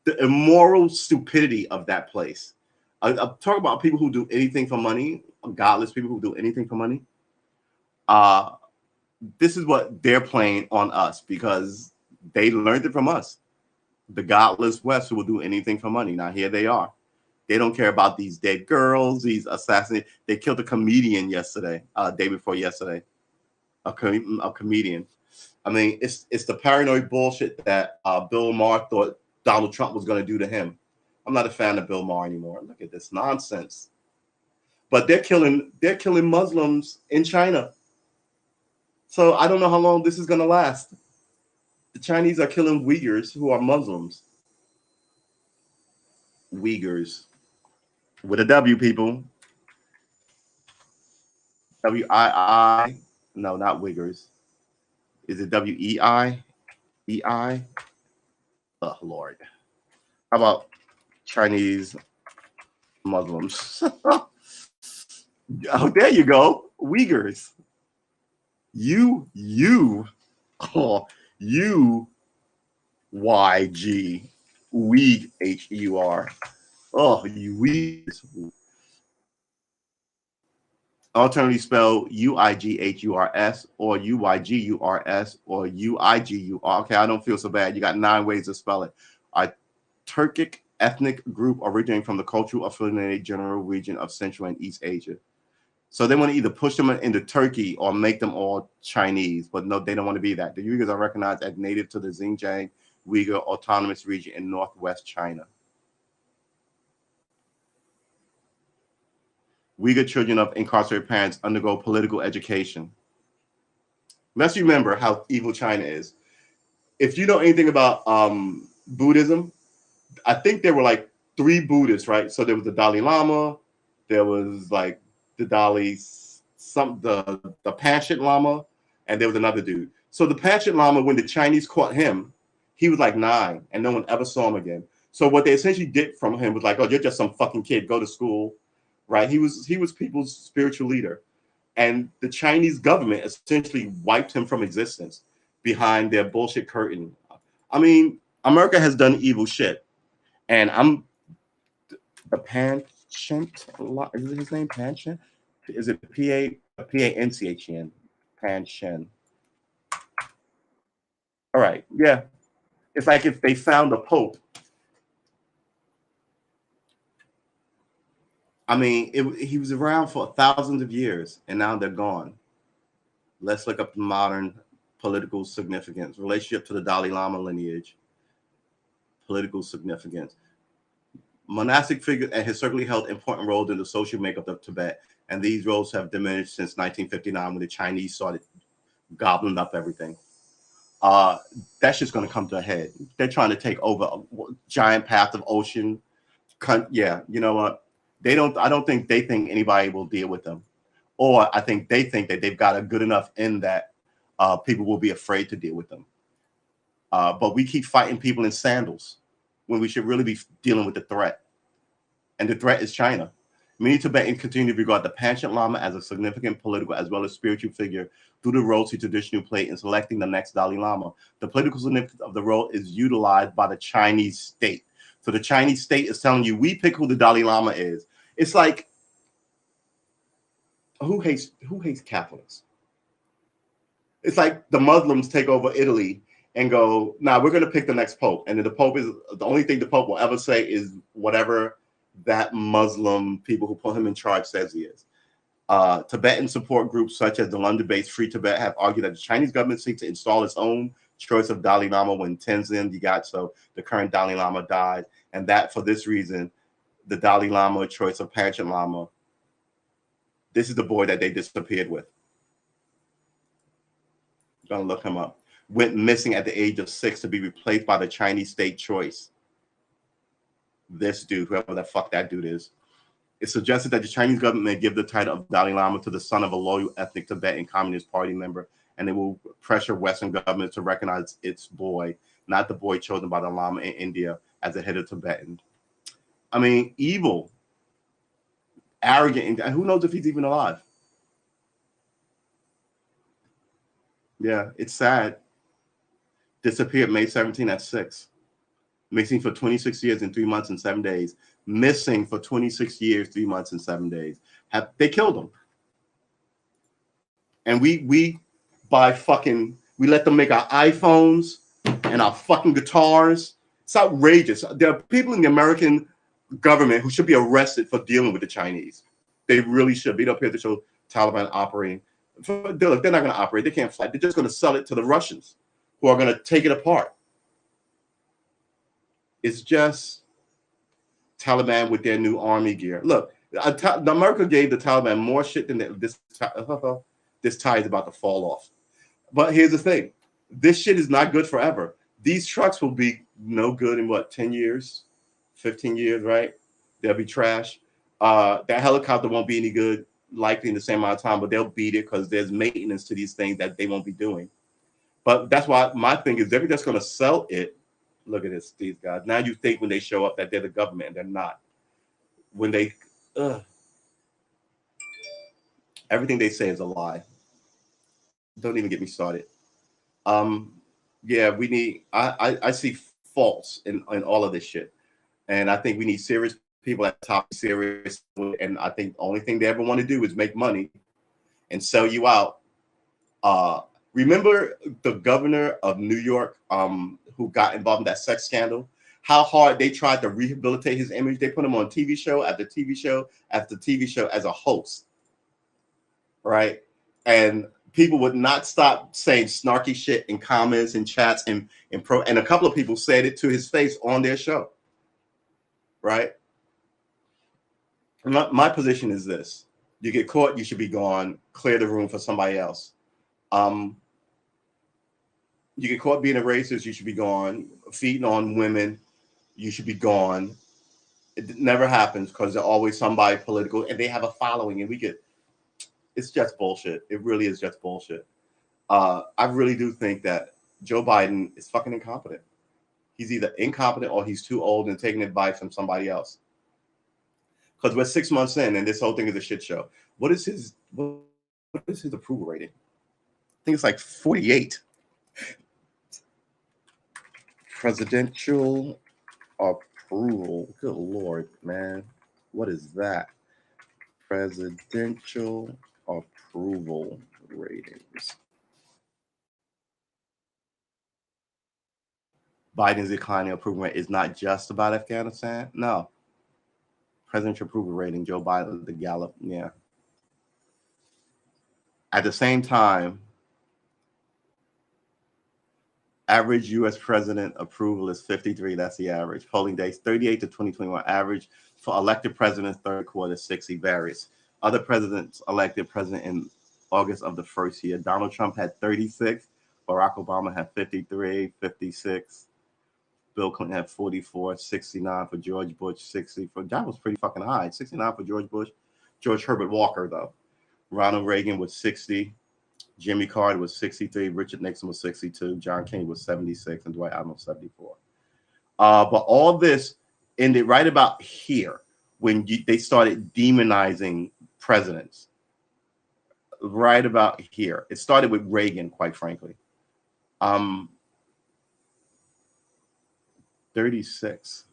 the immoral stupidity of that place. I'm talking about people who do anything for money, godless people who do anything for money. This is what they're playing on us because they learned it from us. The godless West who will do anything for money. Now here they are. They don't care about these dead girls, these assassinated. They killed a comedian yesterday, day before yesterday. A comedian. It's the paranoid bullshit that Bill Maher thought Donald Trump was going to do to him. I'm not a fan of Bill Maher anymore. Look at this nonsense. But they're killing Muslims in China. So I don't know how long this is going to last. The Chinese are killing Uyghurs who are Muslims. Uyghurs. With a W, people. W-I-I. No, not Uyghurs. Is it W-E-I? E-I? Oh, Lord. How about Chinese Muslims? Oh, there you go. Uyghurs. U-Y-G. Uyghur. H-E-U-R. Oh, you Uyghurs. Alternatively spelled Uighurs or Uygurs or Uigur. Okay, I don't feel so bad. You got 9 ways to spell it. A Turkic ethnic group originating from the cultural affiliated general region of Central and East Asia. So they want to either push them into Turkey or make them all Chinese, but no, they don't want to be that. The Uyghurs are recognized as native to the Xinjiang Uyghur Autonomous Region in northwest China. Uyghur children of incarcerated parents undergo political education. Let's remember how evil China is. If you know anything about Buddhism, I think there were like 3 Buddhists, right? So there was the Dalai Lama, there was like the the Panchen Lama, and there was another dude. So the Panchen Lama, when the Chinese caught him, he was like 9, and no one ever saw him again. So what they essentially did from him was like, oh, you're just some fucking kid, go to school, right? He was people's spiritual leader, and the Chinese government essentially wiped him from existence behind their bullshit curtain. I mean, America has done evil shit, and I'm the Panchent. Is it his name Panchent? Is it Panchen? Panchen. All right, yeah. It's like if they found a pope. I mean, he was around for thousands of years, and now they're gone. Let's look up the modern political significance, relationship to the Dalai Lama lineage, political significance. Monastic figures and historically held important roles in the social makeup of Tibet, and these roles have diminished since 1959 when the Chinese started gobbling up everything. That's just going to come to a head. They're trying to take over a giant path of ocean. Yeah, you know what? They don't. I don't think they think anybody will deal with them, or I think they think that they've got a good enough in that people will be afraid to deal with them. But we keep fighting people in sandals when we should really be dealing with the threat, and the threat is China. Many Tibetans continue to regard the Panchen Lama as a significant political as well as spiritual figure through the roles he traditionally played in selecting the next Dalai Lama. The political significance of the role is utilized by the Chinese state. So the Chinese state is telling you, we pick who the Dalai Lama is. It's like, who hates Catholics? It's like the Muslims take over Italy and go, nah, we're going to pick the next pope. And then the only thing the pope will ever say is whatever that Muslim people who put him in charge says he is. Tibetan support groups such as the London-based Free Tibet have argued that the Chinese government seeks to install its own choice of Dalai Lama when Tenzin Gyatso, the current Dalai Lama, died, and that for this reason, the Dalai Lama choice of Panchen Lama, this is the boy that they disappeared with. Gonna look him up. Went missing at the age of 6 to be replaced by the Chinese state choice. This dude, whoever the fuck that dude is. It suggested that the Chinese government may give the title of Dalai Lama to the son of a loyal ethnic Tibetan Communist Party member, and it will pressure Western governments to recognize its boy, not the boy chosen by the Lama in India, as the head of Tibetan. I mean, evil, arrogant, and who knows if he's even alive? Yeah, it's sad. Disappeared May 17 at 6. Missing for 26 years and 3 months and 7 days. Missing for 26 years, 3 months and 7 days. They killed him. And we let them make our iPhones and our fucking guitars. It's outrageous. There are people in the American government who should be arrested for dealing with the Chinese. They really should be up here to show Taliban operating. They're not going to operate. They can't fly. They're just going to sell it to the Russians, who are going to take it apart. It's just Taliban with their new army gear. Look, America gave the Taliban more shit than this. This tie is about to fall off. But here's the thing. This shit is not good forever. These trucks will be no good in 10 years, 15 years, right? They'll be trash. That helicopter won't be any good, likely in the same amount of time, but they'll beat it because there's maintenance to these things that they won't be doing. But that's why my thing is they're just going to sell it. Look at these guys. Now you think when they show up that they're the government, and they're not. When everything they say is a lie. Don't even get me started. Yeah, we need. I see faults in all of this shit, and I think we need serious people at top serious. And I think the only thing they ever want to do is make money and sell you out. Remember the governor of New York who got involved in that sex scandal? How hard they tried to rehabilitate his image. They put him on TV show after TV show after TV show as a host, right? And people would not stop saying snarky shit in comments and chats and a couple of people said it to his face on their show, right? My position is this: you get caught, you should be gone. Clear the room for somebody else. You get caught being a racist, you should be gone. Feeding on women, you should be gone. It never happens because there's always somebody political and they have a following, and it's just bullshit. It really is just bullshit. I really do think that Joe Biden is fucking incompetent. He's either incompetent or he's too old and taking advice from somebody else. Because we're 6 months in and this whole thing is a shit show. What is his approval rating? I think it's like 48. Presidential approval. Good Lord, man. What is that? Presidential approval ratings. Biden's declining approval rate is not just about Afghanistan. No. Presidential approval rating, Joe Biden, the Gallup, yeah. At the same time, average U.S. president approval is 53. That's the average. Polling days, 38 to 2021. Average for elected presidents, third quarter, 60 varies. Other presidents elected president in August of the first year. Donald Trump had 36. Barack Obama had 53, 56. Bill Clinton had 44, 69 for George Bush, 60 for, that was pretty fucking high. 69 for George Bush. George Herbert Walker, though. Ronald Reagan was 60. Jimmy Carter was 63. Richard Nixon was 62. John Kennedy was 76. And Dwight Eisenhower was 74. But all this ended right about here when they started demonizing presidents. Right about here. It started with Reagan, quite frankly. 36.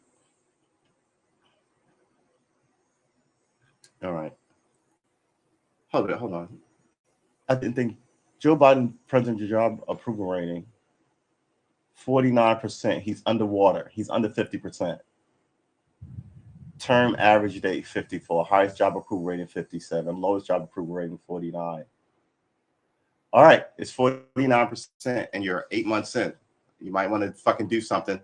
All right. Hold on. I didn't think Joe Biden presidential job approval rating 49%. He's underwater. He's under 50%. Term average date 54. Highest job approval rating 57. Lowest job approval rating 49. All right, it's 49%, and you're 8 months in. You might want to fucking do something.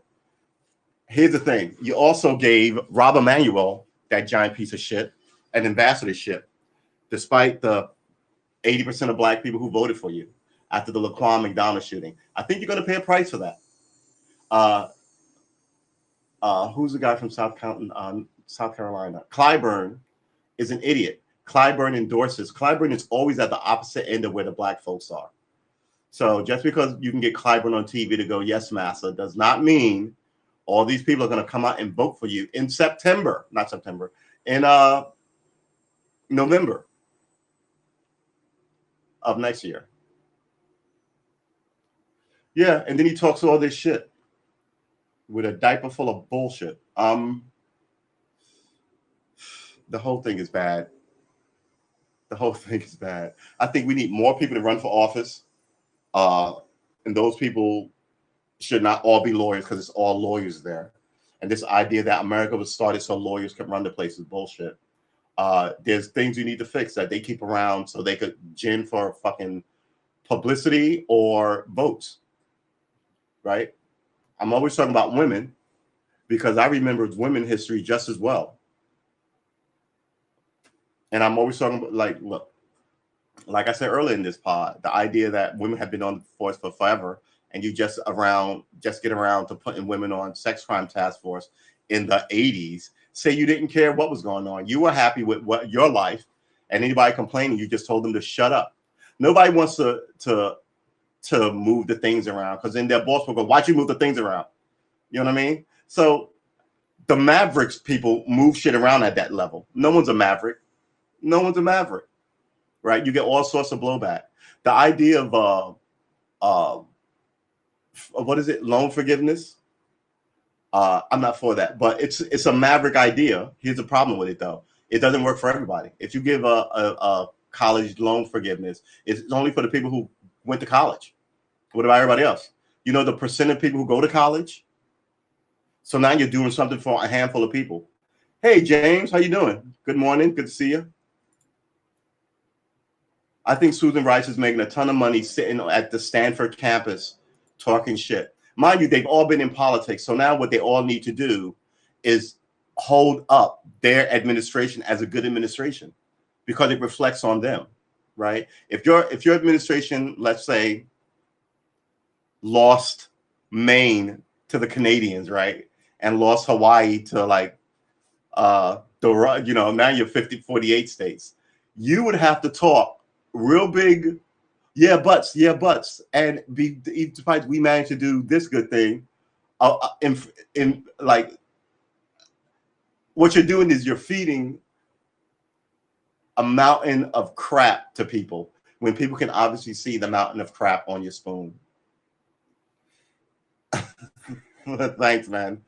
Here's the thing. You also gave Rob Emanuel, that giant piece of shit, an ambassadorship, despite the 80% of black people who voted for you after the Laquan McDonald shooting. I think you're going to pay a price for that. Who's the guy from South Carolina? Clyburn is an idiot. Clyburn endorses. Clyburn is always at the opposite end of where the black folks are. So just because you can get Clyburn on TV to go, yes, massa, does not mean all these people are going to come out and vote for you in in November of next year. Yeah, and then he talks all this shit with a diaper full of bullshit. The whole thing is bad. The whole thing is bad. I think we need more people to run for office. And those people should not all be lawyers because it's all lawyers there. And this idea that America was started so lawyers could run the place is bullshit. There's things you need to fix that they keep around so they could gin for fucking publicity or votes, right? I'm always talking about women because I remember women history just as well. And I'm always talking about, look, like I said earlier in this pod, the idea that women have been on the force for forever and you just get around to putting women on sex crime task force in the 80s, say you didn't care what was going on. You were happy with your life, and anybody complaining, you just told them to shut up. Nobody wants to move the things around because then their boss will go, why'd you move the things around? You know what I mean? So the Mavericks people move shit around at that level. No one's a Maverick. No one's a Maverick, right? You get all sorts of blowback. The idea of what is it? Loan forgiveness. I'm not for that, but it's a Maverick idea. Here's the problem with it, though. It doesn't work for everybody. If you give a college loan forgiveness. It's only for the people who went to college. What about everybody else? You know the percent of people who go to college? So now you're doing something for a handful of people. Hey, James, how you doing? Good morning. Good to see you. I think Susan Rice is making a ton of money sitting at the Stanford campus talking shit. Mind you, they've all been in politics. So now what they all need to do is hold up their administration as a good administration because it reflects on them, right? If your administration, let's say, lost Maine to the Canadians, right? And lost Hawaii to like now you're 48 states. You would have to talk real big, yeah, buts, and despite we managed to do this good thing, in like what you're doing is you're feeding a mountain of crap to people when people can obviously see the mountain of crap on your spoon. Thanks, man.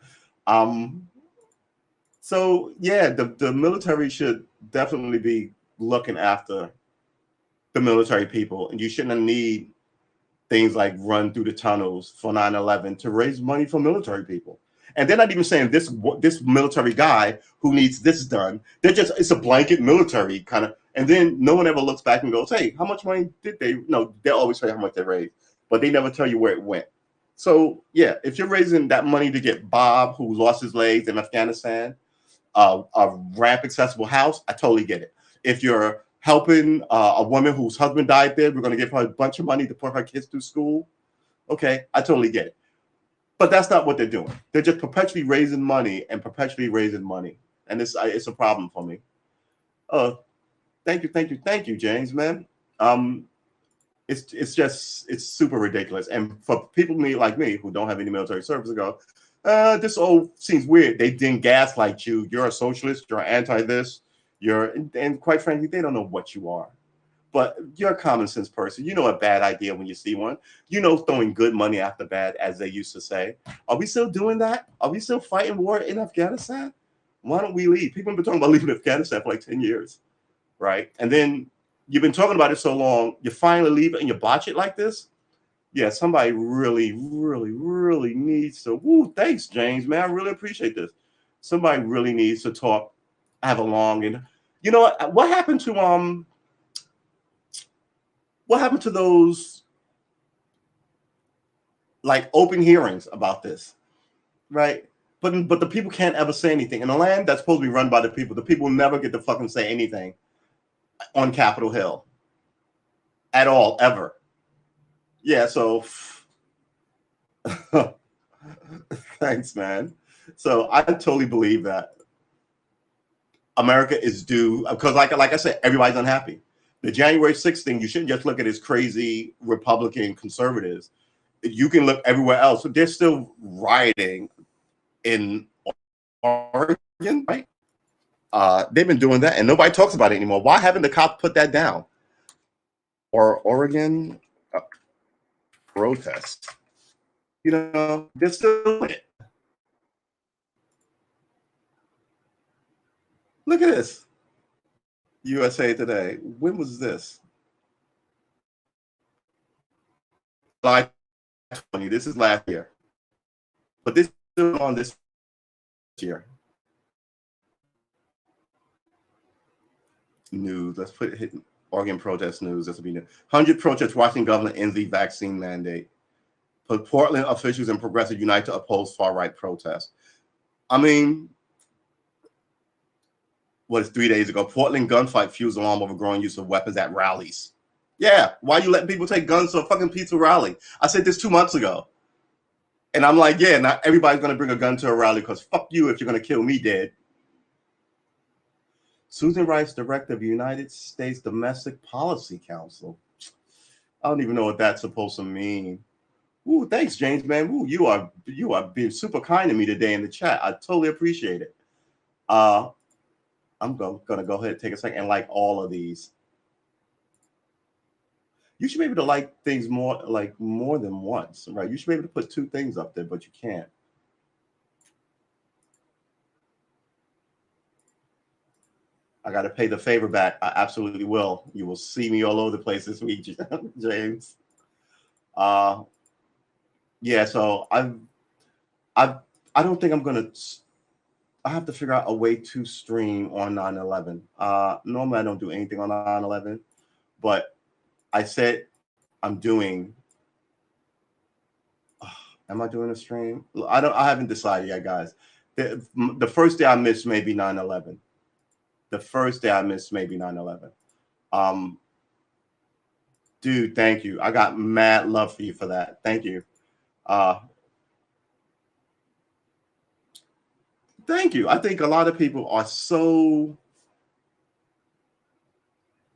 So yeah, the military should definitely be looking after the military people, and you shouldn't need things like run through the tunnels for 9/11 to raise money for military people. And they're not even saying this military guy who needs this done. They're just, it's a blanket military kind of, and then no one ever looks back and goes, hey, how much money did they? No, they always say how much they raised, but they never tell you where it went. So yeah, if you're raising that money to get Bob, who lost his legs in Afghanistan, a ramp accessible house, I totally get it. If you're helping a woman whose husband died there, we're going to give her a bunch of money to put her kids through school. Okay, I totally get it. But that's not what they're doing. They're just perpetually raising money and perpetually raising money. And it's a problem for me. Thank you, James, man. It's super ridiculous. And for people like me who don't have any military service, go, this all seems weird. They didn't gaslight you. You're a socialist. You're anti this. And quite frankly, they don't know what you are. But you're a common sense person. You know a bad idea when you see one. You know throwing good money after bad, as they used to say. Are we still doing that? Are we still fighting war in Afghanistan? Why don't we leave? People have been talking about leaving Afghanistan for like 10 years, right? And then you've been talking about it so long, you finally leave it and you botch it like this? Yeah, somebody really, really, really needs to. Woo, thanks, James, man. I really appreciate this. Somebody really needs to talk, have a long, and you know what happened to what happened to those like open hearings about this, right? But the people can't ever say anything. In a land that's supposed to be run by the people never get to fucking say anything on Capitol Hill at all, ever. Yeah, so thanks, man. So I totally believe that America is due because, like I said, everybody's unhappy. The January 6th thing, you shouldn't just look at as crazy Republican conservatives. You can look everywhere else. So they're still rioting in Oregon, right? They've been doing that, and nobody talks about it anymore. Why haven't the cops put that down? Or Oregon protests, they're still doing it. Look at this. USA Today. When was this? July 20. This is last year. But this is still on this year. News. Let's put it Oregon protest news. This will be new. 100 protests Washington governor ends the vaccine mandate. But Portland officials and progressive unite to oppose far-right protests. I mean, what is 3 days ago? Portland gunfight fuels alarm over growing use of weapons at rallies. Yeah, why are you letting people take guns to a fucking peaceful rally? I said this 2 months ago. And I'm like, yeah, not everybody's going to bring a gun to a rally because fuck you if you're going to kill me dead. Susan Rice, director of United States Domestic Policy Council. I don't even know what that's supposed to mean. Ooh, thanks, James, man. Ooh, you are being super kind to me today in the chat. I totally appreciate it. I'm gonna go ahead and take a second and like all of these. You should be able to like things more than once, right? You should be able to put 2 things up there, but you can't. I got to pay the favor back. I absolutely will. You will see me all over the place this week, James. Uh, yeah. So I, I don't think I'm gonna. I have to figure out a way to stream on 9/11. Normally I don't do anything on 9/11, but I said I'm doing. Am I doing a stream? I don't. I haven't decided yet, guys. The first day I missed maybe 9/11. The first day I missed maybe 9/11. Um, dude, thank you. I got mad love for you for that. Thank you. Uh, thank you. I think a lot of people are so.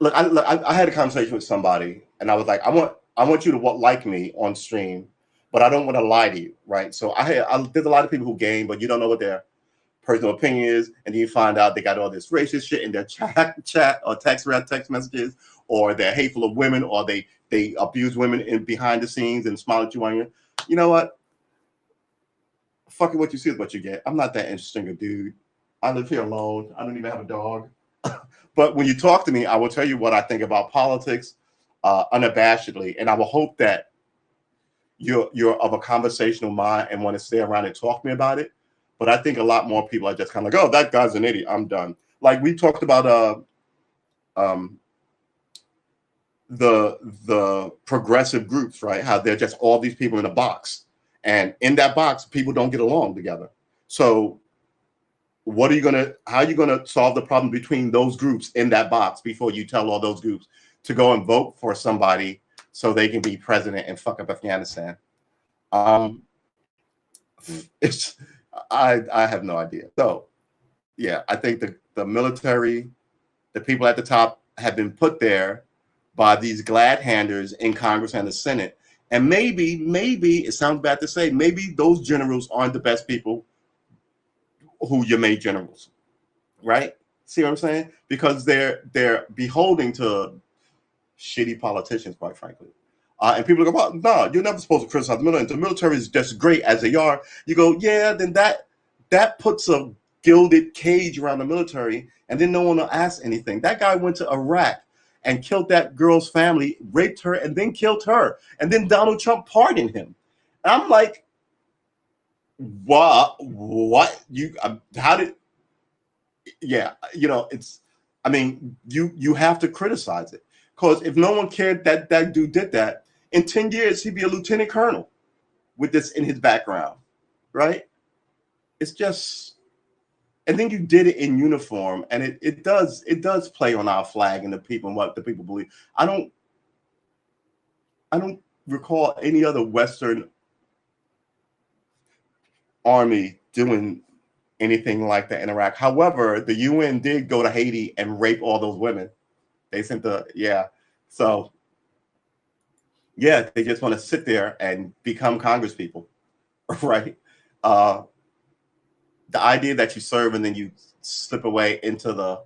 Look, I had a conversation with somebody, and I was like, I want you to like me on stream, but I don't want to lie to you, right? So there's a lot of people who game, but you don't know what their personal opinion is, and then you find out they got all this racist shit in their chat or text messages, or they're hateful of women, or they abuse women in behind the scenes and smile at you on you. You know what? Fucking what you see is what you get. I'm not that interesting a dude. I live here alone. I don't even have a dog. But when you talk to me, I will tell you what I think about politics unabashedly, and I will hope that you're of a conversational mind and want to stay around and talk to me about it. But I think a lot more people are just kind of like, oh, that guy's an idiot. I'm done. Like we talked about the progressive groups, right? How they're just all these people in a box, and in that box, people don't get along together. So how are you gonna solve the problem between those groups in that box before you tell all those groups to go and vote for somebody so they can be president and fuck up Afghanistan? It's I have no idea. So yeah, I think the military, the people at the top have been put there by these glad handers in Congress and the Senate. And maybe it sounds bad to say, maybe those generals aren't the best people who you made generals, right? See what I'm saying? Because they're beholding to shitty politicians, quite frankly. And people go, well, no, you're never supposed to criticize the military. The military is just great as they are. You go, yeah, then that puts a gilded cage around the military, and then no one will ask anything. That guy went to Iraq and killed that girl's family, raped her, and then killed her. And then Donald Trump pardoned him. And I'm like, what how did it's, I mean, you have to criticize it, because if no one cared that dude did that, in 10 years he'd be a lieutenant colonel with this in his background, right? It's just, and then you did it in uniform, and it does play on our flag and the people and what the people believe. I don't recall any other Western army doing anything like that in Iraq. However, the UN did go to Haiti and rape all those women. They sent so yeah, they just want to sit there and become Congress people, right? The idea that you serve and then you slip away into the,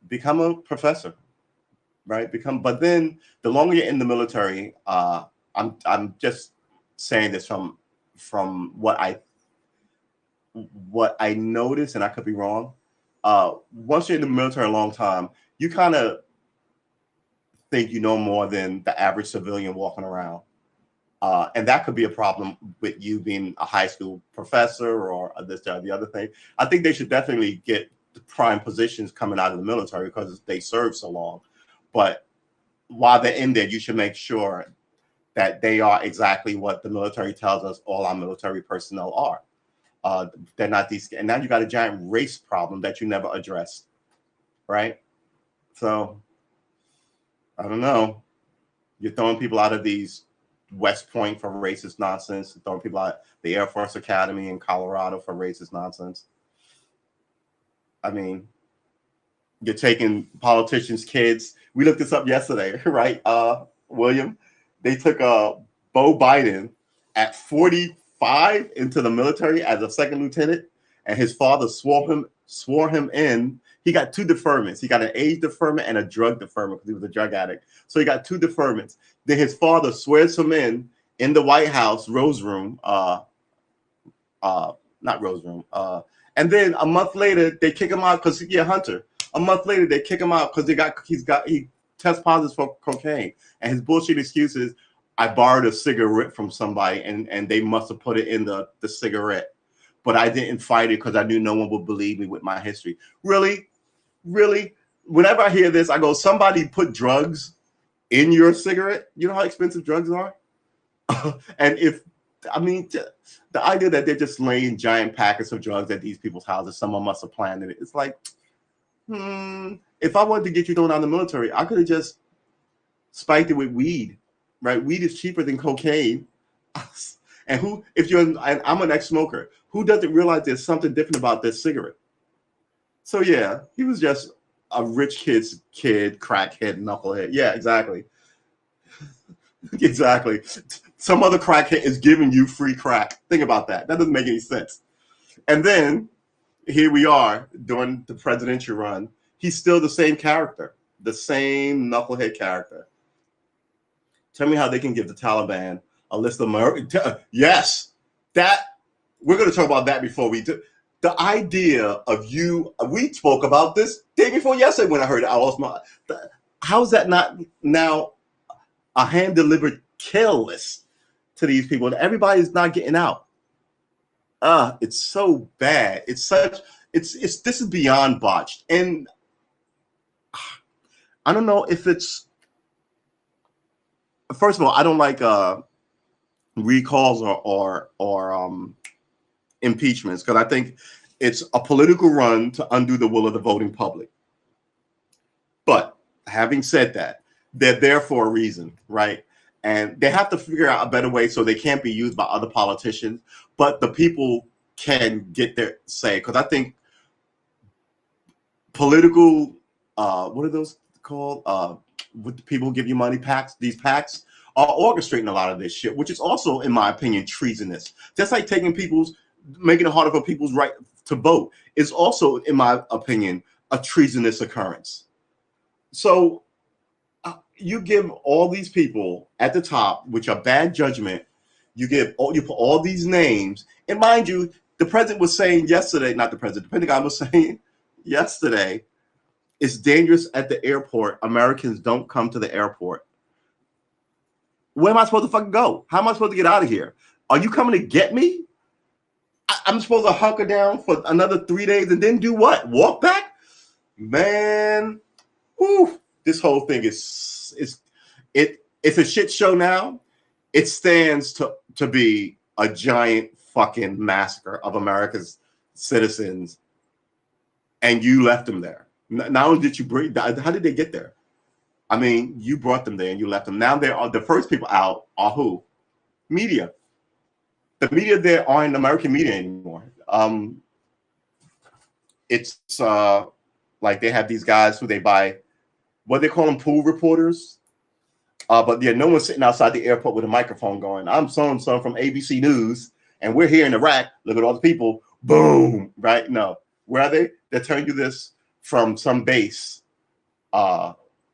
become a professor, right? But then the longer you're in the military, I'm just saying this from what I noticed, and I could be wrong. Once you're in the military a long time, you kind of think you know more than the average civilian walking around. And that could be a problem with you being a high school professor or this, that, or the other thing. I think they should definitely get the prime positions coming out of the military because they serve so long. But while they're in there, you should make sure that they are exactly what the military tells us all our military personnel are. They're not these, and now you got a giant race problem that you never addressed, right? So I don't know. You're throwing people out of these West Point for racist nonsense, throwing people out the Air Force Academy in Colorado for racist nonsense. I mean, you're taking politicians' kids. We looked this up yesterday, right? William, they took Bo Biden at 45 into the military as a second lieutenant, and his father swore him in. He got 2 deferments. He got an age deferment and a drug deferment because he was a drug addict. So he got 2 deferments. Then his father swears him in the White House Rose Room, not Rose Room, And then a month later, they kick him out because Hunter. A month later, they kick him out because he tests positive for cocaine, and his bullshit excuse is, I borrowed a cigarette from somebody, and they must have put it in the cigarette, but I didn't fight it because I knew no one would believe me with my history. Really, really. Whenever I hear this, I go, somebody put drugs in your cigarette. You know how expensive drugs are, and the idea that they're just laying giant packets of drugs at these people's houses, someone must have planned it. It's like, if I wanted to get you thrown out of the military, I could have just spiked it with weed, right? Weed is cheaper than cocaine. And I'm an ex-smoker, who doesn't realize there's something different about this cigarette? So yeah, he was just a rich kid, crackhead, knucklehead. Yeah, exactly. Exactly. Some other crackhead is giving you free crack. Think about that. That doesn't make any sense. And then here we are during the presidential run. He's still the same character, the same knucklehead character. Tell me how they can give the Taliban a list of yes, that we're going to talk about that before we do. The idea of we spoke about this day before yesterday when I heard it. How is that not now a hand-delivered kill list to these people? And everybody's not getting out. It's so bad. This is beyond botched. And I don't know if it's, first of all, I don't like recalls or impeachments, because I think it's a political run to undo the will of the voting public. But having said that, they're there for a reason, right? And they have to figure out a better way so they can't be used by other politicians, but the people can get their say. Because I think political, what are those called? What the people who give you money, PACs, these PACs are orchestrating a lot of this shit, which is also, in my opinion, treasonous. Just like making it harder for people's right to vote is also, in my opinion, a treasonous occurrence. So you give all these people at the top, which are bad judgment, you put all these names, and mind you, the president was saying yesterday, not the president, the Pentagon was saying yesterday, it's dangerous at the airport. Americans don't come to the airport. Where am I supposed to fucking go? How am I supposed to get out of here? Are you coming to get me? I'm supposed to hunker down for another 3 days and then do what? Walk back? Man, this whole thing it's a shit show now. It stands to be a giant fucking massacre of America's citizens, and you left them there. Not only did you bring, how did they get there? I mean, you brought them there and you left them. Now they are the first people out are who? Media. The media there aren't American media anymore. It's like they have these guys who they buy, what they call them, pool reporters. But yeah, no one's sitting outside the airport with a microphone going, I'm so-and-so from ABC News, and we're here in Iraq. Look at all the people. Boom. Right? No. Where are they? They're telling you this from some base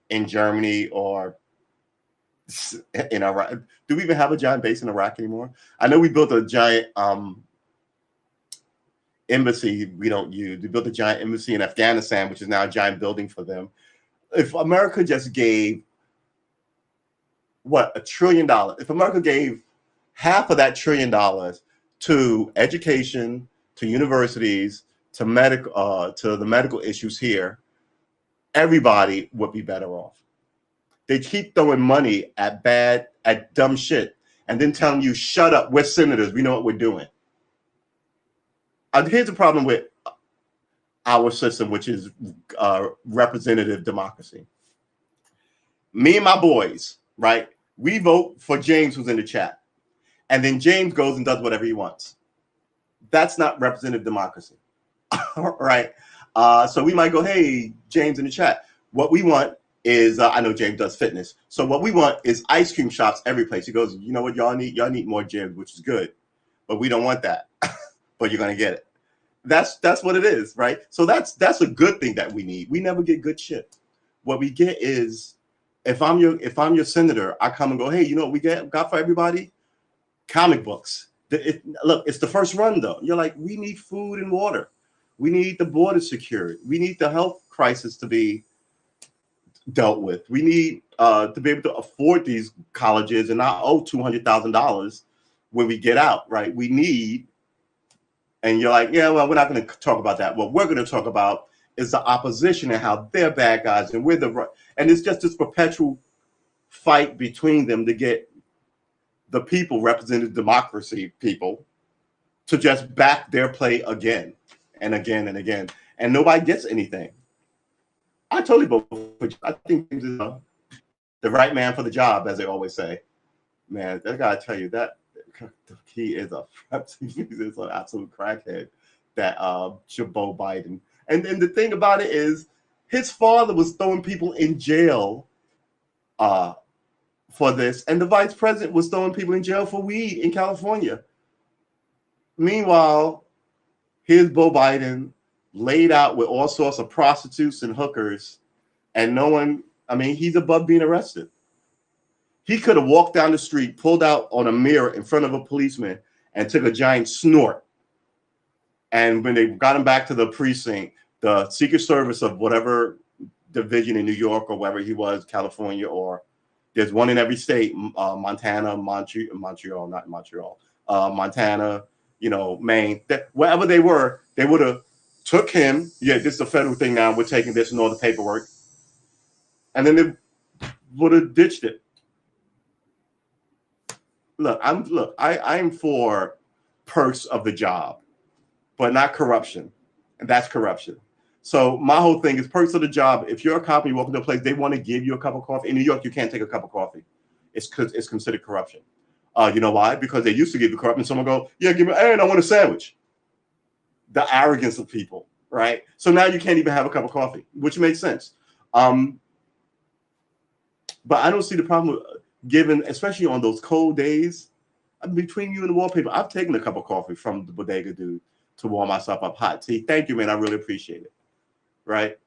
in Germany or in Iraq. Do we even have a giant base in Iraq anymore? I know we built a giant embassy we don't use. We built a giant embassy in Afghanistan, which is now a giant building for them. If America just gave $1 trillion, if America gave half of that $1 trillion to education, to universities, to the medical issues here, everybody would be better off. They keep throwing money at dumb shit and then telling you, shut up, we're senators, we know what we're doing. Here's the problem with our system, which is representative democracy. Me and my boys, right? We vote for James, who's in the chat. And then James goes and does whatever he wants. That's not representative democracy. Right? So we might go, hey, James in the chat. What we want is, I know James does fitness. So what we want is ice cream shops every place. He goes, you know what y'all need? Y'all need more gyms, which is good. But we don't want that. But you're going to get it. That's what it is, right? So that's a good thing that we need. We never get good shit. What we get is, if I'm your senator, I come and go, hey, you know what we got for everybody? Comic books. Look, it's the first run though. You're like, we need food and water. We need the border secured. We need the health crisis to be dealt with. We need to be able to afford these colleges and not owe $200,000 when we get out, right? We need, and you're like, yeah, well, we're not going to talk about that. What we're going to talk about is the opposition and how they're bad guys and we're the right. And it's just this perpetual fight between them to get the people, represented democracy people, to just back their play again and again and again. And nobody gets anything. I totally vote for. I think James is the right man for the job, as they always say. Man, I gotta tell you that he is he's an absolute crackhead. That Joe Biden, and the thing about it is, his father was throwing people in jail for this, and the vice president was throwing people in jail for weed in California. Meanwhile, here's Joe Biden laid out with all sorts of prostitutes and hookers, and no one, I mean, he's above being arrested. He could have walked down the street, pulled out on a mirror in front of a policeman, and took a giant snort. And when they got him back to the precinct, the Secret Service of whatever division in New York or wherever he was, California, or there's one in every state, Montana, Montreal, not Montreal, Montana, Maine, wherever they were, they would have took him. Yeah, this is a federal thing now. We're taking this and all the paperwork. And then they would have ditched it. Look, I'm for perks of the job, but not corruption. And that's corruption. So my whole thing is perks of the job. If you're a cop and you walk into a place, they want to give you a cup of coffee. In New York, you can't take a cup of coffee. It's considered corruption. You know why? Because they used to give you corruption. Someone go, yeah, give me, and I want a sandwich. The arrogance of people, right? So now you can't even have a cup of coffee, which makes sense. But I don't see the problem with given, especially on those cold days. Between you and the wallpaper, I've taken a cup of coffee from the bodega dude to warm myself up hot tea. Thank you, man. I really appreciate it. Right?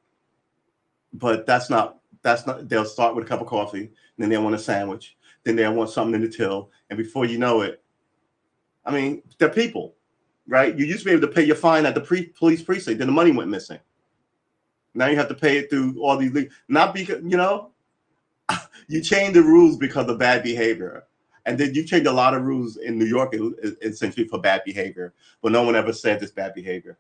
But that's not. They'll start with a cup of coffee, and then they'll want a sandwich, then they'll want something in the till, and before you know it, I mean, they're people, right? You used to be able to pay your fine at the police precinct, then the money went missing. Now you have to pay it through all these, not because you change the rules because of bad behavior. And then you change a lot of rules in New York essentially for bad behavior, but no one ever said this bad behavior.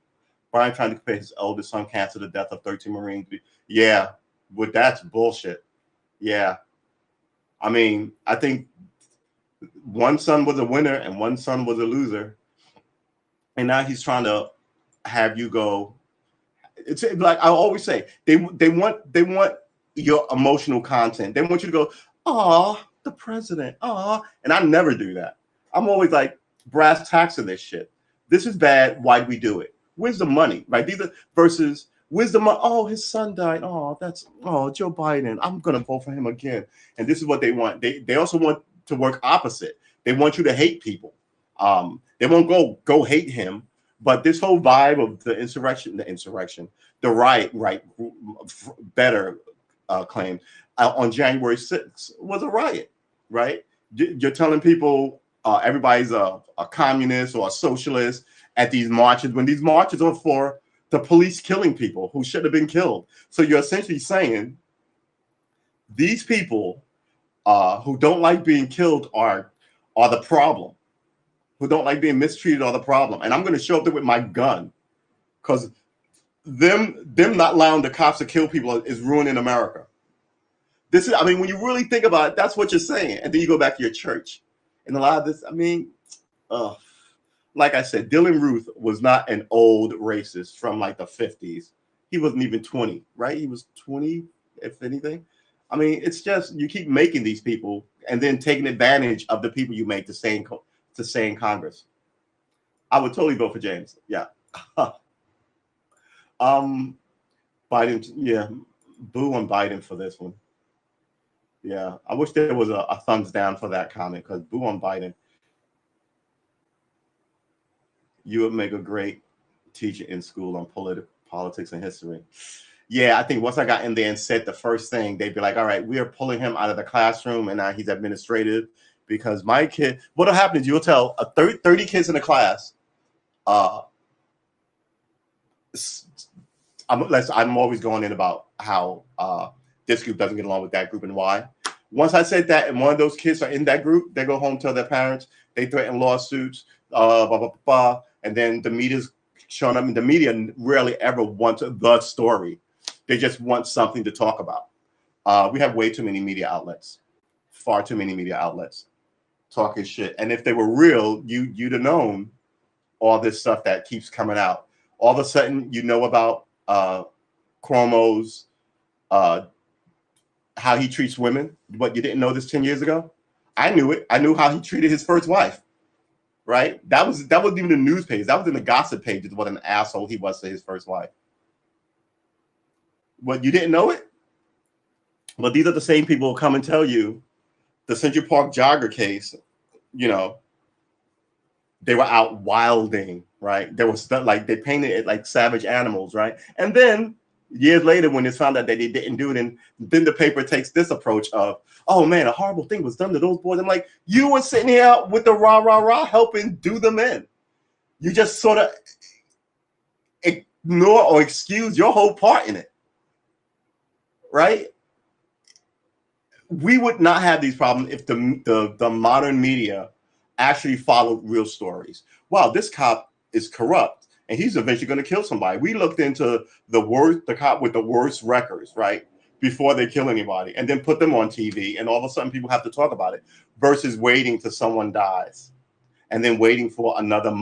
Brian trying to compare his oldest son cancer to the death of 13 Marines. Yeah, well, that's bullshit. Yeah. I mean, I think one son was a winner and one son was a loser. And now he's trying to have you go. It's like I always say, they want your emotional content. They want you to go, oh, the president, oh, and I never do that. I'm always like, brass tacks in this shit. This is bad. Why do we do it? Where's the money? Right? These are versus where's the money? Oh, his son died. Oh, Joe Biden. I'm gonna vote for him again. And this is what they want. They also want to work opposite. They want you to hate people. They won't go hate him. But this whole vibe of the insurrection, the riot, better claim on January 6th was a riot, right? You're telling people everybody's a communist or a socialist at these marches when these marches are for the police killing people who should have been killed. So you're essentially saying these people who don't like being killed are the problem. Who don't like being mistreated are the problem. And I'm going to show up there with my gun because them not allowing the cops to kill people is ruining America. When you really think about it, that's what you're saying. And then you go back to your church. And a lot of this, like I said, Dylan Ruth was not an old racist from like the 50s. He wasn't even 20, right? He was 20, if anything. I mean, it's just you keep making these people and then taking advantage of the people you make to stay in Congress. I would totally vote for James. Yeah. Biden, yeah. Boo on Biden for this one. Yeah, I wish there was a thumbs down for that comment because boo on Biden. You would make a great teacher in school on politics and history. Yeah, I think once I got in there and said the first thing, they'd be like, all right, we are pulling him out of the classroom and now he's administrative because my kid, what'll happen is you'll tell 30 kids in a class, I'm always going in about how this group doesn't get along with that group and why. Once I said that, and one of those kids are in that group, they go home, tell their parents, they threaten lawsuits, blah, blah, blah, blah, and then the media's showing up, and the media rarely ever wants the story. They just want something to talk about. We have way too many media outlets, far too many media outlets talking shit. And if they were real, you'd have known all this stuff that keeps coming out. All of a sudden, you know about Cuomo's how he treats women, but you didn't know this 10 years ago. I knew it. I knew how he treated his first wife. Right? That wasn't even the news page. That was in the gossip pages. What an asshole he was to his first wife. But you didn't know it. But these are the same people who come and tell you the Central Park jogger case. You know, they were out wilding. Right? There was stuff like they painted it like savage animals. Right? And then years later, when it's found out that they didn't do it, and then the paper takes this approach of, oh man, a horrible thing was done to those boys. I'm like, you were sitting here with the rah, helping do them in. You just sort of ignore or excuse your whole part in it. Right? We would not have these problems if the modern media actually followed real stories. Wow, this cop is corrupt and he's eventually going to kill somebody. We looked into the cop with the worst records, right? Before they kill anybody, and then put them on TV, and all of a sudden people have to talk about it, versus waiting till someone dies, and then waiting for another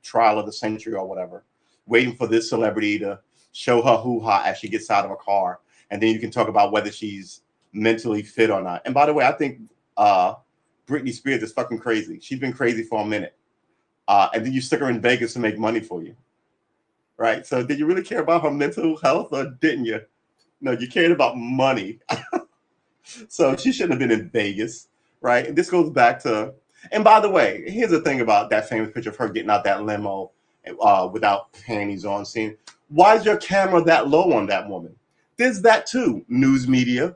trial of the century or whatever, waiting for this celebrity to show her hoo-ha as she gets out of a car, and then you can talk about whether she's mentally fit or not. And by the way, I think Britney Spears is fucking crazy. She's been crazy for a minute, and then you stick her in Vegas to make money for you, right? So did you really care about her mental health, or didn't you? No, you cared about money. So she shouldn't have been in Vegas, right? And this goes back to, and by the way, here's the thing about that famous picture of her getting out that limo without panties on scene. Why is your camera that low on that woman? There's that too, news media.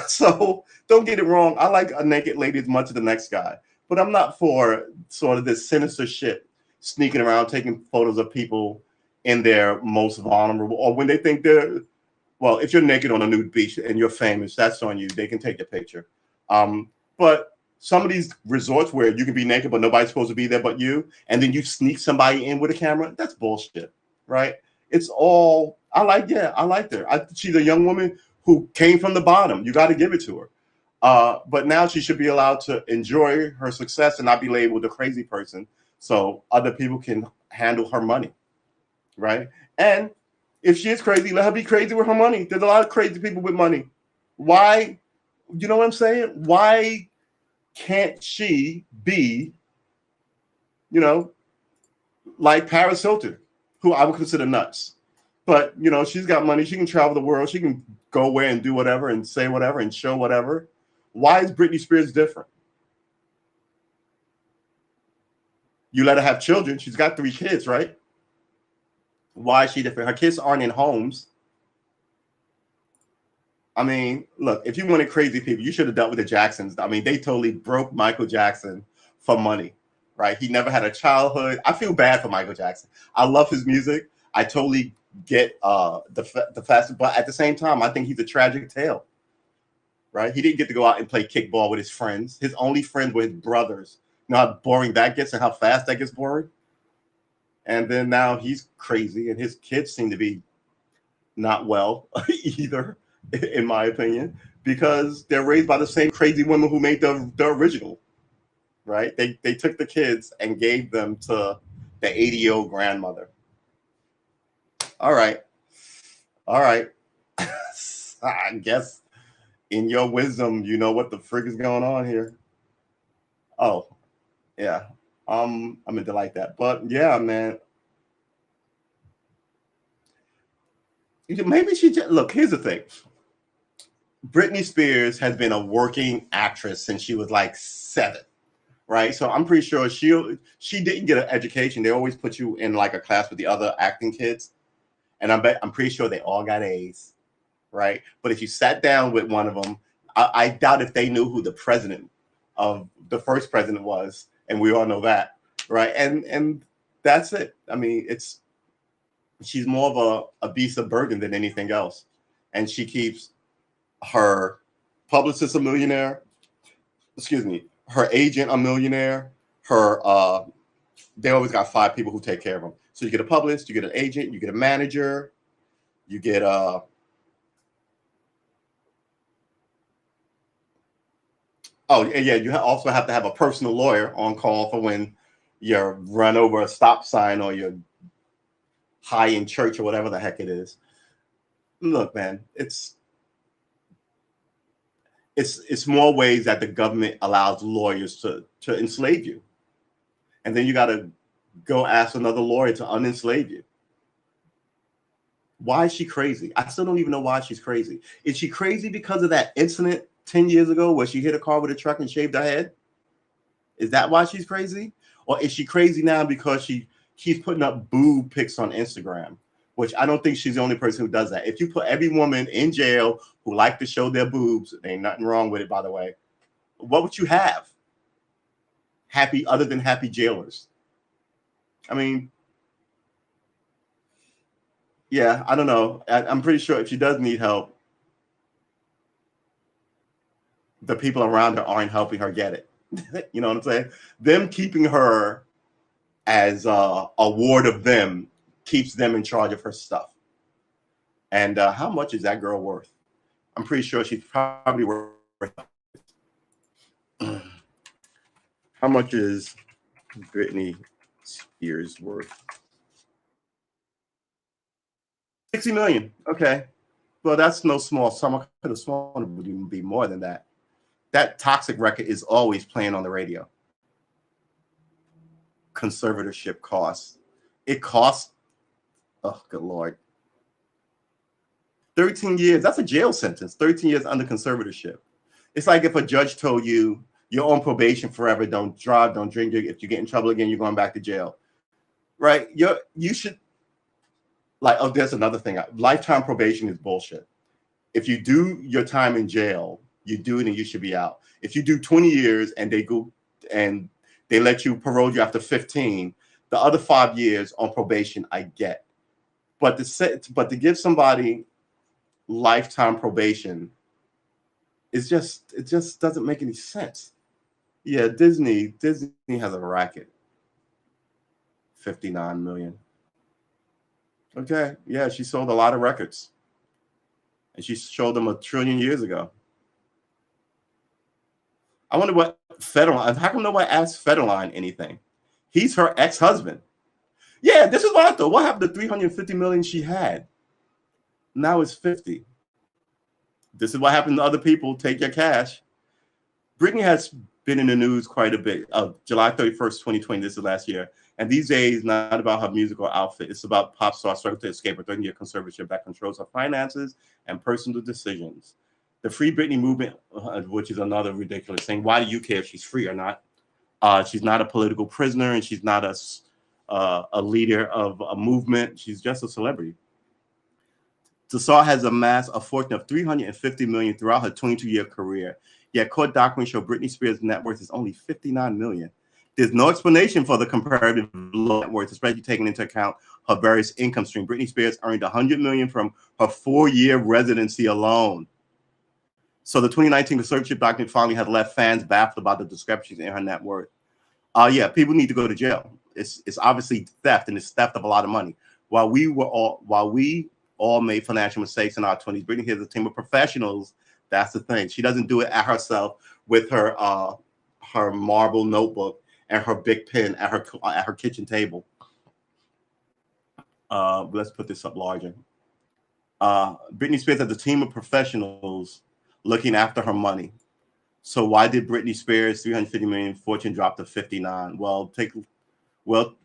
So don't get it wrong. I like a naked lady as much as the next guy, but I'm not for sort of this sinister shit, sneaking around, taking photos of people in their most vulnerable, or when they think they're, well, if you're naked on a nude beach and you're famous, that's on you. They can take the picture. But some of these resorts where you can be naked, but nobody's supposed to be there but you, and then you sneak somebody in with a camera, that's bullshit, right? It's all, I liked her. She's a young woman who came from the bottom. You got to give it to her. But now she should be allowed to enjoy her success and not be labeled a crazy person, so other people can handle her money, right? And if she is crazy, let her be crazy with her money. There's a lot of crazy people with money. Why? You know what I'm saying? Why can't she be, you know, like Paris Hilton, who I would consider nuts? But, you know, she's got money. She can travel the world. She can go away and do whatever and say whatever and show whatever. Why is Britney Spears different? You let her have children. She's got 3 kids, right? Why is she different? Her kids aren't in homes. I mean, look, if you wanted crazy people, you should have dealt with the Jacksons. I mean, they totally broke Michael Jackson for money, right? He never had a childhood. I feel bad for Michael Jackson. I love his music. I totally get the fast, but at the same time, I think he's a tragic tale, right? He didn't get to go out and play kickball with his friends. His only friends were his brothers. You know how boring that gets and how fast that gets boring? And then now he's crazy, and his kids seem to be not well either, in my opinion, because they're raised by the same crazy women who made the original, right? They took the kids and gave them to the 80-year-old grandmother. All right. I guess in your wisdom, you know what the frick is going on here. Oh, yeah. I'm into like that. But yeah, man. Maybe she just, look, here's the thing. Britney Spears has been a working actress since she was like 7, right? So I'm pretty sure she didn't get an education. They always put you in like a class with the other acting kids. And I'm pretty sure they all got A's, right? But if you sat down with one of them, I doubt if they knew who the first president was, and we all know that, right? And that's it. I mean, it's She's more of a beast of burden than anything else. And she keeps her publicist a millionaire, excuse me, her agent a millionaire, her they always got 5 people who take care of them. So you get a publicist, you get an agent, you get a manager, you get oh yeah, you also have to have a personal lawyer on call for when you run over a stop sign or you're high in church or whatever the heck it is. Look, man, it's more ways that the government allows lawyers to enslave you, and then you got to go ask another lawyer to unenslave you. Why is she crazy? I still don't even know why she's crazy. Is she crazy because of that incident 10 years ago where she hit a car with a truck and shaved her head? Is that why she's crazy? Or is she crazy now because she's putting up boob pics on Instagram? Which I don't think she's the only person who does that. If you put every woman in jail who like to show their boobs, there ain't nothing wrong with it, by the way, what would you have? Happy, other than happy jailers. I mean, yeah, I don't know. I'm pretty sure if she does need help, the people around her aren't helping her get it. You know what I'm saying? Them keeping her as a ward of them keeps them in charge of her stuff. And how much is that girl worth? I'm pretty sure she's probably worth. How much is Britney Spears worth? 60 million. Okay. Well, that's no small sum. I could have sworn it would even be more than that. That Toxic record is always playing on the radio. Conservatorship costs. It costs, oh, good Lord. 13 years. That's a jail sentence. 13 years under conservatorship. It's like if a judge told you you're on probation forever, don't drive, don't drink. If you get in trouble again, you're going back to jail. Right? You should, like, oh, there's another thing. Lifetime probation is bullshit. If you do your time in jail, you do it and you should be out. If you do 20 years and they let you parole you after 15, the other 5 years on probation, I get. But to give somebody lifetime probation, it just doesn't make any sense. Yeah, Disney has a racket. 59 million. Okay, yeah, she sold a lot of records. And she showed them 1 trillion years ago. I wonder what Federline, how come nobody asked Federline anything? He's her ex-husband. Yeah, this is what I thought. What happened to 350 million she had? Now it's 50. This is what happened to other people. Take your cash. Britney has been in the news quite a bit. July 31st, 2020, this is last year. And these days, not about her musical outfit. It's about pop star struggle to escape a 30-year conservatorship that controls her finances and personal decisions. The Free Britney movement, which is another ridiculous thing. Why do you care if she's free or not? She's not a political prisoner, and she's not a leader of a movement. She's just a celebrity. Tassar has amassed a fortune of $350 million throughout her 22-year career. Yet court documents show Britney Spears' net worth is only $59 million. There's no explanation for the comparative low net worth, especially taking into account her various income streams. Britney Spears earned $100 million from her 4-year residency alone. So the 2019 conservatorship document finally has left fans baffled about the discrepancies in her net worth. Yeah, people need to go to jail. It's obviously theft, and it's theft of a lot of money. While we all made financial mistakes in our 20s, Britney has a team of professionals. That's the thing. She doesn't do it at herself with her marble notebook and her big pen at her kitchen table. Let's put this up larger. Britney Spears has a team of professionals looking after her money. So why did Britney Spears' $350 million fortune drop to 59? We'll take a look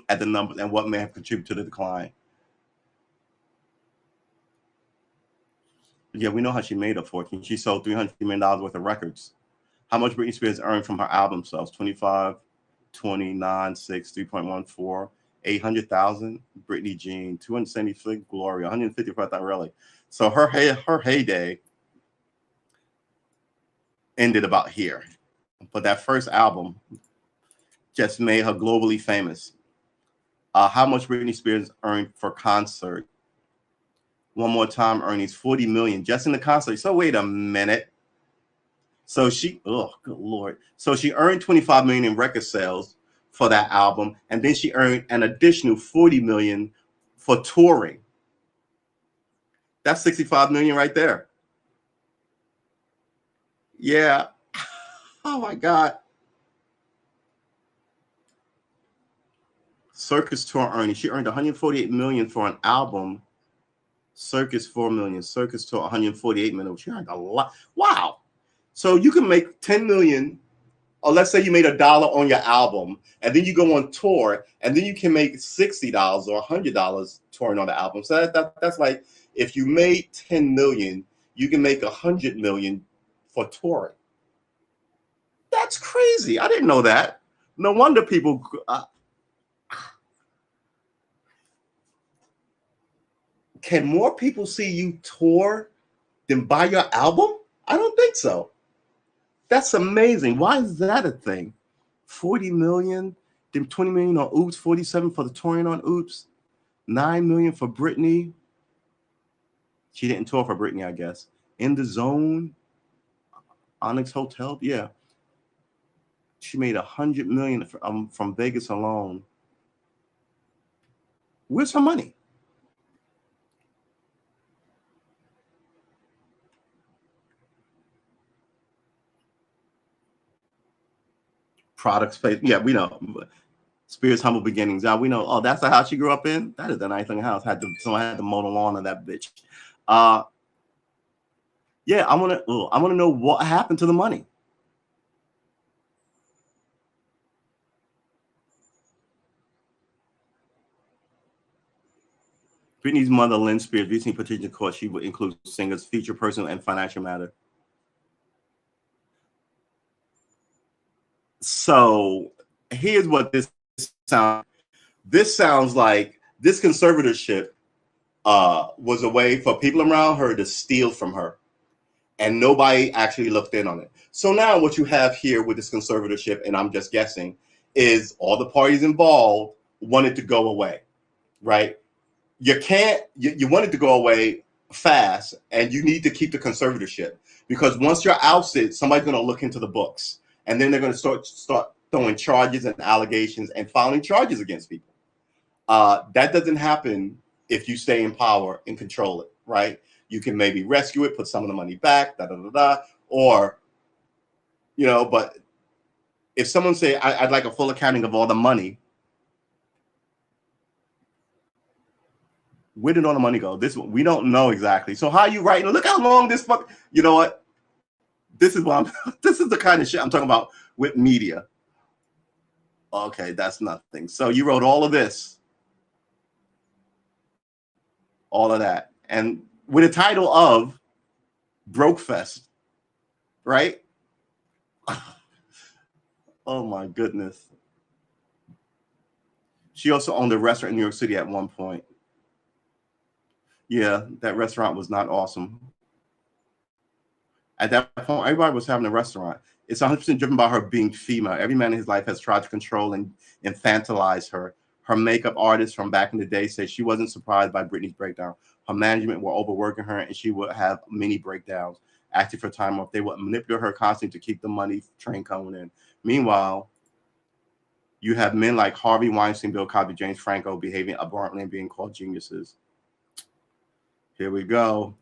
at the numbers and what may have contributed to the decline. Yeah, we know how she made a fortune. She sold $350 million worth of records. How much Britney Spears earned from her album sales? 25, 29, 6, 3.14, 800,000. Britney Jean, 276. Gloria, 155,000. Really. So her heyday ended about here. But that first album just made her globally famous. How much Britney Spears earned for concert? One more time, earnings 40 million just in the concert. So wait a minute. So she, oh good lord. So she earned 25 million in record sales for that album, and then she earned an additional 40 million for touring. That's 65 million right there. Yeah. Oh my God. Circus tour earnings. She earned 148 million for an album. Circus 4 million. Circus tour 148 million. She earned a lot. Wow. So you can make 10 million, or let's say you made $1 on your album, and then you go on tour, and then you can make $60 or $100 touring on the album. So that's like if you made 10 million, you can make 100 million for touring. That's crazy. I didn't know that. No wonder people. Can more people see you tour than buy your album? I don't think so. That's amazing. Why is that a thing? 40 million, then 20 million on Oops, 47 for the touring on Oops, 9 million for Britney. She didn't tour for Britney, I guess. In the Zone, Onyx Hotel, yeah. She made 100 million from Vegas alone. Where's her money? Products place. Yeah, we know. Spears' humble beginnings. Now we know. Oh, that's the house she grew up in. That is a nice looking house. Someone had to mow the lawn of that bitch. Yeah, I want to know what happened to the money. Britney's mother, Lynn Spears, recently petitioned the court. She would include singers' future personal and financial matter. So here's what this sounds. This sounds like this conservatorship was a way for people around her to steal from her, and nobody actually looked in on it. So now what you have here with this conservatorship, and I'm just guessing, is all the parties involved wanted to go away, right? You can't. You want it to go away fast, and you need to keep the conservatorship, because once you're ousted, somebody's going to look into the books, and then they're going to start throwing charges and allegations and filing charges against people. That doesn't happen if you stay in power and control it, right? You can maybe rescue it, put some of the money back, or, but if someone say, I'd like a full accounting of all the money, where did all the money go? This we don't know exactly. So how are you writing? Look how long this fuck. You know what? This is what this is the kind of shit I'm talking about with media. Okay, that's nothing. So you wrote all of this, all of that, and with a title of Broke Fest, right? Oh my goodness. She also owned a restaurant in New York City at one point. Yeah, that restaurant was not awesome. At that point, everybody was having a restaurant. It's 100% driven by her being female. Every man in his life has tried to control and infantilize her. Her makeup artist from back in the day said she wasn't surprised by Britney's breakdown. Her management were overworking her, and she would have many breakdowns, asking for time off. They would manipulate her constantly to keep the money train coming in. Meanwhile, you have men like Harvey Weinstein, Bill Cosby, James Franco behaving abhorrently and being called geniuses. Here we go.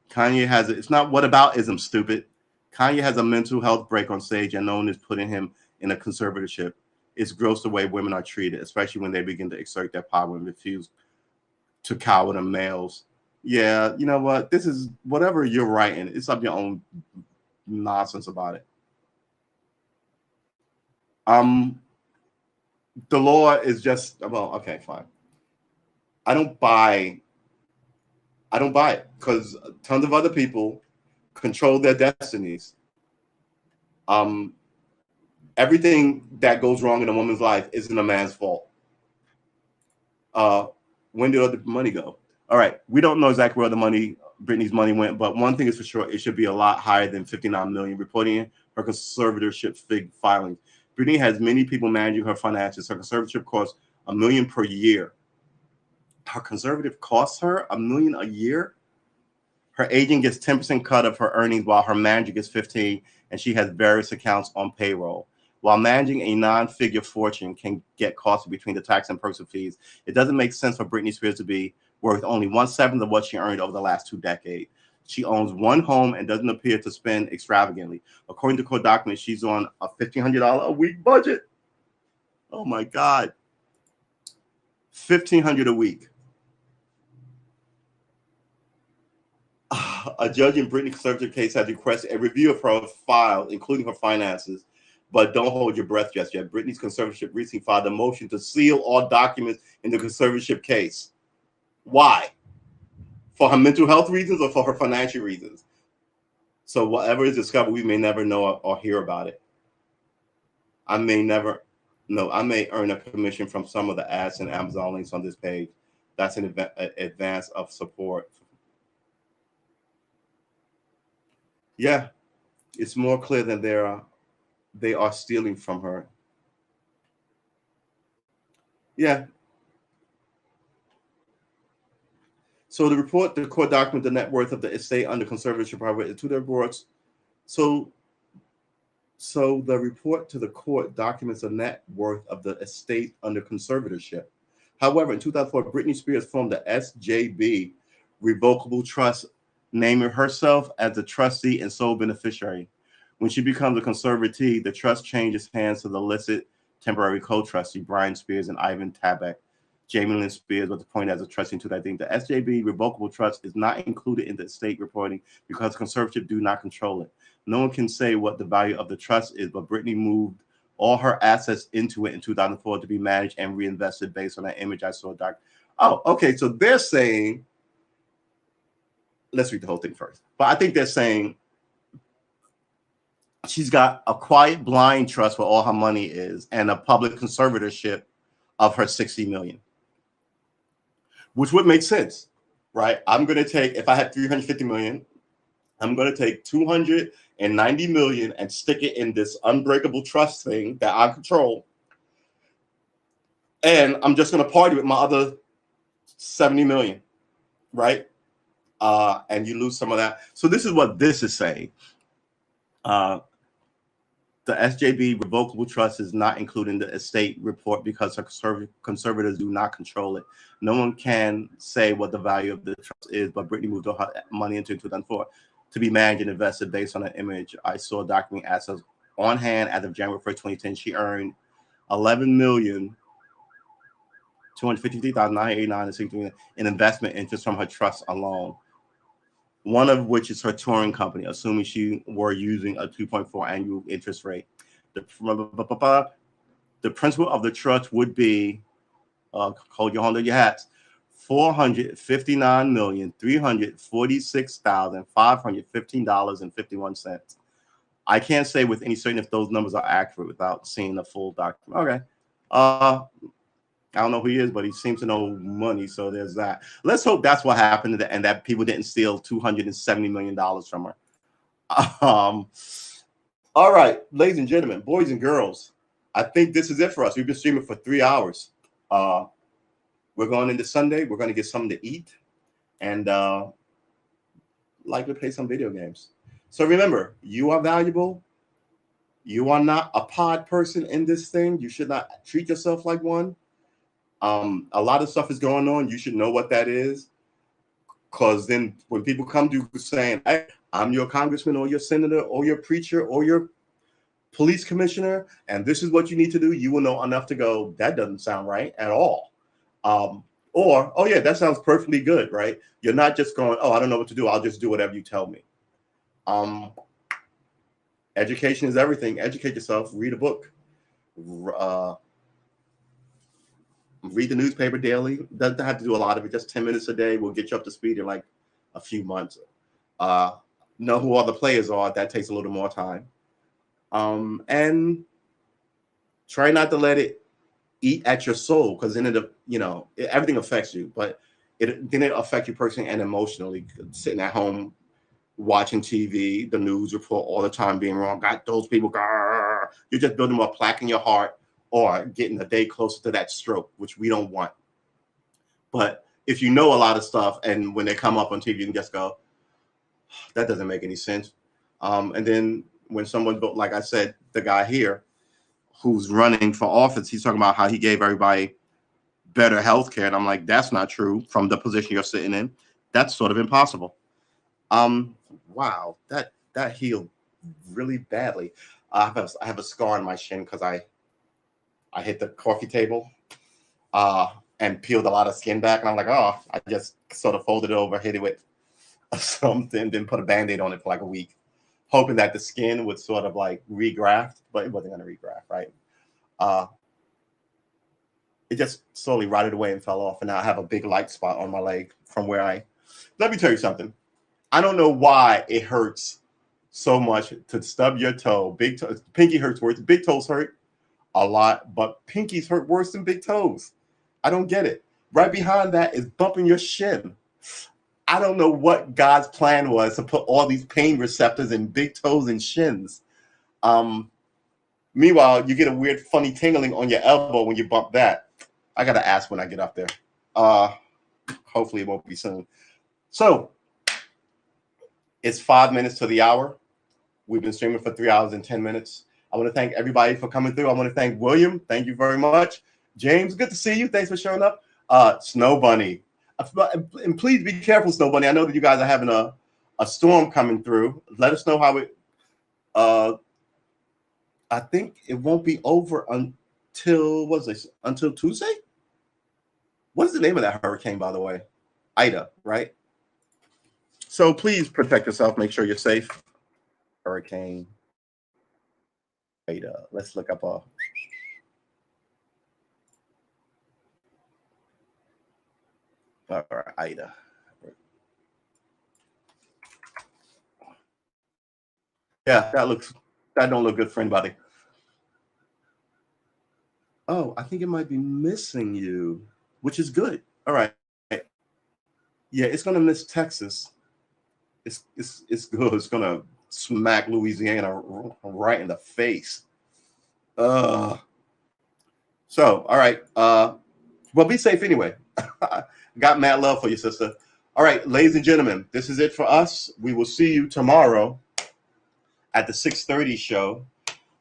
Kanye has it's not whataboutism, stupid. Kanye has a mental health break on stage, and no one is putting him in a conservatorship. It's gross the way women are treated, especially when they begin to exert their power and refuse to cower the males. Yeah, you know what? This is whatever you're writing. It's up your own nonsense about it. The law is just okay, fine. I don't buy it because tons of other people control their destinies. Everything that goes wrong in a woman's life isn't a man's fault. When did all the money go? All right, we don't know exactly where Britney's money went, but one thing is for sure, it should be a lot higher than 59 million, reporting her conservatorship filings. Britney has many people managing her finances. Her conservatorship costs $1 million per year. Her conservative costs her $1 million a year. Her agent gets 10% cut of her earnings, while her manager gets 15%, and she has various accounts on payroll. While managing a non-figure fortune can get costly between the tax and personal fees, it doesn't make sense for Britney Spears to be worth only 1/7 of what she earned over the last 2 decades. She owns one home and doesn't appear to spend extravagantly. According to court documents, she's on a $1,500 a week budget. Oh my God. $1,500 a week. A judge in Britney's conservative case has requested a review of her file, including her finances, but don't hold your breath just yet. Britney's conservatorship recently filed a motion to seal all documents in the conservatorship case. Why? For her mental health reasons or for her financial reasons? So whatever is discovered, we may never know or hear about it. I may earn a commission from some of the ads and Amazon links on this page. That's an advance of support. Yeah, it's more clear that they are stealing from her. Yeah. So the court document the net worth of the estate under conservatorship private to the reports. So the report to the court documents the net worth of the estate under conservatorship. However, in 2004, Britney Spears formed the SJB Revocable Trust, naming herself as the trustee and sole beneficiary. When she becomes a conservatee, the trust changes hands to the illicit temporary co-trustee, Brian Spears and Ivan Tabak. Jamie Lynn Spears was appointed as a trustee in 2013. The SJB Revocable Trust is not included in the estate reporting because conservatorship do not control it. No one can say what the value of the trust is, but Britney moved all her assets into it in 2004 to be managed and reinvested based on that image I saw. Oh, okay. So they're saying, let's read the whole thing first. But I think they're saying she's got a quiet blind trust where all her money is and a public conservatorship of her $60 million, which would make sense, right? I'm going to take, if I had $350 million, I'm going to take $290 million and stick it in this unbreakable trust thing that I control. And I'm just going to party with my other $70 million, right? And you lose some of that. So this is what this is saying. The SJB Revocable Trust is not included in the estate report because her conservators do not control it. No one can say what the value of the trust is, but Britney moved all her money into 2004 to be managed and invested based on an image I saw documenting assets on hand as of January 1st, 2010. She earned $11,253,989 in investment interest from her trust alone, one of which is her touring company, assuming she were using a 2.4 annual interest rate. The principal of the trust would be, hold your hats, $459,346,515.51. I can't say with any certainty if those numbers are accurate without seeing the full document. Okay. I don't know who he is, but he seems to know money. So there's that. Let's hope that's what happened and that people didn't steal $270 million from her. All right, ladies and gentlemen, boys and girls, I think this is it for us. We've been streaming for 3 hours. We're going into Sunday. We're going to get something to eat and likely play some video games. So remember, you are valuable. You are not a pod person in this thing. You should not treat yourself like one. A lot of stuff is going on. You should know what that is. Because then when people come to you saying, hey, I'm your congressman or your senator or your preacher or your police commissioner, and this is what you need to do, you will know enough to go, that doesn't sound right at all. Or, oh yeah, that sounds perfectly good, right? You're not just going, oh, I don't know what to do. I'll just do whatever you tell me. Education is everything. Educate yourself. Read a book. Read the newspaper daily. Doesn't have to do a lot of it. Just 10 minutes a day will get you up to speed in like a few months. Know who all the players are. That takes a little more time. And try not to let it eat at your soul, because then everything affects you, but it affect you personally and emotionally. Sitting at home watching TV, the news report all the time being wrong. Got those people. You're just building more plaque in your heart or getting a day closer to that stroke, which we don't want. But if you know a lot of stuff, and when they come up on TV, you can just go, that doesn't make any sense. And then when someone, like I said, the guy here who's running for office, he's talking about how he gave everybody better health care. And I'm like, that's not true from the position you're sitting in. That's sort of impossible. Wow, that healed really badly. I have a scar on my shin because I hit the coffee table and peeled a lot of skin back. And I'm like, oh, I just sort of folded it over, hit it with something, then put a Band-Aid on it for like a week, hoping that the skin would sort of like regraft, but it wasn't going to regraft, right? It just slowly rotted away and fell off. And now I have a big light spot on my leg from where let me tell you something. I don't know why it hurts so much to stub your toe. Pinky hurts worse. Big toes hurt a lot, but pinkies hurt worse than big toes. I don't get it. Right behind that is bumping your shin. I don't know what God's plan was to put all these pain receptors in big toes and shins. Meanwhile, you get a weird, funny tingling on your elbow when you bump that. I got to ask when I get up there. Hopefully it won't be soon. So it's 5 minutes to the hour. We've been streaming for 3 hours and 10 minutes. I want to thank everybody for coming through. I want to thank William. Thank you very much. James, good to see you. Thanks for showing up. Snow Bunny. And please be careful, Snow Bunny. I know that you guys are having a storm coming through. Let us know how it. I think it won't be over until until Tuesday. What is the name of that hurricane, by the way? Ida, right? So please protect yourself. Make sure you're safe. Hurricane Ida. Let's look up all right, Ida. Yeah, that don't look good for anybody. Oh, I think it might be missing you, which is good. All right. Yeah, it's gonna miss Texas. It's good. It's gonna smack Louisiana right in the face. So all right. Well, be safe anyway. Got mad love for you, sister. All right, ladies and gentlemen, this is it for us. We will see you tomorrow at the 6:30 show.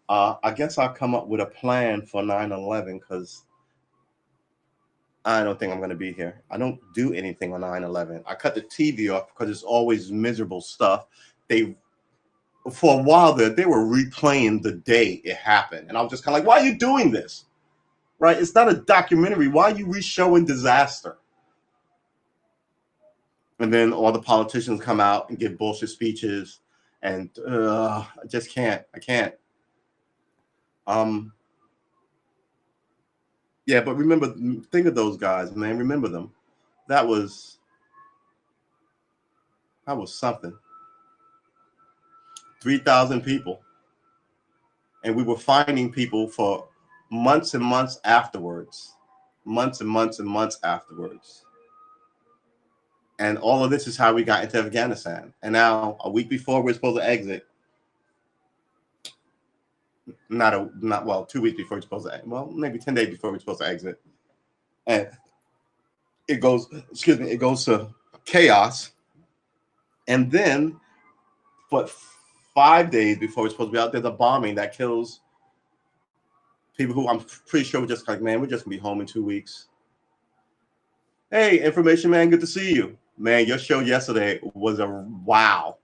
I guess I'll come up with a plan for 9/11 because I don't think I'm going to be here. I don't do anything on 9/11. I cut the TV off because it's always miserable stuff. For a while there, they were replaying the day it happened. And I was just kind of like, why are you doing this? Right? It's not a documentary. Why are you re-showing disaster? And then all the politicians come out and give bullshit speeches. And I just can't. I can't. Yeah, but think of those guys, man. Remember them. That was something. 3,000 people. And we were finding people for months and months afterwards. Months and months and months afterwards. And all of this is how we got into Afghanistan. And now, a week before we're supposed to exit, 2 weeks before we're supposed to exit, well, maybe 10 days before we're supposed to exit. And it goes to chaos. And then, but 5 days before we're supposed to be out, there's a bombing that kills people who I'm pretty sure were just like, man, we're just gonna be home in 2 weeks. Hey, information man, good to see you. Man, your show yesterday was a wow.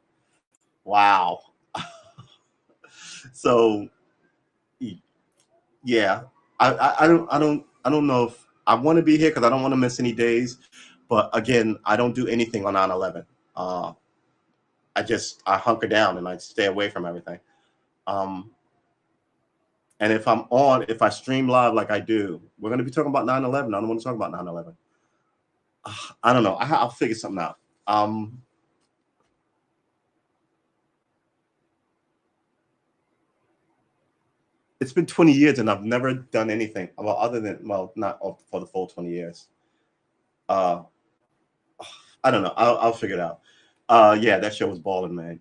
So yeah, I don't know if I want to be here because I don't want to miss any days. But again, I don't do anything on 9/11. I hunker down and I stay away from everything. And if I stream live like I do, we're going to be talking about 9/11. I don't want to talk about 9/11. I don't know. I'll figure something out. It's been 20 years and I've never done anything other than not for the full 20 years. I don't know. I'll figure it out. Yeah, that show was balling, man.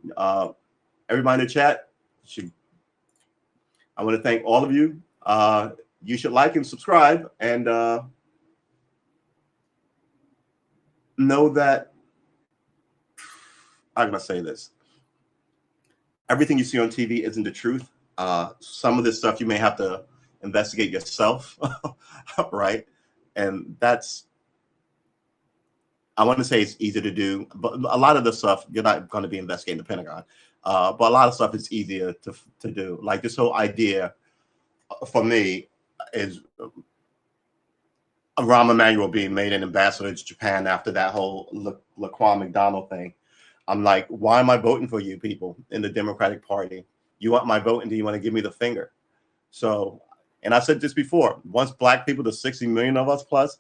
Everybody in the chat, I want to thank all of you. you should like and subscribe, and know that, I'm gonna say this: everything you see on TV isn't the truth. Some of this stuff you may have to investigate yourself, right? And that's, I want to say it's easier to do, but a lot of the stuff you're not going to be investigating the Pentagon. But a lot of stuff is easier to do. Like this whole idea for me is Rahm Emanuel being made an ambassador to Japan after that whole Laquan McDonald thing. I'm like, why am I voting for you people in the Democratic Party? You want my vote, and do you want to give me the finger? So, and I said this before, once black people, the 60 million of us plus,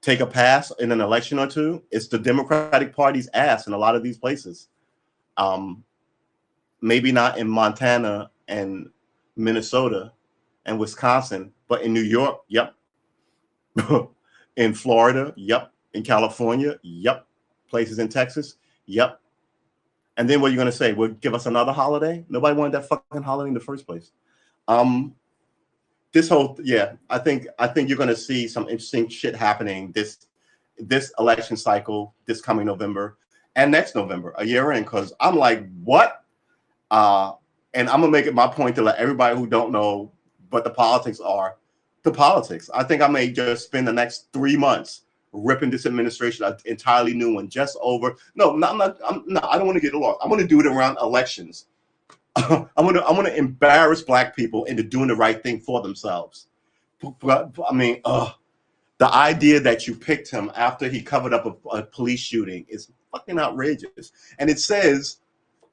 take a pass in an election or two, it's the Democratic Party's ass in a lot of these places. Maybe not in Montana and Minnesota and Wisconsin, but in New York, yep. In Florida, yep. In California, yep. Places in Texas, yep. And then what are you going to say? Well, give us another holiday? Nobody wanted that fucking holiday in the first place. This whole, yeah, I think you're going to see some interesting shit happening this election cycle, this coming November and next November, a year in, because I'm like, what? And I'm gonna make it my point to let everybody who don't know what the politics are, the politics. I think I may just spend the next 3 months ripping this administration an entirely new one, just over. No, I don't want to get lost. I'm gonna do it around elections. I'm gonna embarrass black people into doing the right thing for themselves. I mean, the idea that you picked him after he covered up a police shooting is fucking outrageous. And it says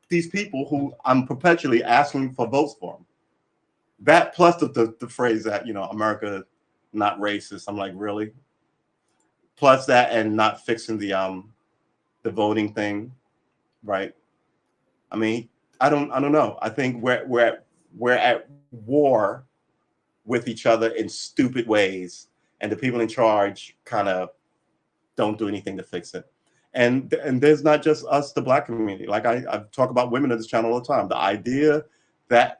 these people who I'm perpetually asking for votes for him. That plus the phrase that, you know, America not racist. I'm like, really? Plus that, and not fixing the voting thing, right? I mean, I don't know. I think we're at war with each other in stupid ways, and the people in charge kind of don't do anything to fix it. And there's not just us, the black community. Like I talk about women on this channel all the time. The idea that,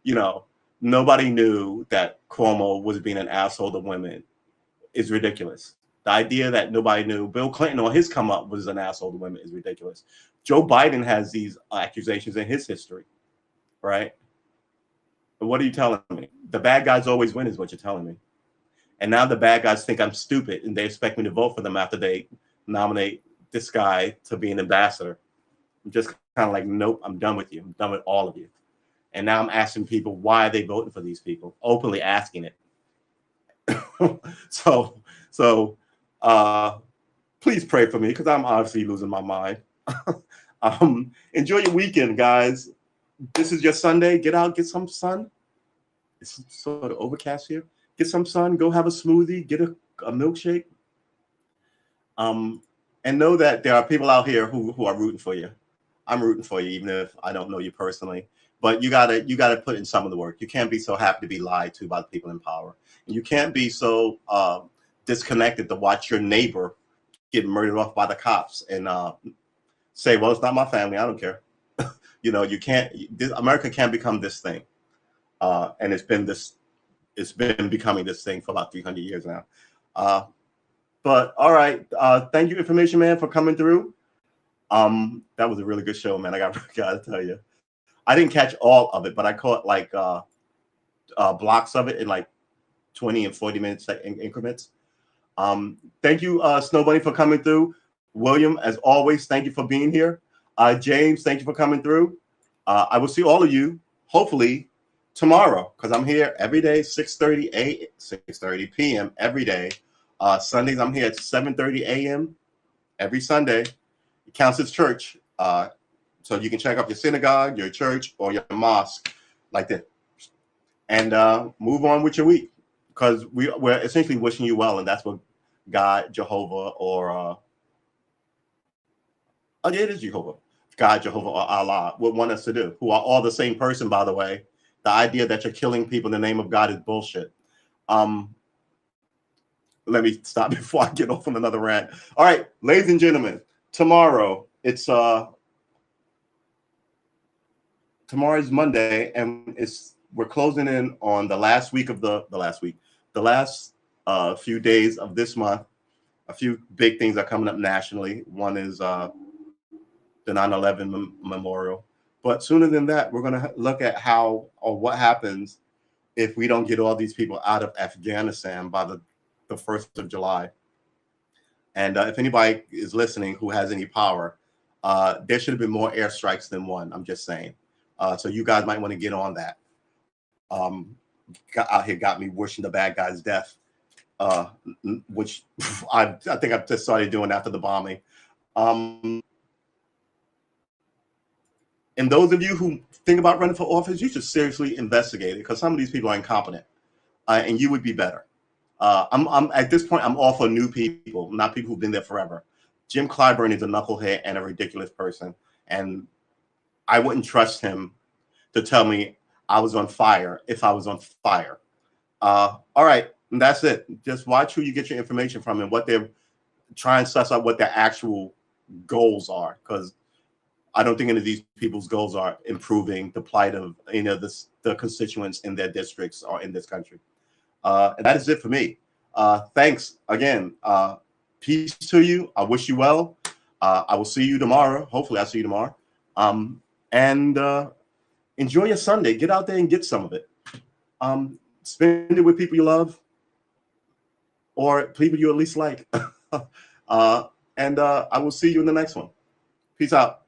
you know, nobody knew that Cuomo was being an asshole to women is ridiculous. The idea that nobody knew Bill Clinton or his come up was an asshole to women is ridiculous. Joe Biden has these accusations in his history, right? But what are you telling me? The bad guys always win is what you're telling me. And now the bad guys think I'm stupid and they expect me to vote for them after they nominate this guy to be an ambassador. I'm just kind of like, nope, I'm done with you. I'm done with all of you. And now I'm asking people why are they voting for these people, openly asking it. So please pray for me because I'm obviously losing my mind. Enjoy your weekend, guys. This is your Sunday. Get out, get some sun. It's sort of overcast here. Get some sun. Go have a smoothie. Get a milkshake. And know that there are people out here who are rooting for you. I'm rooting for you, even if I don't know you personally. But you gotta put in some of the work. You can't be so happy to be lied to by the people in power. And you can't be so disconnected to watch your neighbor get murdered off by the cops and say, well, it's not my family. I don't care. You know, you can't. America can't become this thing. And it's been becoming this thing for about 300 years now. But all right. Thank you, Information Man, for coming through. That was a really good show, man. I gotta tell you. I didn't catch all of it, but I caught like blocks of it in like 20 and 40 minutes increments. Thank you, Snow Bunny, for coming through. William, as always, thank you for being here. James, thank you for coming through. I will see all of you, hopefully, tomorrow, because I'm here every day, 6:30 p.m. every day. Sundays, I'm here at 7:30 a.m. every Sunday. It counts as church. So you can check out your synagogue, your church, or your mosque like that. And move on with your week, because we're essentially wishing you well, and that's what God, Jehovah, or it is Jehovah. God, Jehovah, or Allah would want us to do, who are all the same person, by the way. The idea that you're killing people in the name of God is bullshit. Let me stop before I get off on another rant. All right, ladies and gentlemen, tomorrow tomorrow's Monday, and it's we're closing in on the last week of the last few days of this month. A few big things are coming up nationally. One is the 9/11 memorial. But sooner than that, we're going to look at how or what happens if we don't get all these people out of Afghanistan by the 1st of July. And if anybody is listening who has any power, there should have been more airstrikes than one. I'm just saying. So you guys might want to get on that. Out here got me wishing the bad guy's death, which I think I've just started doing after the bombing. And those of you who think about running for office, you should seriously investigate it because some of these people are incompetent, and you would be better. I'm at this point, I'm all for new people, not people who've been there forever. Jim Clyburn is a knucklehead and a ridiculous person, and I wouldn't trust him to tell me I was on fire if I was on fire. All right, and that's it. Just watch who you get your information from and what they're trying to suss out what their actual goals are, because I don't think any of these people's goals are improving the plight of the constituents in their districts or in this country. And that is it for me. Thanks again. Peace to you. I wish you well. I will see you tomorrow. Hopefully, I'll see you tomorrow. And enjoy your Sunday. Get out there and get some of it. Spend it with people you love or people you at least like. And I will see you in the next one. Peace out.